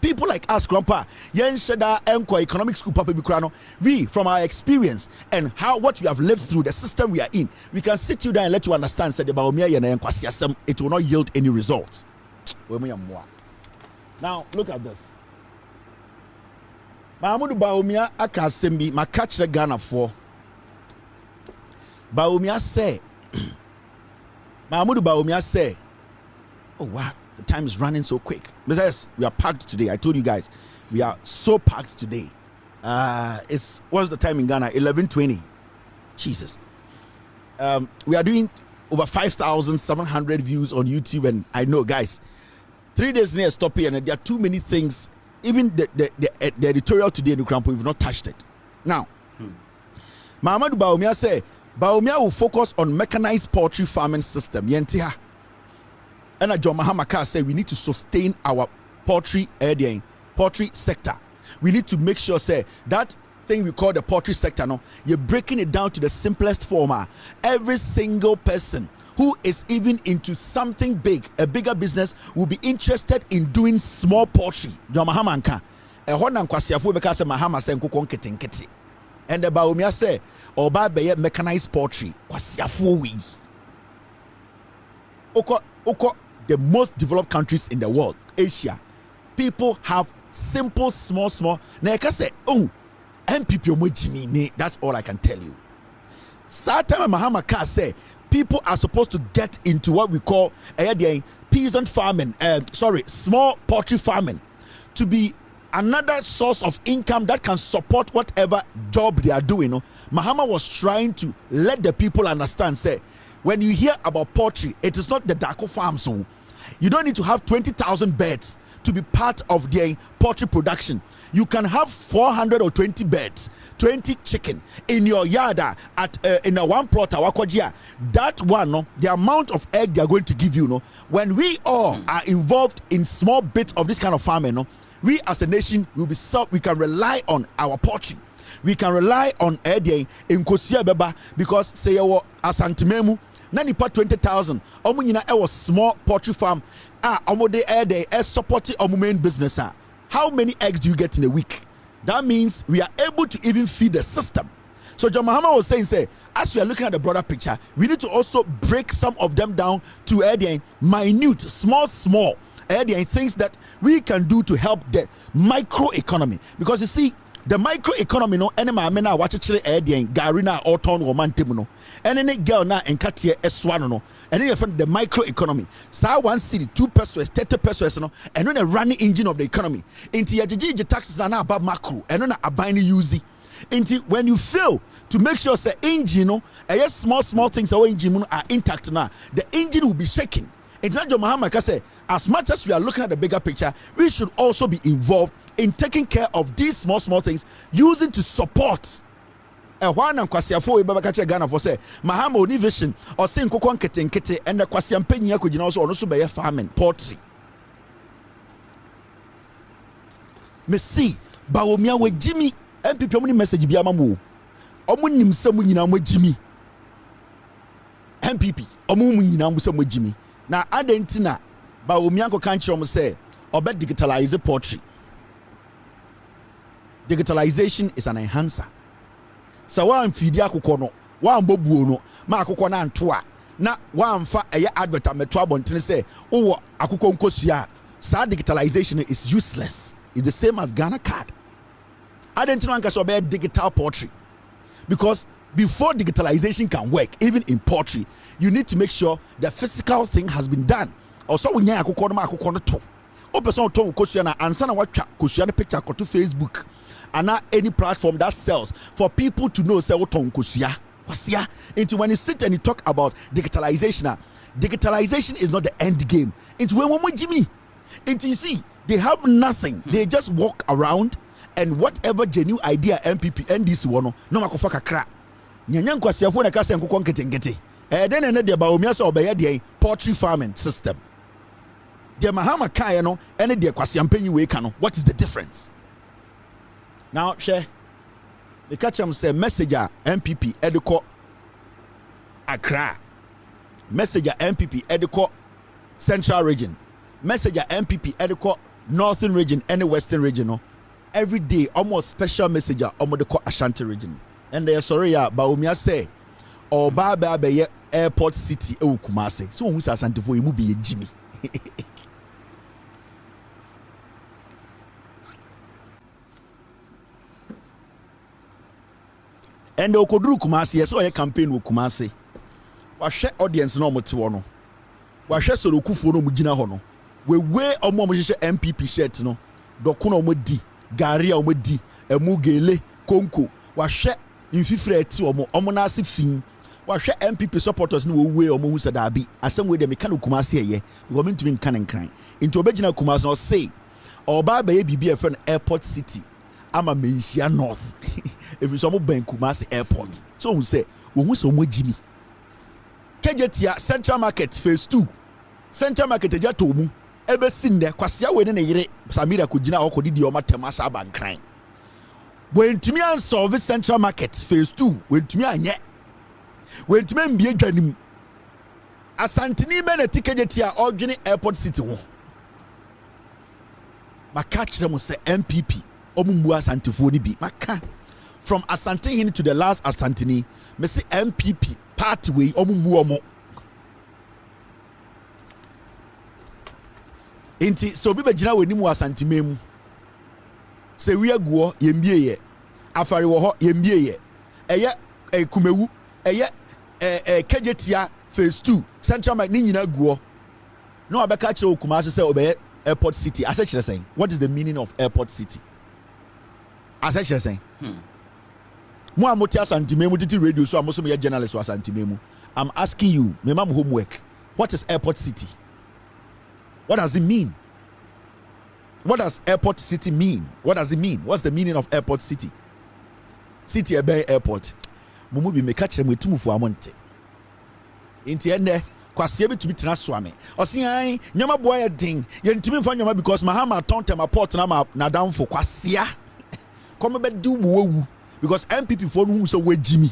People like us, Grandpa, Yen Sheda Enko Economic School Papa Bikrano, we from our experience and what we have lived through, the system we are in, we can sit you down and let you understand said Bawumia it will not yield any results. Now look at this. Mahmoud Bawumia Akasembi, my catch the Ghana for Bawumia say Mahmoud Bawumia say, oh wow, the time is running so quick. Besides, we are packed today. I told you guys, we are so packed today. What's the time in Ghana? 11:20. Jesus. We are doing over 5,700 views on YouTube, and I know, guys, 3 days near stop here, and there are too many things. Even the editorial today in Ukrampo, we've not touched it. Now, Mahmoud Bawumia say Bawumia will focus on mechanized poultry farming system. Yentia. And John Mahamaka said we need to sustain our poultry sector. We need to make sure, say, that thing we call the poultry sector, no, you're breaking it down to the simplest form. Every single person who is even into something big, a bigger business, will be interested in doing small poultry. John Mahamanka. And the Bawumia say, or by mechanized poultry. Oko the most developed countries in the world, Asia, people have simple, small. Now I can say, oh, MPP omojimi. That's all I can tell you. Satam Mahama Ka say people are supposed to get into what we call peasant farming, small poultry farming, to be another source of income that can support whatever job they are doing. Mahama was trying to let the people understand, say, when you hear about poultry, it is not the Dako farm. So you don't need to have 20,000 birds to be part of their poultry production. You can have 420 birds, 20 chicken in your yard in a one plot. That one, the amount of egg they are going to give you, when we all are involved in small bits of this kind of farming, we as a nation will be we can rely on our poultry. We can rely on in Kosia Beba, because say asantimemu na nipa 20,000 omo nyina e was small poultry farm omo de support omo main business. How many eggs do you get in a week? That means we are able to even feed the system. So John Mahama was saying, as we are looking at the broader picture, we need to also break some of them down to minute, small things that we can do to help the micro economy. Because you see, the micro economy enema watch garina or ton woman timuno and any girl na and katia eswano and then the micro economy. So 1 city, 2 pesos, 30 pesos, and then a running engine of the economy. Into your taxes are now about macro and then a binding using. Into when you fail to make sure say engine, small things our engine are intact now, the engine will be shaking. International Mahama say, as much as we are looking at the bigger picture, we should also be involved in taking care of these small things, using to support. One and Kwasiafo Babakacha Ghana for say Mahama oni vision or saying Kokon Kete and the Kwasiampenia could also be a farming poultry. Messi Bawumia with Jimmy MPP message Biamamu. Omunim Samunina with Jimmy MPP Omumunina with Jimmy. Now Adentina Bawumia country say obe digitalize poultry. Digitalization is an enhancer. So one feed yakukono, one bobuono, ma akukona antoa. Na one fa advertisement to abontene say, oh akukon kosia. Sa digitalization is useless. It's the same as Ghana card. I don't think so about digital poultry, because before digitalization can work, even in poultry, you need to make sure the physical thing has been done. Also, when you akukono ma akukono to, o person to kosia na ansa na watcha kosia na picture ko to Facebook. And not any platform that sells for people to know say what kosia. Into when you sit and you talk about digitalization, digitalization is not the end game. Into when Jimmy, into you see they have nothing. They just walk around and whatever genuine idea MPP and this one no makofaka kra. Nyanyan kwasiafo na kasa nkokon ketengete. Then and the Bawumia so obey the poultry farming system. The Mahama Kaya no and the kwasiampenyi we kano. What is the difference? Now, share the catch say messenger MPP Ediko Accra, messenger MPP Ediko Central Region, messenger MPP Ediko Northern Region and the Western Region. Every day, almost special messenger almost the Ashanti Region. And they sorry, Bawumia say, or Baba Airport City, Kumasi. So who's Ashanti for you be a Jimmy. And the Okodru Kumasi, so a campaign with Kumasi. Wa share audience no mo te no. Wa share so Okufo no mugina ho no. We omo mo hye MPP shirt no. Doko no mo di, gari a mo di, emu gele, konko. Wa share infifre ati omo na ase fin. Wa share MPP supporters no we omo hu sada bi. Asem we de me kan Kumasi eye. We go ntumi nkan nkran. Into obegina Kumasi no say oba ba ye bibi e friend Airport City. Ama Menchia North. If you some bank Kumasi Airport. So who say, we so mo Jimmy. Kejetia Central Market phase 2. Central Market eja to mu. Ebe sin there kwasia we ne yire Samira kugina okodi di oma temasa abankran. Wentumi an solve Central Market phase 2. Wentumi anye. Wentumi mbie dwanim. Asantini me na tikejetia Odwene Airport City ho. Maka kire mo say MPP Omumbu Asantifo ni bi maka from Asantehini to the last Asantini me say MPP party way omumbu omo Inti so bi begyina wani mu asantememu. Se wi aguo ye mbie ye. Afare wo ho ye mbie ye. Eye kumewu, eye kejetia phase 2 Central Bank ni nyina guo. No abeka kire Kumasi say obeye airport city. I said saying, what is the meaning of airport city? I said saying. Mo amotia santimemu titi radio so amoso me journalist wa santimemu. I'm asking you, my mom homework. What is airport city? What does it mean? What does airport city mean? What does it mean? What's the meaning of airport city? City ebe airport. Mumu bi me catch them with tumu for amonte. Inti ende kwase bi to be tena swame. Osi an nyama boy ding. Ye ntimi fa nyama because mahama ton tema port na down for kwasea. Come be do wo because MPP for no so we Jimmy.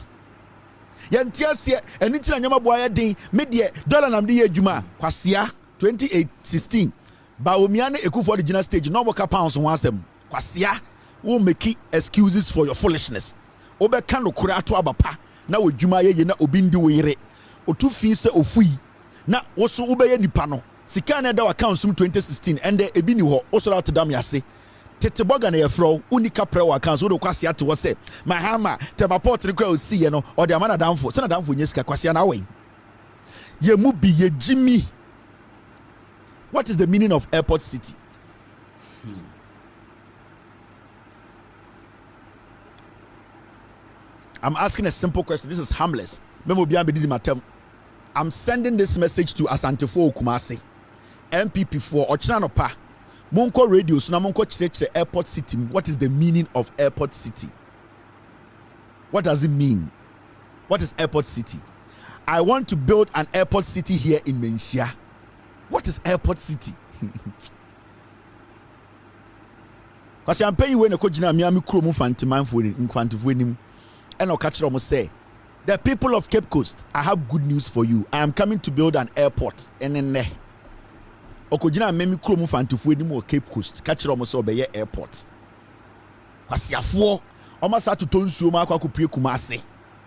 Ye ntiasie eni tina nyama boy ding me de dollar nam de ye adwuma kwasea 2016 Bawumia ne Ekufu original stage no work pounds one asem kwasea wo make excuses for your foolishness. Obe kan no kura to abapa na wodwuma ye na obi ndi wo yire otu fi se ofui na wo so ubeye nipa no sika na da account sum 2016 ende ebi ni ho wo so out dam yase tete boga na ye fro unika pre wa account wo do kwase ate wo se mahama te report re kwa osi ye no o de amana damfo se na damfo nyesika kwase na wen ye mu bi ye Jimmy. What is the meaning of airport city? I'm asking a simple question. This is harmless. I'm sending this message to Asantefo Kumasi, MPP for Ochinanopa, Monko Radio, so Monko Church Airport City. What is the meaning of airport city? What does it mean? What is airport city? I want to build an airport city here in Menchia. What is airport city? Because I'm paying when a Kojina Miami Krumu Fantiman for Nkwantifunim. And I'll catch them say, the people of Cape Coast, I have good news for you. I am coming to build an airport. And then Okojina Memi Krumu Fantifunim or Cape Coast. Catch them say be airport. Because you almost had to turn so much Kumasi.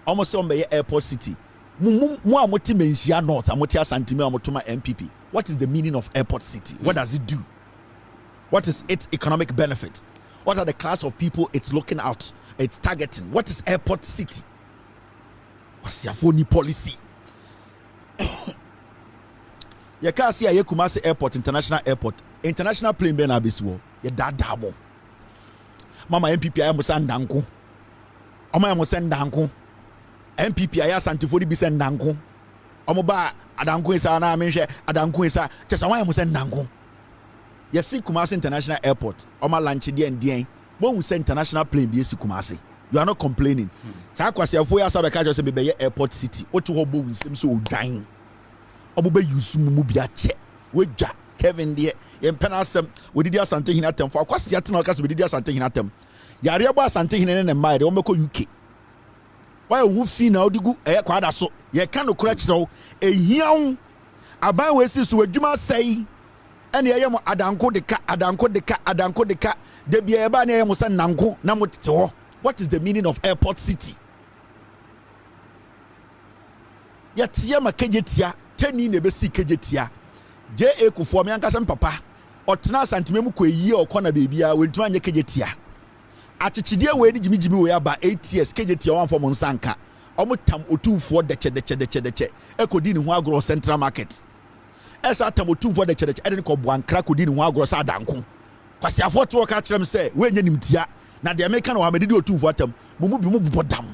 Almost on be airport city. Mo amoti Menchia North, amoti Asantime amotuma MPP. What is the meaning of airport city? What does it do? What is its economic benefit? What are the class of people it's looking out? It's targeting. What is airport city? What's your phony policy? You can't see a Kumasi Airport, international airport, international plane ben abiswo. You dabo. Mama MPP I am send danko. Oma I am send danko. MPP I Santifodi be send danko. Omoba adanko isa na menhwe adanko isa chesa wan am send danko. You see Kumasi International Airport. Oma lunch dien. When we say international plane be Kumasi. You are not complaining. Sa kwase afo ya sabe ka just be airport city. Otu ho bo nsem so odwan. Omo be use mu bia che. We dwa Kevin de ye mpena asem we didi asante hina tem for kwase atena o kase we didi asante hina tem. Yare abo asante hina ne mma de o meko UK. Why wu fi na odigu kwa da so. Ye ka no kura kire o ehia aban we si so adwuma sei. Ene ye mo adanko de ka de bia eba na ye mo se nanko na mo tete ho. What is the meaning of airport city? Yatia makejetia teni ne besi kejetia JA kufo me ankasa papa otena santimemu ko yi o kona bebia wentuma anye kejetia achichide we ni jimijimi we aba 8 years kejetia wan for monsanka omo tam otufo deche ekodi ni ho agro central market esa tam otufo deche eden ko Boankra kodi ni ho agro sa danko kwase afo ka kirem se we nya nimtia na de American wa medidi otufo atam mumu bi mu bodam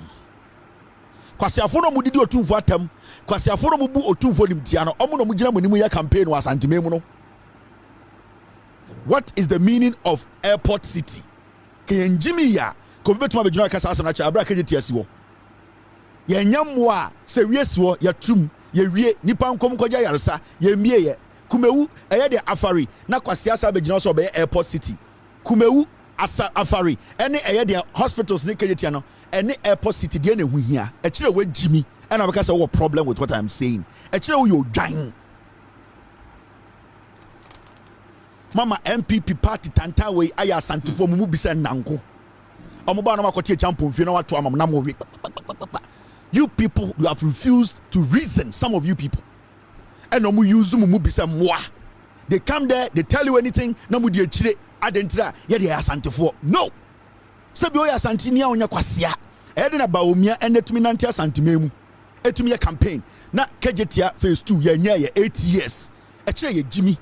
kwase afo no mudidi otufo atam kwase afo no mubu otufo nimtia no omo no mugina monimu ya campaign wa santimemu no. What is the meaning of airport city? Kenjimi ya ko betuma be juna kasa asana cha abra kejeti asiwo ye nyamwa se wiesiwo ya tum ye wie nipa nkom koja yaresa ye mie ye kumewu eye de afari na kwase asa be juna so be airport city kumewu asa afari ene eye de hospitals ne kejeti no ene airport city de na hu hia e kire we jimi and I because what problem with what I'm saying e kire we odwan Mama MPP party tantawe aya santifo mu bi se nanko omoba na makotie champion fi na wato amam na mo we. You people, you have refused to reason, some of you people, and omu use mu bi se moa They come there, they tell you anything, no mu die chire adentra ye de asante for. No. Sebi o ya asante ni a onya kwasia. E de na Bawumia enetumi nante asante memu. Etumi ye campaign. Na kejetia phase 2 ye nya ye 8 years. E chire ye Jimmy.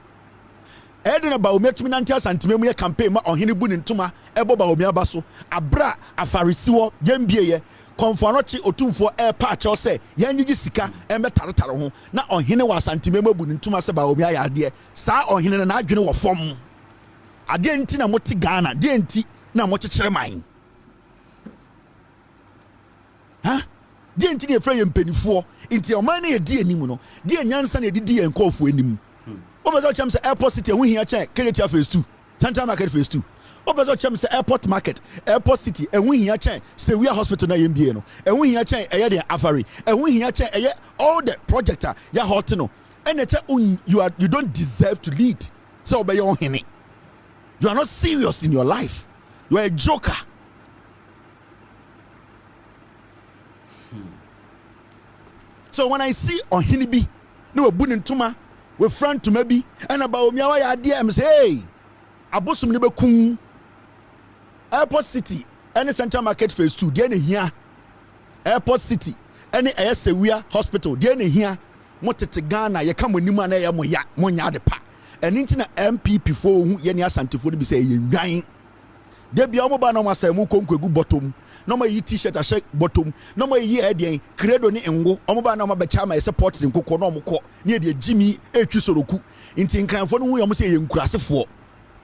E de na Bawumia tumi nante asante memu ye campaign ma ohene bu ne ntuma ebo Bawumia baso. Abra afarisiwo yembie ye. Konfanochi otumfo pa cho se yanyigi sika embe taretare ho na ohene wa santimemu abu ntuma se Bawumia ya ade saa ohene na adwene wo fom ade enti na moti Ghana de enti na mo kyekere man ha de enti na efra ye mpanifo enti oman na ye di anim no de anyansa na edidi ye nkofo anim obezo chem se airport city ho hia chen kejetia phase 2 central market phase 2 obezo chem se airport market airport city ehun hia chen se we hospital na yembie no ehun hia chen eye de afari ehun hia chen eye all the projector ya hot no eneche you don't deserve to lead so obey your hene you are not serious in your life you are a joker so when I see ohene bi no abu ne ntuma we friend to maybe and Bawumia wa ya dey am say hey abosum ne bekun airport city any central market phase 2 dey na hia airport city any Sewia hospital dey na hia motete Ghana ye ka monim na ye monya de pa eni na MPP fo hu ye ne asantefo ne bi say ye nwan de bia mo ba na mo asemu konkwegu bottom no ma yi t-shirt a shake bottom no ma yi edien credo ni ngo omo ba na mo be chama support nkoko no mo ko ne de Jimmy etwi soroku nti nkranfo no hu yo mo say ye nkurasefo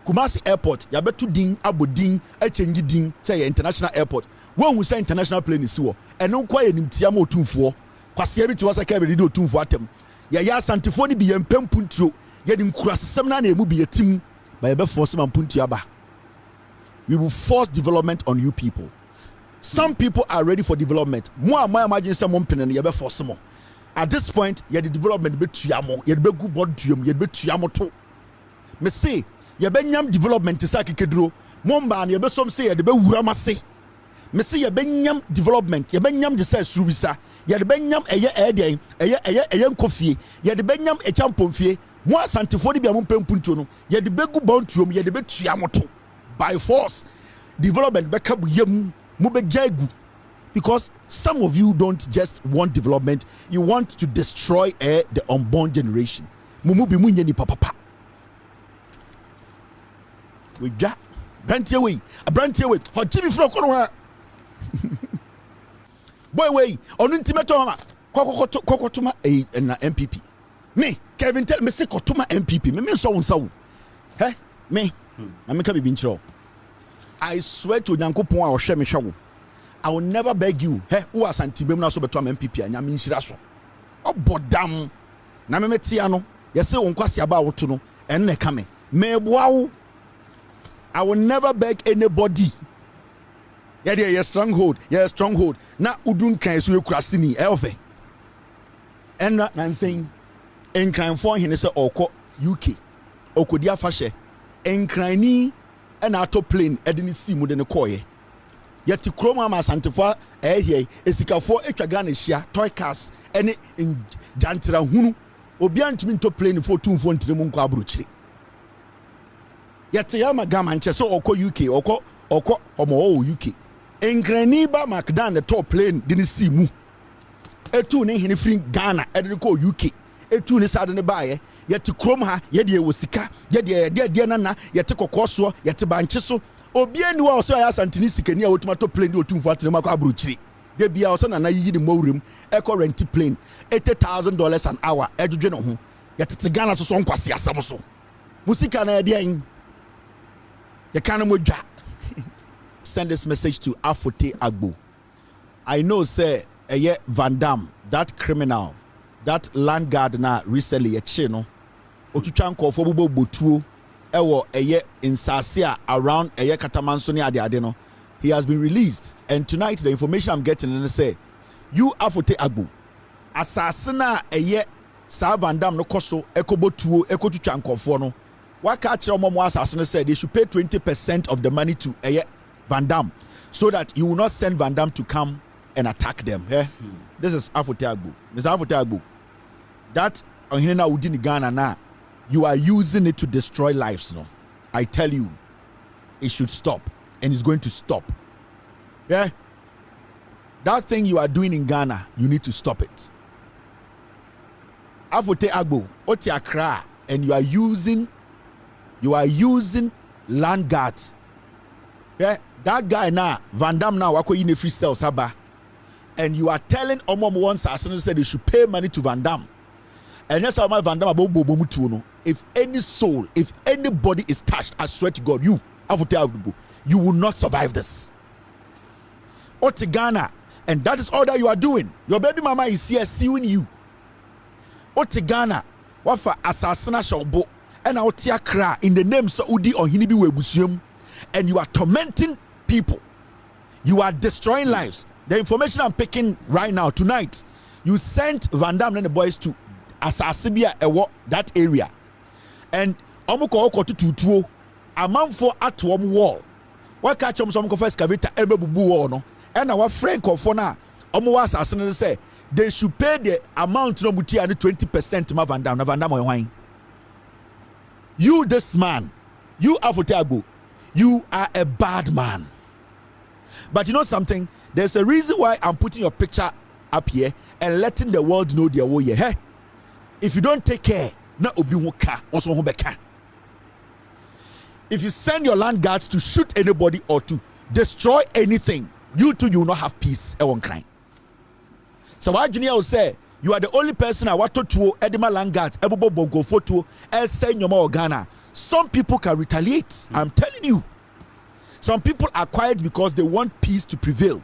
Kumasi airport ya betu din abodin achange din say international airport when we say international plane is wo eno kwa ye nimtia ma otumfo kwase bi ti wasa ka be di otumfo atem ya santifo ni bi ye mpempuntro ye di nkurasesem na emu bi yetim ba ye be force man puntu aba. We will force development on you people. Some people are ready for development. More imagine some pen ye be force mo. At this point ye the development be tuamo ye be good bod tuam ye be tuamo to. Me say ye be nyam development sa kekedro momba na ye be som say ye de be wura mase me say ye be nyam development ye be nyam de say surubisa ye de be nyam eye nkofie ye de be nyam e champomfie mo asantefo de bia mo pempuntuo no ye de be gu bontuom ye de be tuamoto by force development be kabu yam mo be jagu because some of you don't just want development, you want to destroy the unborn generation. Mumu bi munye ni papa. We got brantie way for Jimmy Fro kono boy way onu ntimeto mama kokotuma na MPP me Kevin Taylor me se kotuma MPP me so wonsawo he me na me ka bi nchiro I swear to Nyankopon a ohwe me hwe wo I will never beg you he who asantibem na so beto am MPP anya me nhyira so obodam na me metia no ye se wonkwase aba woto no en na ka me boawo I will never beg anybody. Yeah, stronghold. Na udun kan so ekurasini elfe. And na saying enkran for hene se oko UK. Okodi afahye. Enkrani and auto plane edini si mu de ne koye. Yeti kroma ma santefo ehie esikafo etwa Ghana hia toy cars ene jantra hunu. Obi antimi to plane for tumfo ntiremu nko abrochire. Yet yama gama nche so oko UK oko omo UK enkrani ba makdan the top plane didn't see mu etu ne hene free Ghana edde ko UK etu ne sade ne baaye yet krom ha ye de wosika ye de nana yet kokoso yet banche so obi ani wa so ya santini sikani a wotuma top plane otumfo atrem akọ abrochiri de bia so nana yi de mawrem eco rent plane $80,000 an hour edwedwe no ho yet Ghana so nkwase asam so musika na de an send this message to Afote Agbo. I know, say, Van Dam, that criminal, that land gardener recently, a chino, Otuchanko for Bubo Butu, Ewo, in Sasia around Katamansoni Adeno. He has been released, and tonight the information I'm getting and say, you Afote Agbo, Assassina Sa Van Dam no koso, Eko Botu, Eko Tuchanko for no. What catch Momo Assassin said they should pay 20% of the money to Van Dam so that you will not send Van Dam to come and attack them. This is Afote Agbo. Mr. Afote Agbo. That on Ghana na you are using it to destroy lives. No, I tell you, it should stop, and it's going to stop. Yeah, that thing you are doing in Ghana, you need to stop it. Afote Agbo, Oti Accra, and you are using land guards. Yeah, that guy now, Van Damme now, wako in a free cells haba, and you are telling Omom once as said they should pay money to Van Damme. And that's how my Van Damme about Bobomutuno. If any soul, if anybody is touched, I swear to God, you, Afote Agbo, you will not survive this. Oti Ghana, and that is all that you are doing. Your baby mama is here suing you. Oti Ghana, wafa asasina shawbo, and Oti Accra in the name Saudi or Hinibi Webusium, and you are tormenting people. You are destroying lives. The information I'm picking right now, tonight, you sent Van Damme and the boys to Asasibia that area, and Omuko to Tutuo, a man for at one wall. What catch some first excavator emebubu no, and our friend Kofona, Omuwas as say. They should pay the amount no mutia 20% ma Van Damme wine. You, this man, you Afote, you are a bad man. But you know something? There's a reason why I'm putting your picture up here and letting the world know their way. Hey, if you don't take care, na obi woka also hobeka. If you send your land guards to shoot anybody or to destroy anything, you too you will not have peace. Crying. So why Junior will say you are the only person I want to Edema Langat, Ebobo Bongo photo, El Ghana. Some people can retaliate. I'm telling you. Some people are quiet because they want peace to prevail.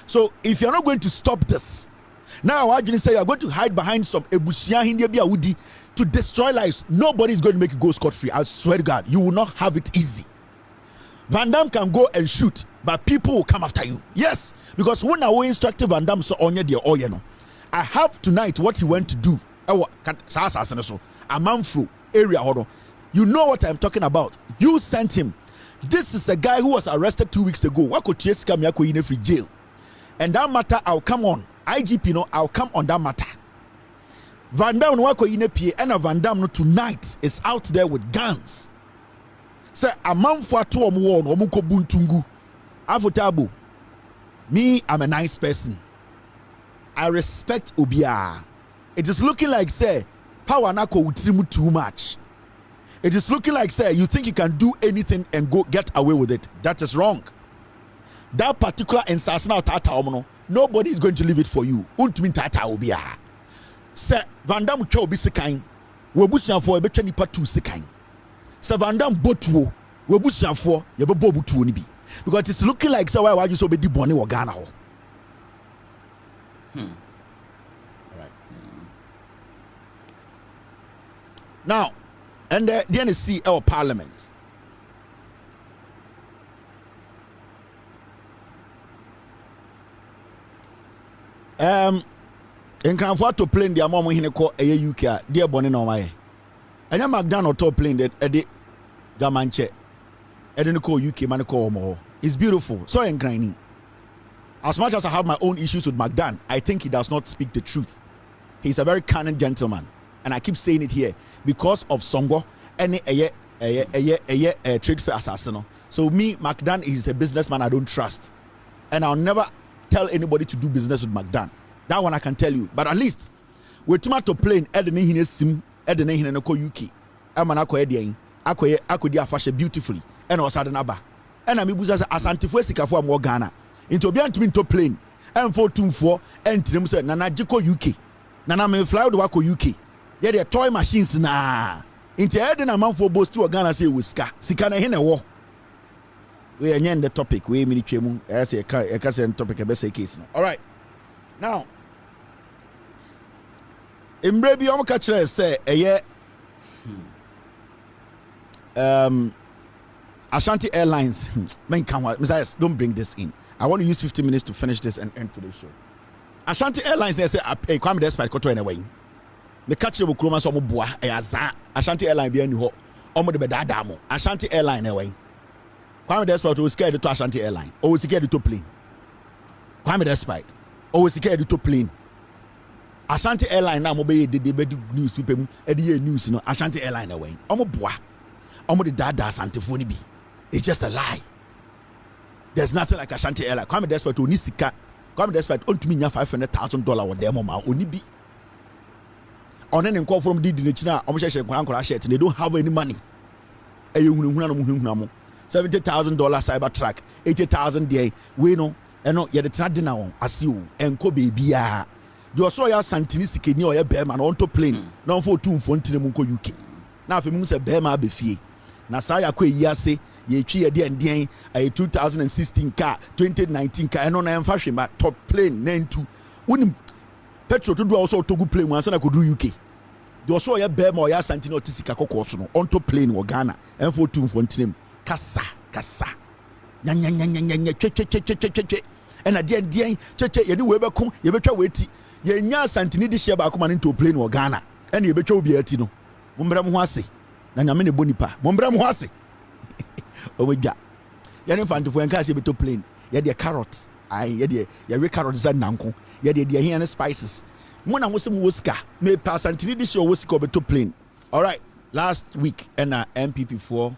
So if you're not going to stop this, now why Junior say you are going to hide behind some Ebusia Hindia Udi to destroy lives. Nobody is going to make you go scot-free. I swear to God, you will not have it easy. Van Damme can go and shoot, but people will come after you. Yes, because when I was instructing Van Damme so on your no, I have tonight what he went to do. A Manfro area. You know what I'm talking about. You sent him. This is a guy who was arrested 2 weeks ago. What could you come in free jail? And that matter, I'll come on. IGP, no, I'll come on that matter. Van Damme wako in a PA, and Van Damme tonight is out there with guns. Say a man for 2 or more omuko buntungu. Afote, me, I'm a nice person. I respect Obia. It is looking like say power nako utrimu too much. It is looking like say you think you can do anything and go get away with it. That is wrong. That particular insasna tata omono, nobody is going to leave it for you. Wontumi tata Obia. Say Van Damme cho obi sekan. Webusiafo ebetwa nipa 2 sekan. Say Van Damme botuo. Webusiafo yebebo butuo ni bi. Because it's looking like so why you so be boni wo Ghana ho. All right. Now, and the NSC our Parliament. Nkrumah to plane the mom hine ko eye UK dear boni no why. Anya McDonald to plane the ede gamanche. Ede ko UK man ko mo. It's beautiful. So Nkrumah. As much as I have my own issues with McDan, I think he does not speak the truth. He's a very cunning gentleman. And I keep saying it here because of Songo and a trade fair assassin. So me, McDan is a businessman I don't trust. And I'll never tell anybody to do business with McDan. That one I can tell you. But at least, with tomato plane, Edene Hine Sim, Edene Hine Noko Yuki, Amanako Edian, Akodia Fashe beautifully, and Osadanaba. And I'm Buza as Antifuesica for more Ghana. Into Bian to plane, M424, and Trim said, Nana Jiko UK. Nana may fly to Wako UK. Yeah, they're toy machines na. Into Eden amount for both to Ghana say with Ska. Sikana Hina war. We are the topic. We mini chemu. I say a cousin topic a best case. All right. Now, in Brebi Omkachre say a year Ashanti Airlines. Man, come on, Mr. Don't bring this in. I want to use 15 minutes to finish this and end today's show. Ashanti Airlines, they say, a crime despite Koto anyway. Me catch the Nkrumah so boa Ashanti Airline be any ho. Omo de bedadamo. Ashanti Airline anyway. Kwame Despite was scared to Ashanti Airline. Or was scared to plane. Kwame Despite. Or was scared to plane. Ashanti Airline now mobile the news people the news no Ashanti Airline away. Omo boa. Omo the dada Asantefo be. It's just a lie. There's nothing like Ashanti Airline. Kwame Desperate oni sika. Kwame Desperate Wontumi nya $500,000 wo dem ma oni bi. On any call from the China, they don't have any money. $70,000 cyber truck, 80,000 day. We know, and no, you're the traditional as you and Kobe Bia. You saw your Santinis kidney or your bearman on to plane, non for 2 Fontinemunko UK. Now, if you must a bearma be fee. Nasaya Kwe Yase, ye cheer and a 2016 car, 2019 car, and on I am fashion, but top plane, name to wouldn't petrol to do also to go plane once and I could do UK. You saw your bear more Santino Tisica Cocosono on to plane or Ghana and for 2 Fontinem. Kasa. And a dear cheche, you do ever come, you better wait. Ye nya Santini di sheba come into plane or Ghana, and you better be a tino. Mumbram Wasi, Nanamini Bonipa, Mumbram Wasi. Oh, we got. Yan fan to Fuancasi to plane. Ye dear carrots. Ye dear carrots and nanko. Ye dear here spices. Mona musum wuska me pass Antini di show wusko be to plane. All right, last week MPP4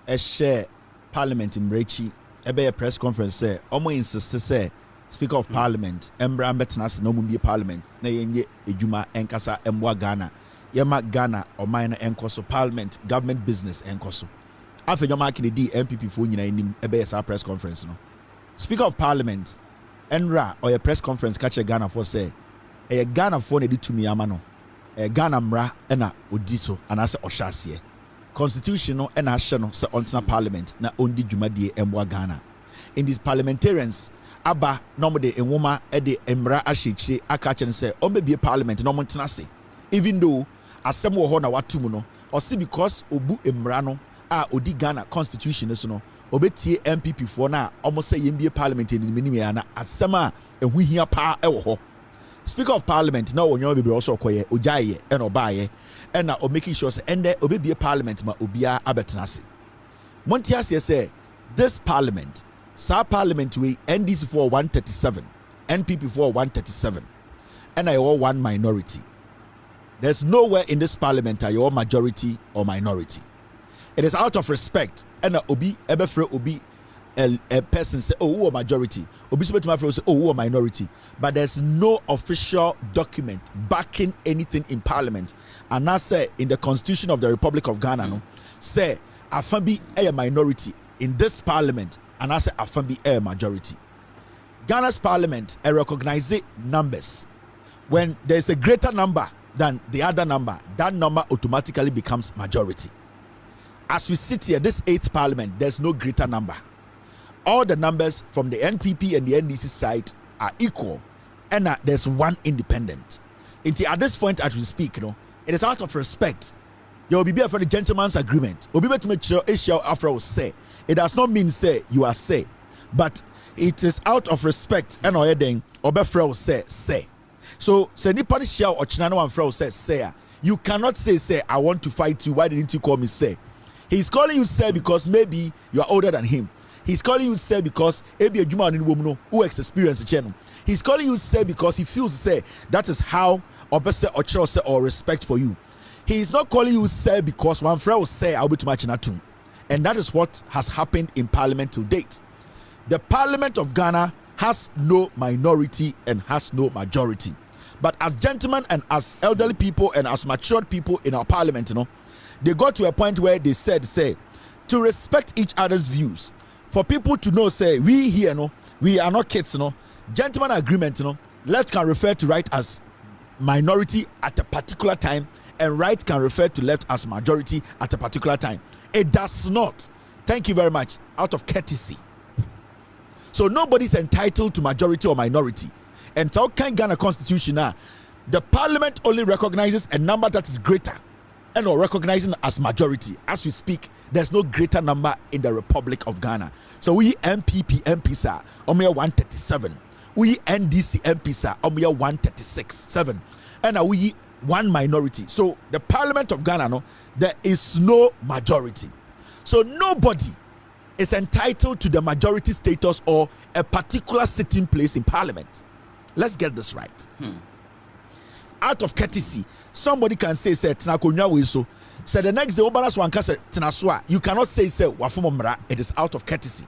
a share Parliament in Brechi a press conference say omo insist say Speaker of Parliament Embra Betnas no mumbi Parliament na yenye ejuma enkasa emwa Ghana yema Ghana or minor enkoso Parliament government business enkoso Afenyo Bawumia di MPP4 nyina enim ebe sa press conference no Speaker of Parliament Enra or a press conference catch Ghana for say a Ghana for ne to me amano a Ghana mra ena odiso anase ohyase constitution no ena hye no se ontina parliament na ondi dwumadie emwa Ghana in these parliamentarians aba no mo de enwoma e de emra ahyekire aka che se ombebie parliament no mo ntena se even though asem wo ho na watum no o se because obu emra no a odi Ghana constitution so no obetie MPP4 na omo se yembie parliament ni menim ya na asem a ehu hia pa e wo ho Speaker of Parliament now onyo be also koye ojaye and obaye and now making sure say ende obebie parliament ma obia abetenase Montias say this parliament parliament we NDC for 137 NPP for 137 and I one minority. There's nowhere in this parliament are you majority or minority. It is out of respect and obi ebefre obi a person say oh who a majority obi so betima say oh who a minority, but there's no official document backing anything in parliament. And I say in the constitution of the Republic of Ghana no say Afambi a minority in this parliament and I say Afambi a majority. Ghana's parliament recognize numbers. When there's a greater number than the other number, that number automatically becomes majority. As we sit here, this 8th parliament, there's no greater number. All the numbers from the NPP and the NDC side are equal, and there's one independent. At this point, as we speak, it is out of respect. There will be for the gentleman's agreement. To make sure Afro say it does not mean say you are say, but it is out of respect. And Obefro say. So say nipani share or chinano and Fro say you cannot say I want to fight you. Why didn't you call me say? He's calling you say because maybe you are older than him. He's calling you say because maybe a Juma woman who experience the channel. He's calling you say because he feels say that is how or say or respect for you. He is not calling you say because one friend will say I'll be too much in a tune. And that is what has happened in parliament to date. The Parliament of Ghana has no minority and has no majority. But as gentlemen and as elderly people and as matured people in our parliament, they got to a point where they said, to respect each other's views. For people to know, say, we here, we are not kids, gentleman agreement, left can refer to right as minority at a particular time, and right can refer to left as majority at a particular time. It does not. Thank you very much. Out of courtesy. So nobody's entitled to majority or minority. And so can Ghana constitution now, the parliament only recognizes a number that is greater and or recognizing as majority. As we speak, there's no greater number in the Republic of Ghana. So we MPP MPs are 137. We NDC MPs are 136.7. And we one minority. So the Parliament of Ghana, there is no majority. So nobody is entitled to the majority status or a particular sitting place in Parliament. Let's get this right. out of courtesy, somebody can say, tena konwa we so. So the next day, obanas one can say tena so. You cannot say wafumo mra. It is out of courtesy.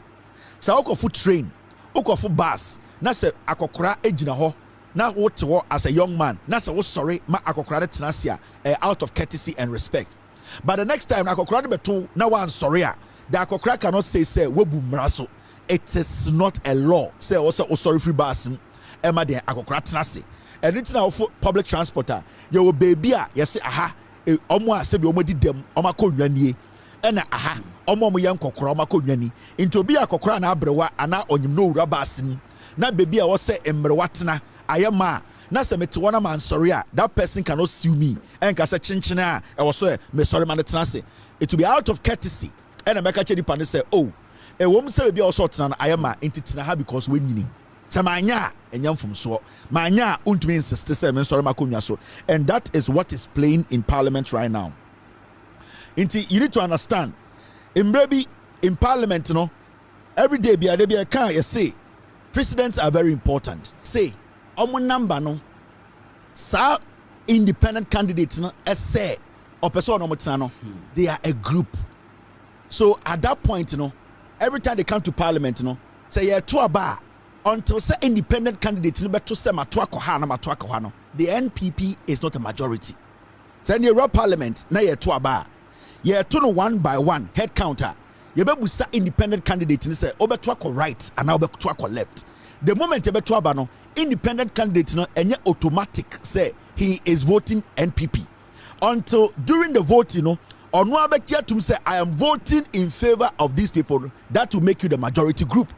So oko fu train, oko fu bus. Na se akokora ejina ho. Na what as a young man. Na se sorry ma akokora tena sia out of courtesy and respect. But the next time akokora beto na one sorry the akokora cannot say webu mra so. It is not a law. Say also sorry free bus. Emma de akokora tena se. And it's now for public transporter. Your baby, yes, aha, omo se bi omo di dem, omo konwa nie. Ena aha, omo mo yan kokora omo konwa ni. Into bi akokora na abrewa ana onyim no wura basin. Na baby a wo se emrewa tena ayema. Na se mete wona man sorry a that person cannot sue me. Enka se chinchina a e wo so me sorry man tena se. It will be out of courtesy. Ena meka che di pan say oh, e wom se baby a wo so tena na ayema entitina ha because we nyini. Samanya enyam from so manya untumi insist say men sorry makonwa so, and that is what is playing in parliament right now. You need to understand in parliament, you know, every day be a can you say presidents are very important. Say omo number no sa independent candidates no say or person no they are a group. So at that point, you know, every time they come to parliament, you know, say yeah to a bar until say independent candidate no beto say matwa koha no, the NPP is not a majority. Say in the parliament na ye to aba ye to no one by one head counter ye be busa independent candidate ni say obeto ko right and obeto ko left. The moment ye beto aba no, independent candidate no enye automatic say he is voting NPP until during the vote, you know, or no abetia to say I am voting in favor of these people. That will make you the majority group.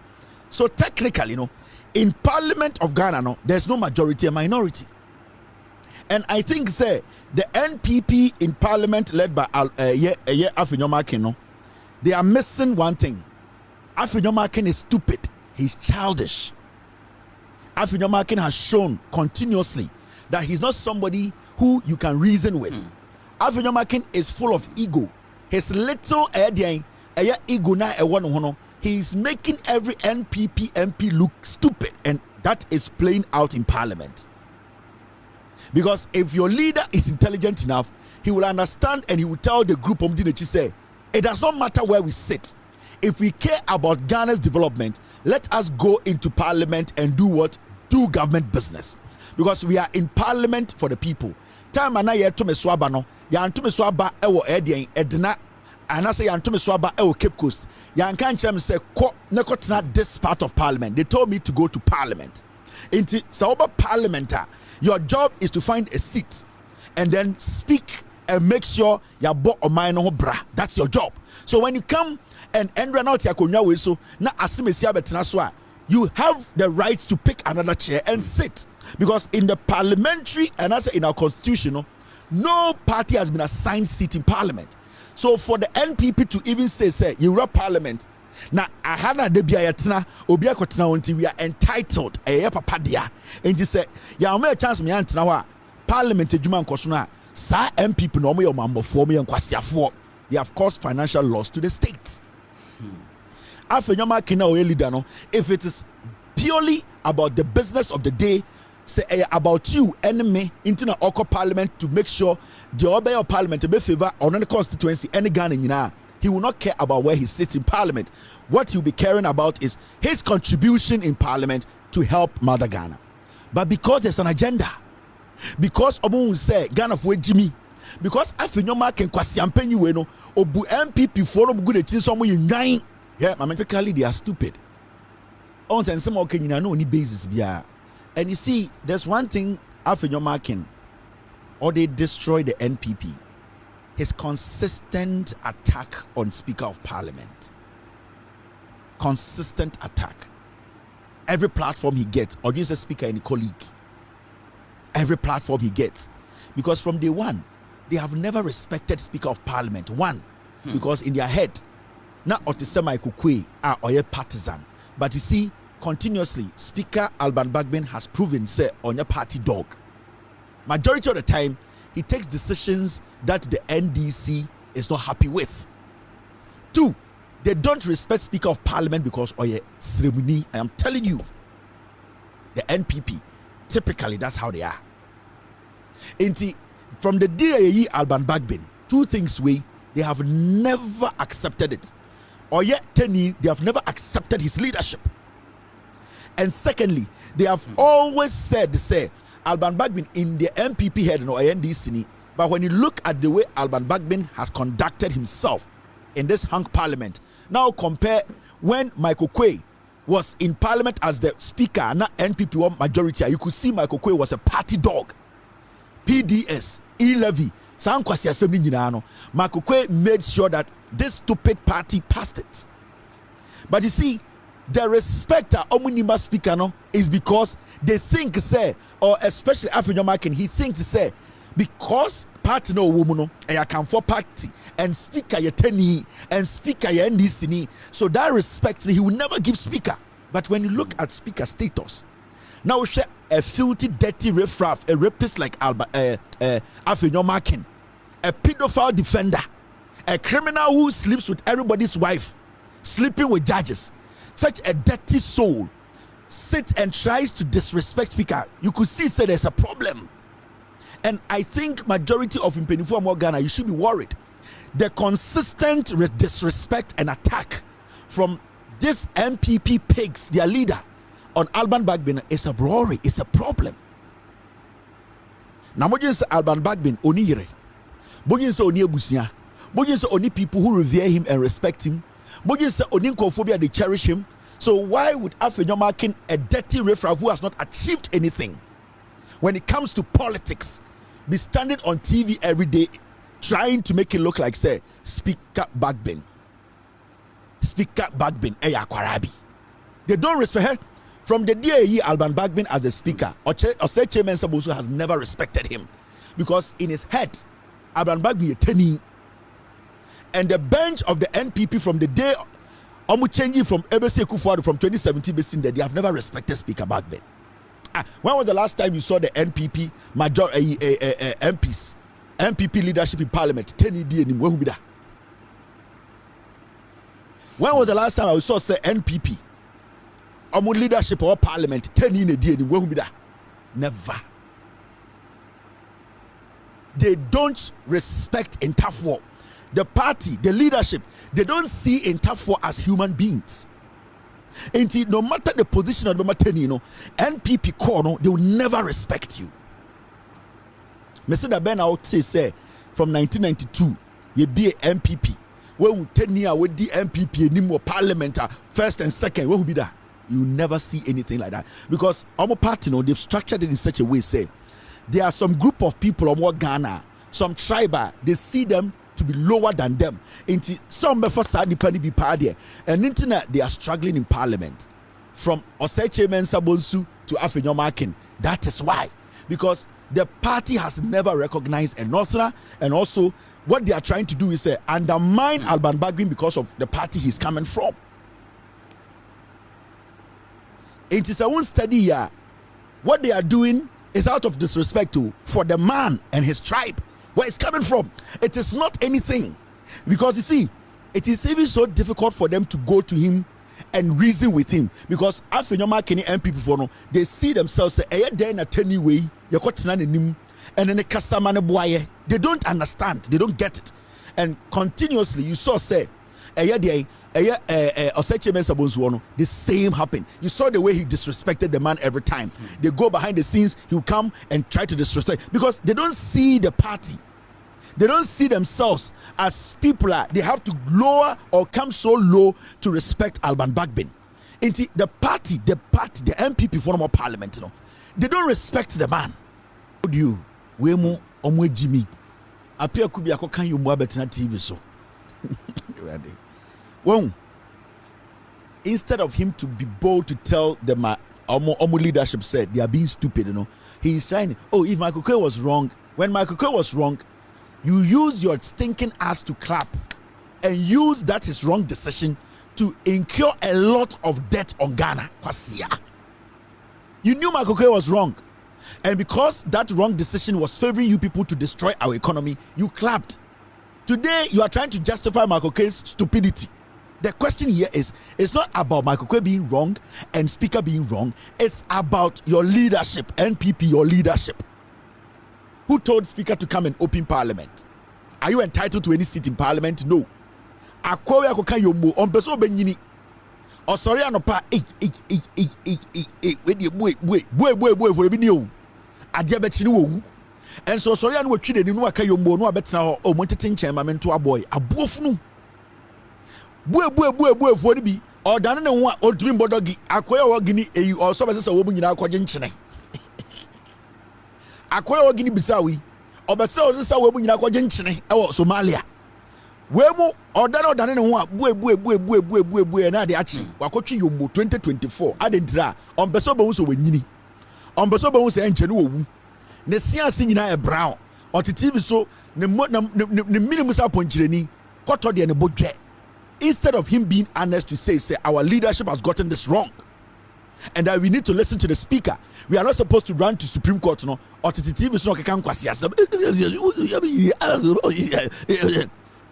So technically, you know, in Parliament of Ghana, no, there's no majority and minority. And I think, say, the NPP in Parliament led by Afenyo Bawumia, no, they are missing one thing. Afenyo Bawumia is stupid. He's childish. Afenyo Bawumia has shown continuously that he's not somebody who you can reason with. Afenyo Bawumia is full of ego. His little ego na no. He's making every NPP MP look stupid, and that is playing out in parliament. Because if your leader is intelligent enough, he will understand and he will tell the group of Dinechi say, it does not matter where we sit. If we care about Ghana's development, let us go into parliament and do what? Do government business. Because we are in parliament for the people. Time ana ye to me swaba no, ya to me swaba ewo edina. And I say Wontumi Abronye Cape Coast. You can't say not this part of parliament. They told me to go to parliament. Into Saoba parliament, your job is to find a seat and then speak and make sure you bought a minor bra. That's your job. So when you come and run out your konwa so na asimesia betena so, you have the right to pick another chair and sit. Because in the parliamentary and also in our constitution, no party has been assigned seat in parliament. So for the NPP to even say you run parliament now, ahana debia yetna obi akotena wonti we are entitled papa dia and you say ya me chance me antena ho parliament adwuma nkoso na sa NPP no mo yomambofo mo yankwasiafo. They have caused financial loss to the state. Afenyo Bawumia leader no, if it is purely about the business of the day, say about you and me into the Oko parliament to make sure the obey of parliament be favor on the constituency any Ghana, he will not care about where he sits in parliament. What he'll be caring about is his contribution in parliament to help Mother Ghana. But because there's an agenda, because Obu say Ghana for Jimmy, because Afenyo Bawumia can kwasiampenyi we no obu MPP forum good at some you nine. Yeah, typically they are stupid. On and some okay, no any basis bia. And you see, there's one thing Afenyo Bawumia or they destroy the NPP. His consistent attack on Speaker of Parliament. Consistent attack. Every platform he gets, or just a speaker and a colleague. Every platform he gets. Because from day one, they have never respected Speaker of Parliament. One, because in their head, not Otisema Kukwe are or partisan. But you see, continuously, Speaker Alban Bagbin has proven say on your party dog. Majority of the time, he takes decisions that the NDC is not happy with. Two, they don't respect Speaker of Parliament because of your ceremony. I am telling you, the NPP, typically that's how they are. From the day Alban Bagbin, two things they have never accepted it. Or yet they have never accepted his leadership. And secondly, they have always said, Alban Bagbin in the MPP head no NDC. But when you look at the way Alban Bagbin has conducted himself in this hunk parliament, now compare when Michael Quay was in parliament as the speaker, not NPP one majority, you could see Michael Quay was a party dog. PDS, E-Levy, Michael Quay made sure that this stupid party passed it. But you see, the respect of Omunima speaker no is because they think or especially Afenyo Bawumia, he thinks because party no woman no I can for party and speaker ye teni and speaker ye NDC, so that respect he will never give speaker. But when you look at speaker status, now share a filthy, dirty riffraff, a rapist like Afenyo Bawumia, a pedophile defender, a criminal who sleeps with everybody's wife, sleeping with judges, such a dirty soul sits and tries to disrespect speaker. You could see there's a problem. And I think majority of Mpenifu Ghana, you should be worried. The consistent disrespect and attack from this MPP pigs, their leader, on Alban Bagbin is a worry, it's a problem. Now, what is Alban Bagbin? Onire. What is Oni Ebusia? What is only people who revere him and respect him? What is Oninkophobia, they cherish him? So why would Afenyo Bawumia, a dirty riffraff who has not achieved anything when it comes to politics, be standing on TV every day trying to make it look like Speaker Bagbin Eya Kwarabi? They don't respect her. From the day Alban Bagbin as a speaker, Ose Chairman Sabosu has never respected him, because in his head Alban Bagbin is teni, and the bench of the NPP from the day Omu changing from Ebese Kufuor from 2017 they have never respected Speaker Bagbin. When was the last time you saw the NPP MPs, MPP leadership in Parliament? When was the last time I saw NPP leadership or Parliament? Never. They don't respect in tough war. The party, the leadership, they don't see in tough war as human beings. And no matter the position of the NPP core, they will never respect you. Mr. Ben out say from 1992, you be a MPP. When we 10 years with the MPP anymore parliament first and second, when we be that, you never see anything like that. Because our party, they've structured it in such a way, there are some group of people on Ghana, some tribal, they see them to be lower than them. Into some before Sadi Penny be party, and internet they are struggling in parliament. From Oseche Mensabonsu to Afenyo Bawumia. That is why. Because the party has never recognized a Northerner, and also what they are trying to do is undermine Alban Bagbin because of the party he's coming from. It is a one study here. What they are doing is out of disrespect for the man and his tribe. Where it's coming from, it is not anything, because you see, it is even so difficult for them to go to him and reason with him, because Afenyo Bawumia MPP for no, they see themselves say, "Eye dey na teni way, ye kwatina nanim," and then the kasama ne boaye. They don't understand, they don't get it, and continuously you saw the same happen. You saw the way he disrespected the man every time. They go behind the scenes, he'll come and try to disrespect, because they don't see the party. They don't see themselves as people they have to lower or come so low to respect Alban Bagbin. The party, the MPP former parliament, they don't respect the man. You, Wemo Omwe Jimmy, appear could be a cocaine you more better TV so. Ready. Well, instead of him to be bold to tell the Omo leadership said they are being stupid, he is trying. If Michael Quay was wrong, when Michael Quay was wrong, you use your stinking ass to clap and use that his wrong decision to incur a lot of debt on Ghana. You knew Michael Quay was wrong, and because that wrong decision was favoring you people to destroy our economy, you clapped. Today you are trying to justify Michael Quay's stupidity. The question here is, it's not about Michael Quay being wrong and speaker being wrong. It's about your leadership, NPP, your leadership. Who told Speaker to come and open Parliament? Are you entitled to any seat in Parliament? No. Akwawe akoka yombo on beso benyini. O sorry anopa we dey boy for ebi o. Ade abechini wo. And so sorry anu watwi de ni no aka yombo no abetena ho o montete nchen ma mento aboy. Abuofunu. Boy for bi. O dan ne ho a ontumi mbodogi. Akwawe wo gini eyi o so be se wo bu nyina akwaje nchene. Akwawe wo gini bisawi. Obesa osisa we mu nyina kwaje nchene ewo Somalia we mu odane ne ho a bue na de achi wakotwe yombo 2024 adentira ombesa be hu so wanyini ombesa be hu so enchene wowu ne siase nyina e brown otiti bi so ne minimu sa ponchireni koto de ne bodwe instead of him being honest to say our leadership has gotten this wrong and that we need to listen to the speaker. We are not supposed to run to Supreme Court, no. Or to the TV, so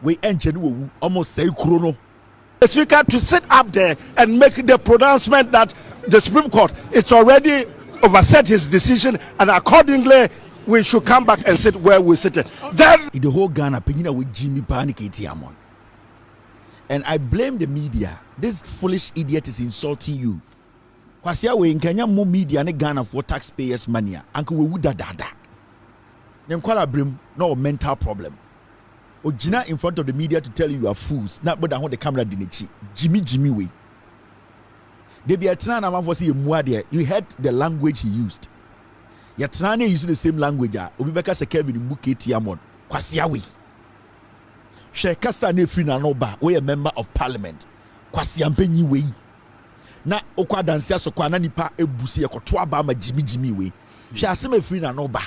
we engine almost say chrono. The speaker to sit up there and make the pronouncement that the Supreme Court it's already overset his decision, and accordingly we should come back and sit where we sit. Then the whole Ghana penina with Jimmy Panic Amon. And I blame the media. This foolish idiot is insulting you. Kwasia we in Kenya mo media ne Ghana for taxpayers money anka we wuda dada nem kwala brim no mental problem ogina in front of the media to tell you are fools na but the camera dinechi Jimmy we they be atna na man for say muade you heard the language he used yetna na use the same language obi beka se Kevin Mbuketi Amon kwasia we she kasa na free na no ba we a member of parliament kwasia mpanyi we na okwa dansia so kwa na nipa ebusi ekoto aba ma Jimmy we hwe asem afiri na no ba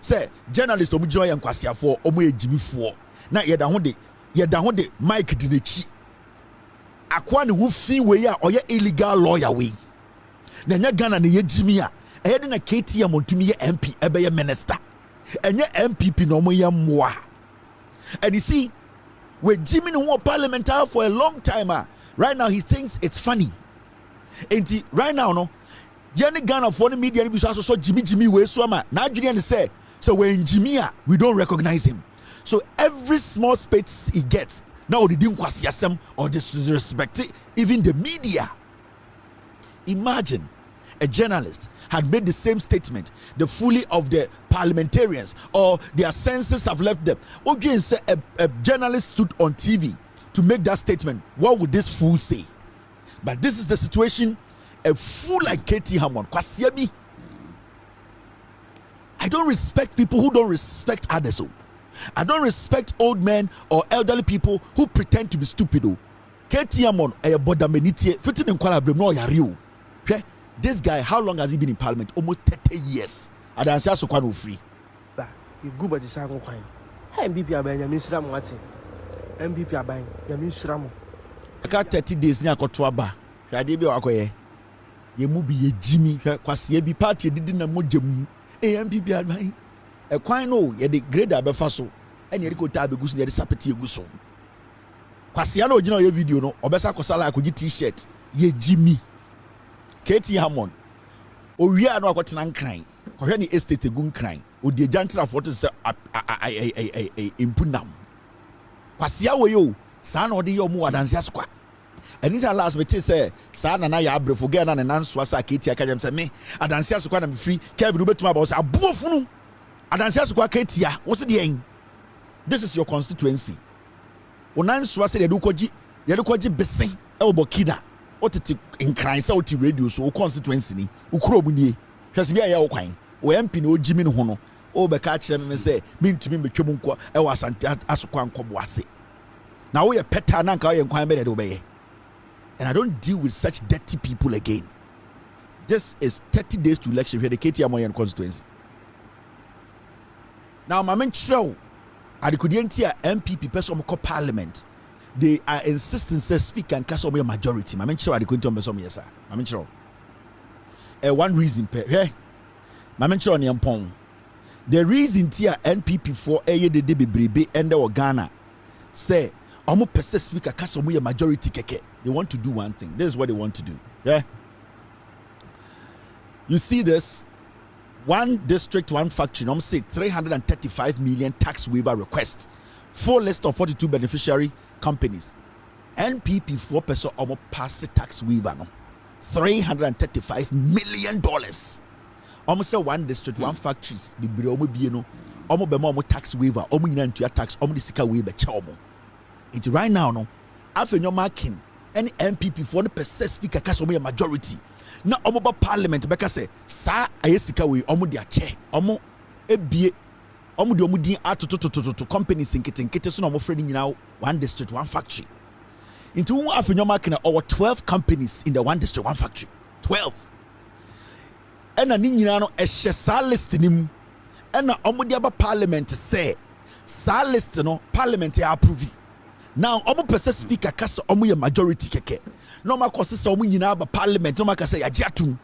say journalist omu gino ye nkwasiafo omu ye Jimmy fo na ye da ho de mic di nechi akwa ne hu fi we a oye illegal lawyer we na nya Ghana ne ye Jimmy a eye de na KTM Wontumi ye MP ebe ye minister enye MPP no mo ye moa and you see we Jimmy no parliamentary for a long time. Right now he thinks it's funny. And right now no, Jenny Ghana for the media be so Jimmy we so ma. Now Julian say so when Jimmy we don't recognize him. So every small space he gets now they didn't kwasiasem or disrespect even the media. Imagine a journalist had made the same statement, the fully of the parliamentarians or their senses have left them. Again, say a journalist stood on TV to make that statement. What would this fool say? But this is the situation. A fool like KT Hammond, Kwasiabi. I don't respect people who don't respect others. I don't respect old men or elderly people who pretend to be stupid. KT Hammond, a bodameniti, fitting in Kuala Lumpur, no yariu. Okay, this guy, how long has he been in Parliament? Almost 30 years. And I'm so quite free. You go by the second coin. MPP Abanya Misram Wati. MPP Abanya Misram. I got 30 days near Kotwaba. I did be okay. You move be a Jimmy, Kwasi be party didn't know Jim. MPP Abanya. A quine no, ye the great Abefaso. And you could tab a goose near the Sapati Guso. Kwasiano, you know your video, no, Obesa Kosala could get t-shirt. Ye Jimmy. KT Hammond. O we are not got an crying. Any estate gun crying. O the gentle of what is impunam. Kwasia we yo, san or the yo more than Zasqua. And this last but say, San and I are forget and answer KT Academy say me, I dance Squad and free, Kevin Rubet to my boss, a boofunu. I dance Squad Katia, what's the aim? This is your constituency. Onan Swasi the Dukoji Bessin, Elbokida. What it in crying so to radio so constituency ni ukromuni just be ya okwan o MP no Jimmy no hono o be ka kire me say me ntumi betwem nko e wasante asokwan kobo ase na wo ye peta na nka wo ye nkwan be de obeye. And I don't deal with such dirty people again. This is 30 days to election here the KT Amoyan constituency. Now my men chiro adikodientia MPP person ko parliament. They are insisting say speak and cast over majority. My mention are going to be some yes, sir. My mention. One reason, hey, my mention on Oppong. The reason tia NPP for a de brebe and the Ghana say, almost per speaker cast over majority keke. They want to do one thing. This is what they want to do. Yeah. You see this? one district, one factory. I'm say 335 million tax waiver request. Full list of 42 beneficiary companies. NPP 4% almost pass the tax waiver. No, $335 million. Almost say one district, one factories. Bibi omo bi no. Omo be mo tax waiver. Omo nyina ntua tax. Omo the sika waiver che omo. It right now no. Afenyo marking any NPP 4% speaker cast omo majority. Na omo ba parliament beka say sa ayesika we omo dia che omo ebie omo de omo din atototototo companies nkete so na omo frɛ nyina one district one factory into Afenyo marking over 12 companies in the one district one factory 12 ena ni nyina no ehye sa list nim ena omo de aba parliament say sa list no parliament ya approve now omo pese speaker kasa omo ye majority keke no ma kwose se omo nyina ba parliament no ma kasa ya giatum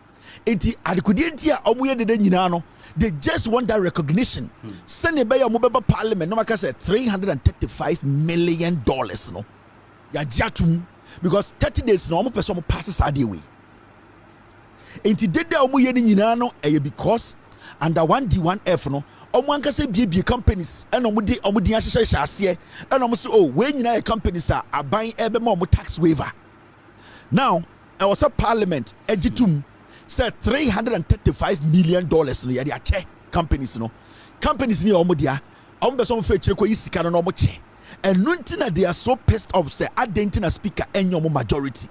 enti adekodi enti a omo ye dede nyina no they just want that recognition sene be ya omo be ba parliament no ma kasa $335 million no ya giatum because 30 days no omo pese omo pass sade away enti dede omo ye ni nyina no because under 1D1F no omo ankasa bie companies and omo di ahyehyɛ ase and omo say oh we nyina companies are aban ebe ma omo tax waiver now I was a parliament egitum said $335 million no ya de ache companies ni omo dia omo be so omo fe kire ko yisika no omo che and nuntina they are so pissed off say adentina speaker enyo omo majority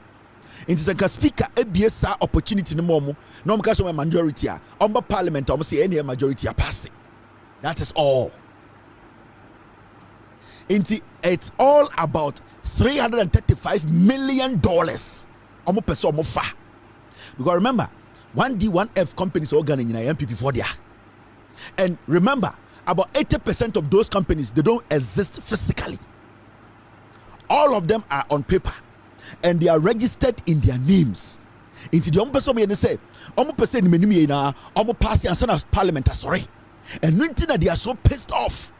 into the speaker ebia opportunity no more no mo kaso majority a on parliament omo say any majority a pass it. That is all. It's all about $335 million. Omo person omo fa. Because remember 1D1F companies are Ghanaian MPP for there. And remember about 80% of those companies they don't exist physically. All of them are on paper. And they are registered in their names. Into the omo person we say, omo person ni menimi na omo pass and send parliament sorry. And nothing that they are so pissed off.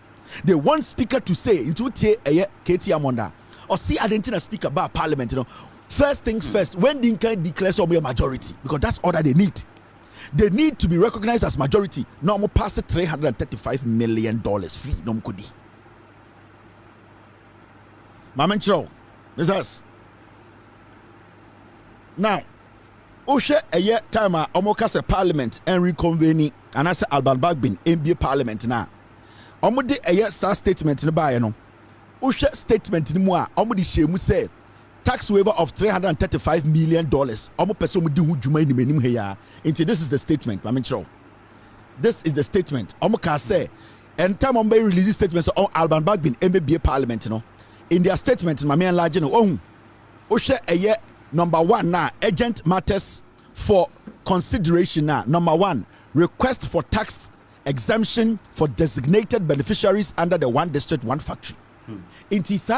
They want speaker to say into KT Amonda or see Argentina speaker about parliament. You know, first things first. When Dinka declares a majority, because that's all that they need. They need to be recognized as majority. No more pass $335 million free. No more kudi. Mamencho, this is us. Now, Oshe a year time Omokase Parliament and reconvening and I say Alban Bagbin NBA Parliament now. Omode a year star statement in the buy no. Oshe statement in moi Omodi Shemu say tax waiver of $335 million. Omo person mudi hu dwuma ni menim heya. Into this is the statement, I mean sure. This is the statement. Omo ka say and time on be release statements on Alban Bagbin NBA Parliament no. In their statement my man large no Oshe a year number one now, urgent matters for consideration now. Number one, request for tax exemption for designated beneficiaries under the one district, one factory. They just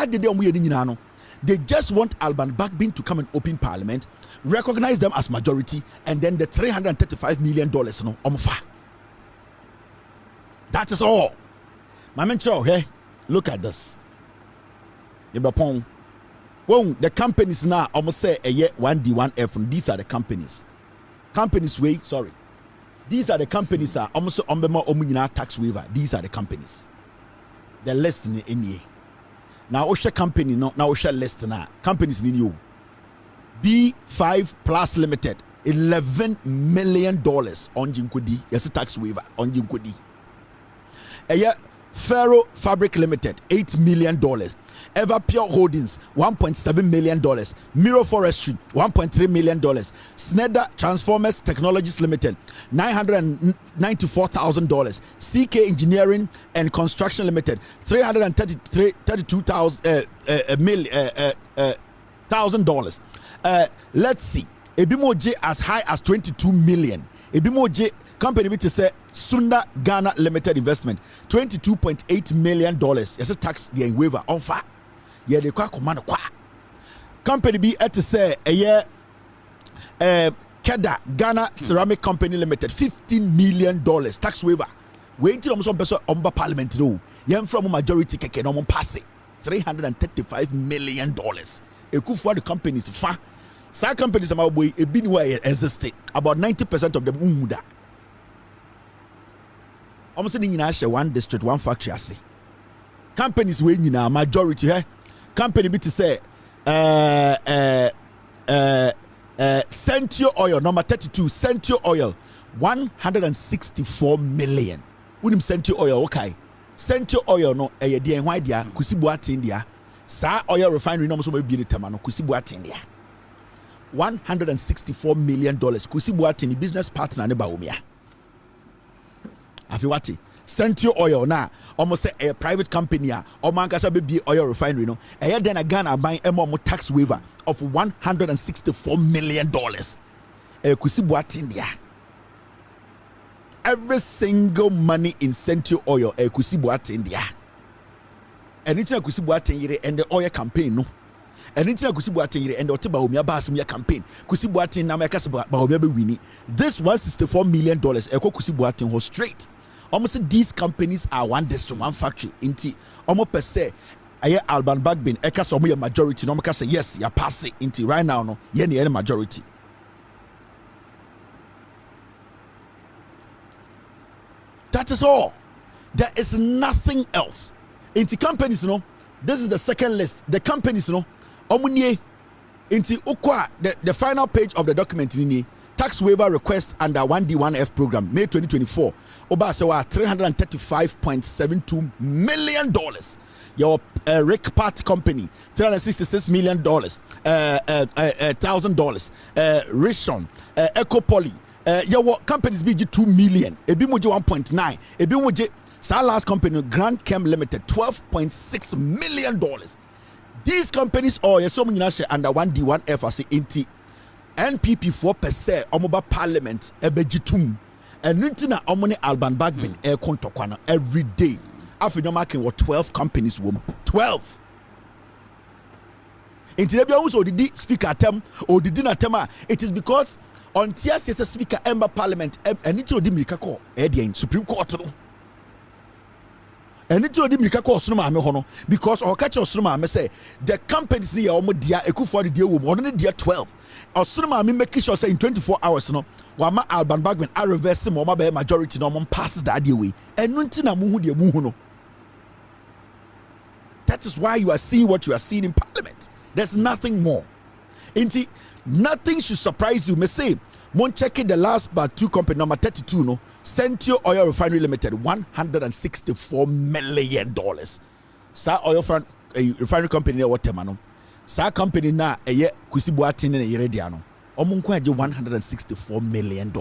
want Alban Bagbin to come and open parliament, recognize them as majority, and then the $335 million no omfa. That is all. My man, hey, look at this. Well, the companies now almost say a year 1D1F, and these are the companies. These are the companies are almost on tax waiver. These are the companies. The list in here. Now Osha company now Osha list now. Companies in you. B5 Plus Limited, $11 million on Jinkudi. Yes, a tax waiver on Jinkudi. A year Fero Fabric Limited, $8 million. Everpure Holdings, $1.7 million. Miro Forestry, $1.3 million. Snedder Transformers Technologies Limited, $994,000. CK Engineering and Construction Limited, $332,000. Let's see. Ebimoje as high as 22 million. Ebimoje company which is Sunda Ghana Limited Investment, $22.8 million. Yes, a tax the waiver on fire. Yeah, they quite command qua. Company be at to say a year Keda Ghana Ceramic Company Limited, $15 million tax waiver. Wait till some person on parliament no. Yam from a majority keke no pass it. $335 million. A coup for the companies fa. Some companies are boy a bin way existed. About 90% of them umuda. almost in one district, one factory. I see companies when majority company be to say Centio Oil number 32 Centio Oil 164 million. Unim Centio Oil okay. Centio Oil no e ye why dia kusibuati India. Sa oil refinery no so be ni tema no kusibuati India. $164 million kusibuati ni business partner ne Bawumia. Afiwati Centio Oil na almost say a private company or mankasa be oil refinery no e then a Ghana buying a tax waiver of $164 million kusibuati India. Every single money in Centio Oil kusibuati India. And it's a kusibuati yire and the oil campaign no. And it's a kusibuati yire and the Bawumia Bawumia campaign kusibuati na makasa Bawumia be winning. This $164 million kusibuati was straight. Almost these companies are one district, one factory. Inti almost per se, aye Alban Bagbin, eka so mo majority. No say yes, you pass it. Inti right now no, ye majority. That is all. There is nothing else. Inti companies no, this is the second list. The companies no, omunye inti ukwa the final page of the document ni. Tax waiver request under 1D1F program May 2024 oba so $335.72 million. Your Rick Part company $366 million, $1,000. Rishon Ecopoly your companies be 2 million, ebi moje 1.9, ebi moje sa last company Grand Chem Limited $12.6 million. These companies all so many under 1D1F as inti NPP 4% omoba parliament ebejitum enutina omone Alban Bagbin kontokwana every day. Afenyo marking what 12 companies wom 12 inti ebia who didi speaker term or didi na tema. It is because on TS is a speaker ember parliament eniti odi mirika ko in Supreme Court no and it's already because or catch Osroma say the companies near Omodia Ekufor the deal woman on the 12 Osroma make sure say in 24 hours no Wama Alban Bagman I reverse him or majority no passes that way and Nuntina Muhudia Muhuno. That is why you are seeing what you are seeing in Parliament. There's nothing more. Inti nothing should surprise you. Me say mon check the last but two company number 32 no Centio Oil Refinery Limited $164 million. Sa oil refinery company what no. Sa company na eye kusibuati ne yere dia no. Omo nko aje $164 million.